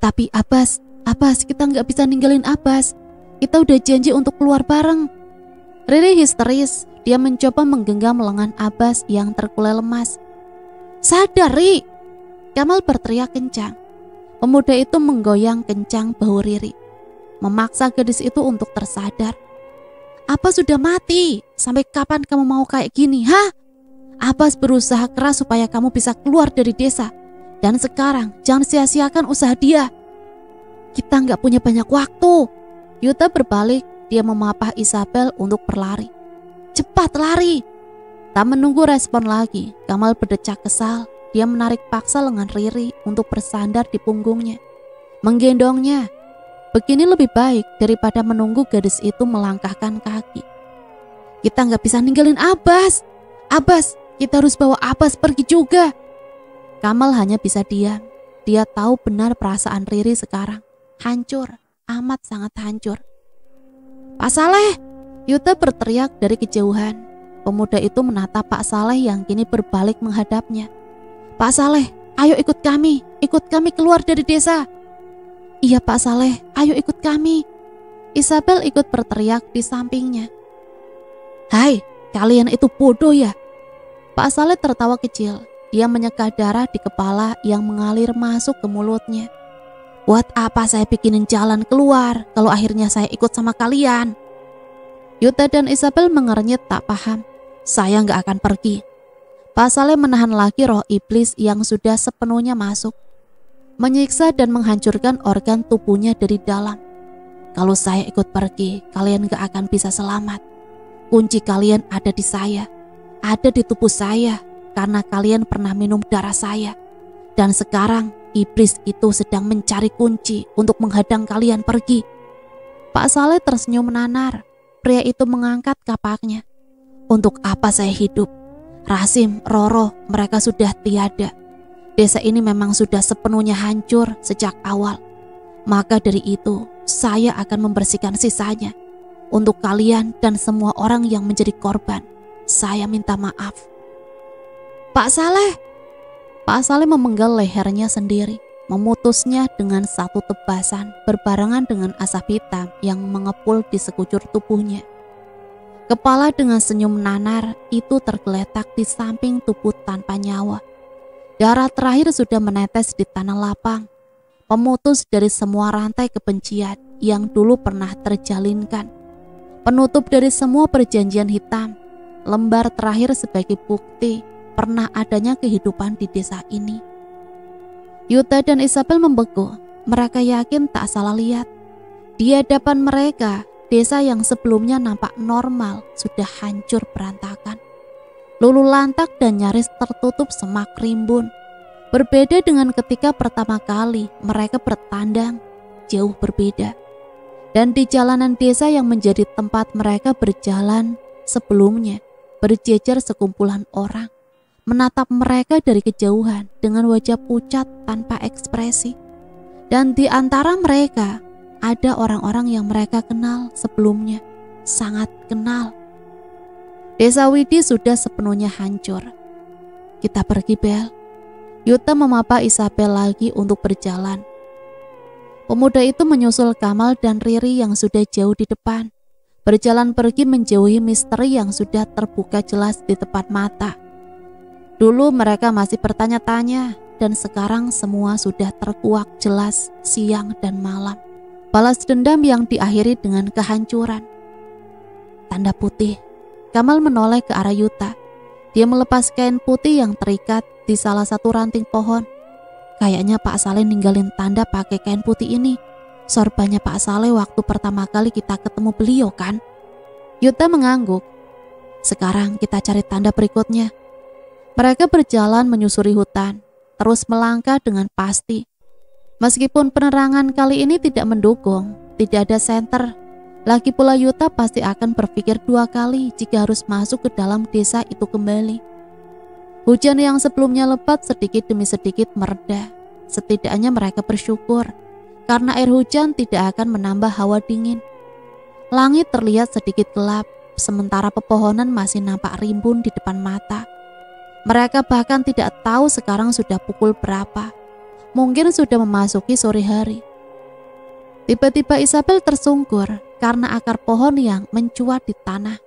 Tapi Abbas, kita nggak bisa ninggalin Abbas. Kita udah janji untuk keluar bareng. Riri histeris, dia mencoba menggenggam lengan Abbas yang terkulai lemas. Sadar, Ri! Kamal berteriak kencang. Pemuda itu menggoyang kencang bahu Riri, memaksa gadis itu untuk tersadar. Abbas sudah mati. Sampai kapan kamu mau kayak gini, ha? Abbas berusaha keras supaya kamu bisa keluar dari desa. Dan sekarang jangan sia-siakan usaha dia. Kita nggak punya banyak waktu. Yuta berbalik, dia memapah Isabel untuk berlari. Cepat lari. Tak menunggu respon lagi, Kamal berdecak kesal. Dia menarik paksa lengan Riri untuk bersandar di punggungnya, menggendongnya. Begini lebih baik daripada menunggu gadis itu melangkahkan kaki. Kita nggak bisa ninggalin Abbas. Abbas, kita harus bawa Abbas pergi juga. Kamal hanya bisa diam. Dia tahu benar perasaan Riri sekarang. Hancur, amat sangat hancur. Pak Saleh! Yuta berteriak dari kejauhan. Pemuda itu menatap Pak Saleh yang kini berbalik menghadapnya. Pak Saleh, ayo ikut kami keluar dari desa. Iya Pak Saleh, ayo ikut kami. Isabel ikut berteriak di sampingnya. Hai, kalian itu bodoh ya? Pak Saleh tertawa kecil. Dia menyeka darah di kepala yang mengalir masuk ke mulutnya. Buat apa saya bikinin jalan keluar kalau akhirnya saya ikut sama kalian? Yuta dan Isabel mengernyit tak paham. Saya nggak akan pergi. Pak Saleh menahan lagi roh iblis yang sudah sepenuhnya masuk, menyiksa dan menghancurkan organ tubuhnya dari dalam. Kalau saya ikut pergi, kalian gak akan bisa selamat. Kunci kalian ada di saya, ada di tubuh saya, karena kalian pernah minum darah saya. Dan sekarang iblis itu sedang mencari kunci untuk menghadang kalian pergi. Pak Saleh tersenyum menanar. Pria itu mengangkat kapaknya. Untuk apa saya hidup? Rasim, Roro, mereka sudah tiada. Desa ini memang sudah sepenuhnya hancur sejak awal. Maka dari itu, saya akan membersihkan sisanya. Untuk kalian dan semua orang yang menjadi korban, saya minta maaf. Pak Saleh! Pak Saleh memenggal lehernya sendiri, memutusnya dengan satu tebasan berbarengan dengan asap hitam yang mengepul di sekujur tubuhnya. Kepala dengan senyum nanar itu tergeletak di samping tubuh tanpa nyawa. Darah terakhir sudah menetes di tanah lapang, pemutus dari semua rantai kebencian yang dulu pernah terjalinkan, penutup dari semua perjanjian hitam, lembar terakhir sebagai bukti pernah adanya kehidupan di desa ini. Yuta dan Isabel membeku. Mereka yakin tak salah lihat. Di hadapan mereka, desa yang sebelumnya nampak normal sudah hancur berantakan. Lulu lantak dan nyaris tertutup semak rimbun. Berbeda dengan ketika pertama kali mereka bertandang, jauh berbeda. Dan di jalanan desa yang menjadi tempat mereka berjalan sebelumnya, berjejer sekumpulan orang, menatap mereka dari kejauhan dengan wajah pucat tanpa ekspresi. Dan di antara mereka, ada orang-orang yang mereka kenal sebelumnya, sangat kenal. Desa Widi sudah sepenuhnya hancur. Kita pergi, Bel. Yuta memapa Isabel lagi untuk berjalan. Pemuda itu menyusul Kamal dan Riri yang sudah jauh di depan. Berjalan pergi menjauhi misteri yang sudah terbuka jelas di depan mata. Dulu mereka masih bertanya-tanya, dan sekarang semua sudah terkuak jelas siang dan malam. Balas dendam yang diakhiri dengan kehancuran. Tanda putih. Kamal menoleh ke arah Yuta. Dia melepas kain putih yang terikat di salah satu ranting pohon. Kayaknya Pak Saleh ninggalin tanda pakai kain putih ini. Sorbannya Pak Saleh waktu pertama kali kita ketemu beliau kan? Yuta mengangguk. Sekarang kita cari tanda berikutnya. Mereka berjalan menyusuri hutan, terus melangkah dengan pasti. Meskipun penerangan kali ini tidak mendukung, tidak ada senter, lagi pula Yuta pasti akan berpikir 2 kali jika harus masuk ke dalam desa itu kembali. Hujan yang sebelumnya lebat sedikit demi sedikit mereda. Setidaknya mereka bersyukur, karena air hujan tidak akan menambah hawa dingin. Langit terlihat sedikit gelap, sementara pepohonan masih nampak rimbun di depan mata. Mereka bahkan tidak tahu sekarang sudah pukul berapa. Mungkin sudah memasuki sore hari. Tiba-tiba Isabel tersungkur karena akar pohon yang mencuat di tanah.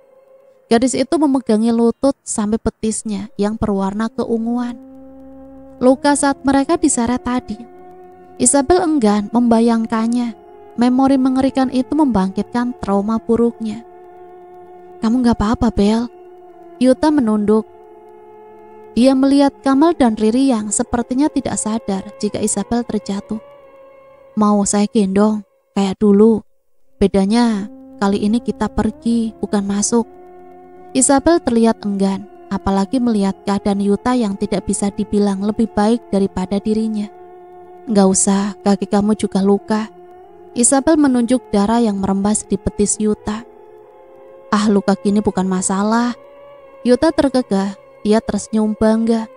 Gadis itu memegangi lutut sampai betisnya yang berwarna keunguan. Luka saat mereka diseret tadi. Isabel enggan membayangkannya. Memori mengerikan itu membangkitkan trauma buruknya. "Kamu gak apa-apa, Bel?" Yuta menunduk. Dia melihat Kamal dan Riri yang sepertinya tidak sadar jika Isabel terjatuh. "Mau saya gendong, kayak dulu. Bedanya kali ini kita pergi, bukan masuk." Isabel terlihat enggan, apalagi melihat keadaan Yuta yang tidak bisa dibilang lebih baik daripada dirinya. "Gak usah, kaki kamu juga luka." Isabel menunjuk darah yang merembas di betis Yuta. "Ah, luka gini bukan masalah." Yuta tergegah. Dia tersenyum bangga.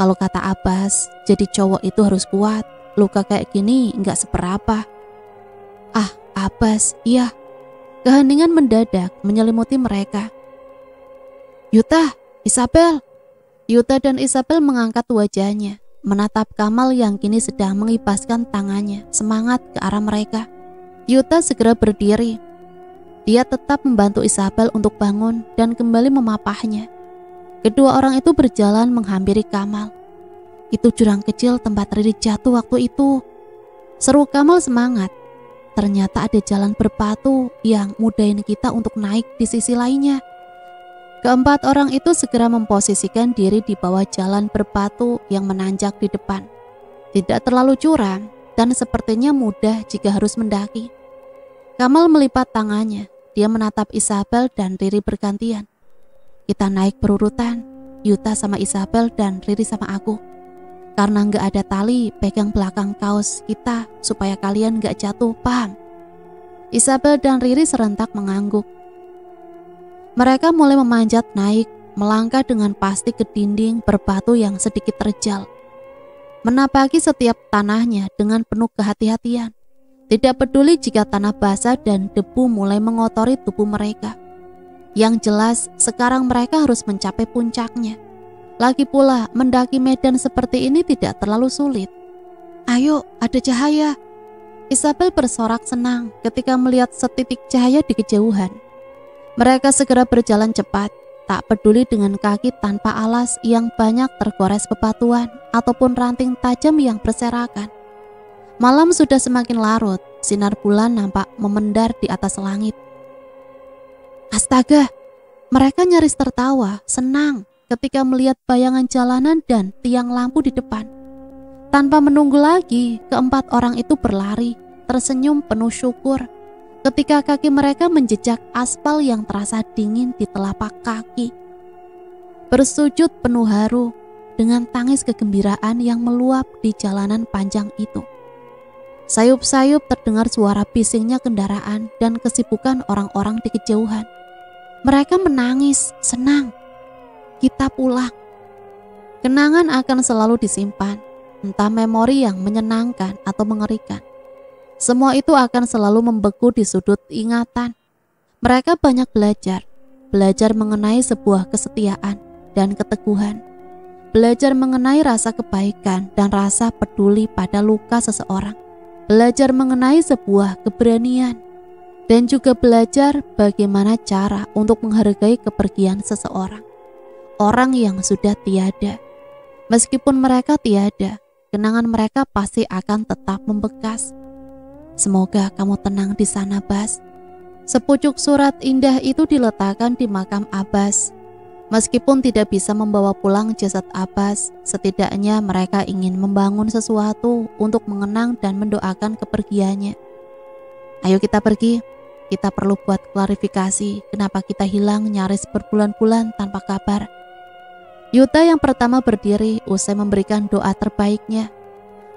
Kalau kata Abbas, jadi cowok itu harus kuat. Luka kayak gini gak seberapa. "Ah, Abbas, iya." Keheningan mendadak menyelimuti mereka. "Yuta, Isabel." Yuta dan Isabel mengangkat wajahnya, menatap Kamal yang kini sedang mengibaskan tangannya, semangat ke arah mereka. Yuta segera berdiri. Dia tetap membantu Isabel untuk bangun dan kembali memapahnya. Kedua orang itu berjalan menghampiri Kamal. "Itu jurang kecil tempat Riri jatuh waktu itu," seru Kamal semangat. "Ternyata ada jalan berbatu yang mudahin kita untuk naik di sisi lainnya." Keempat orang itu segera memposisikan diri di bawah jalan berbatu yang menanjak di depan. Tidak terlalu curam dan sepertinya mudah jika harus mendaki. Kamal melipat tangannya. Dia menatap Isabel dan Riri bergantian. "Kita naik berurutan, Yuta sama Isabel dan Riri sama aku. Karena nggak ada tali, pegang belakang kaos kita supaya kalian nggak jatuh, paham?" Isabel dan Riri serentak mengangguk. Mereka mulai memanjat naik, melangkah dengan pasti ke dinding berbatu yang sedikit terjal. Menapaki setiap tanahnya dengan penuh kehati-hatian. Tidak peduli jika tanah basah dan debu mulai mengotori tubuh mereka. Yang jelas, sekarang mereka harus mencapai puncaknya. Lagi pula, mendaki medan seperti ini tidak terlalu sulit. "Ayo, ada cahaya." Isabel bersorak senang ketika melihat setitik cahaya di kejauhan. Mereka segera berjalan cepat, tak peduli dengan kaki tanpa alas yang banyak tergores bebatuan ataupun ranting tajam yang berserakan. Malam sudah semakin larut, sinar bulan nampak memendar di atas langit. Astaga, mereka nyaris tertawa, senang ketika melihat bayangan jalanan dan tiang lampu di depan. Tanpa menunggu lagi, keempat orang itu berlari, tersenyum penuh syukur ketika kaki mereka menjejak aspal yang terasa dingin di telapak kaki. Bersujud penuh haru dengan tangis kegembiraan yang meluap di jalanan panjang itu. Sayup-sayup terdengar suara bisingnya kendaraan dan kesibukan orang-orang di kejauhan. Mereka menangis, senang. Kita pulang. Kenangan akan selalu disimpan, entah memori yang menyenangkan atau mengerikan. Semua itu akan selalu membeku di sudut ingatan. Mereka banyak belajar mengenai sebuah kesetiaan dan keteguhan, belajar mengenai rasa kebaikan dan rasa peduli pada luka seseorang, belajar mengenai sebuah keberanian, dan juga belajar bagaimana cara untuk menghargai kepergian seseorang, orang yang sudah tiada. Meskipun mereka tiada, kenangan mereka pasti akan tetap membekas. Semoga kamu tenang di sana, Bas. Sepucuk surat indah itu diletakkan di makam Abbas. Meskipun tidak bisa membawa pulang jasad Abbas, setidaknya mereka ingin membangun sesuatu untuk mengenang dan mendoakan kepergiannya. Ayo kita pergi. kita perlu buat klarifikasi kenapa kita hilang nyaris berbulan-bulan tanpa kabar. Yuta yang pertama berdiri usai memberikan doa terbaiknya.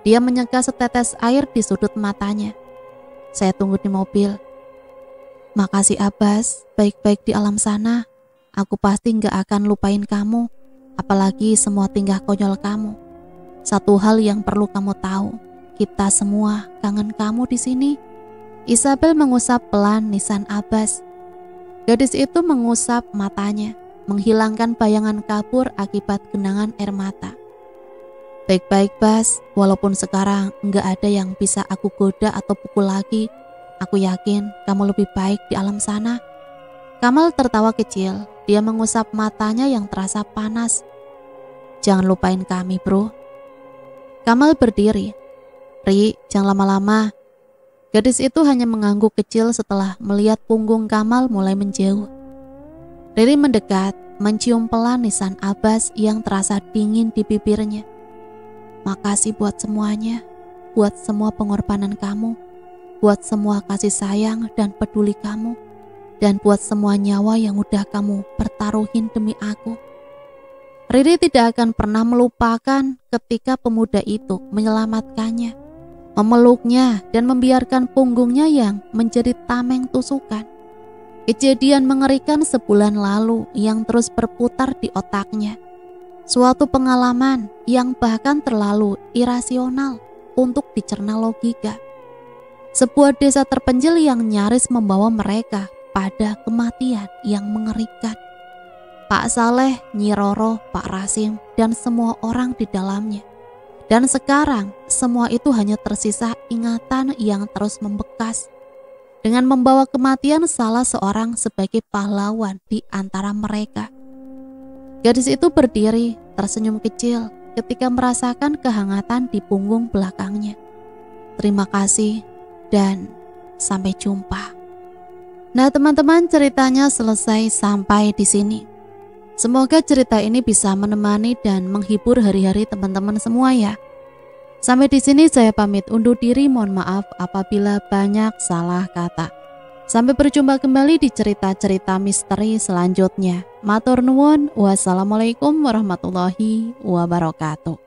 Dia menyeka setetes air di sudut matanya. Saya tunggu di mobil. Makasih Abbas, baik-baik di alam sana. Aku pasti gak akan lupain kamu, apalagi semua tingkah konyol kamu. Satu hal yang perlu kamu tahu, kita semua kangen kamu di sini. Isabel mengusap pelan nisan Abbas. Gadis itu mengusap matanya, menghilangkan bayangan kabur akibat genangan air mata. Baik-baik Bas, walaupun sekarang enggak ada yang bisa aku goda atau pukul lagi, aku yakin kamu lebih baik di alam sana. Kamal tertawa kecil, dia mengusap matanya yang terasa panas. Jangan lupain kami bro. Kamal berdiri. Ri, jangan lama-lama. Gadis itu hanya mengangguk kecil setelah melihat punggung Kamal mulai menjauh. Riri mendekat, mencium pelan nisan Abbas yang terasa dingin di bibirnya. Makasih buat semuanya, buat semua pengorbanan kamu, buat semua kasih sayang dan peduli kamu, dan buat semua nyawa yang udah kamu pertaruhin demi aku. Riri tidak akan pernah melupakan ketika pemuda itu menyelamatkannya, memeluknya dan membiarkan punggungnya yang menjadi tameng tusukan. Kejadian mengerikan sebulan lalu yang terus berputar di otaknya. Suatu pengalaman yang bahkan terlalu irasional untuk dicerna logika. Sebuah desa terpencil yang nyaris membawa mereka pada kematian yang mengerikan. Pak Saleh, Nyi Roro, Pak Rasim, dan semua orang di dalamnya. Dan sekarang semua itu hanya tersisa ingatan yang terus membekas. Dengan membawa kematian salah seorang sebagai pahlawan di antara mereka. Gadis itu berdiri, tersenyum kecil ketika merasakan kehangatan di punggung belakangnya. Terima kasih dan sampai jumpa. Nah teman-teman, ceritanya selesai sampai di sini. Semoga cerita ini bisa menemani dan menghibur hari-hari teman-teman semua ya. Sampai di sini saya pamit undur diri, mohon maaf apabila banyak salah kata. Sampai berjumpa kembali di cerita-cerita misteri selanjutnya. Matur nuwun, wassalamualaikum warahmatullahi wabarakatuh.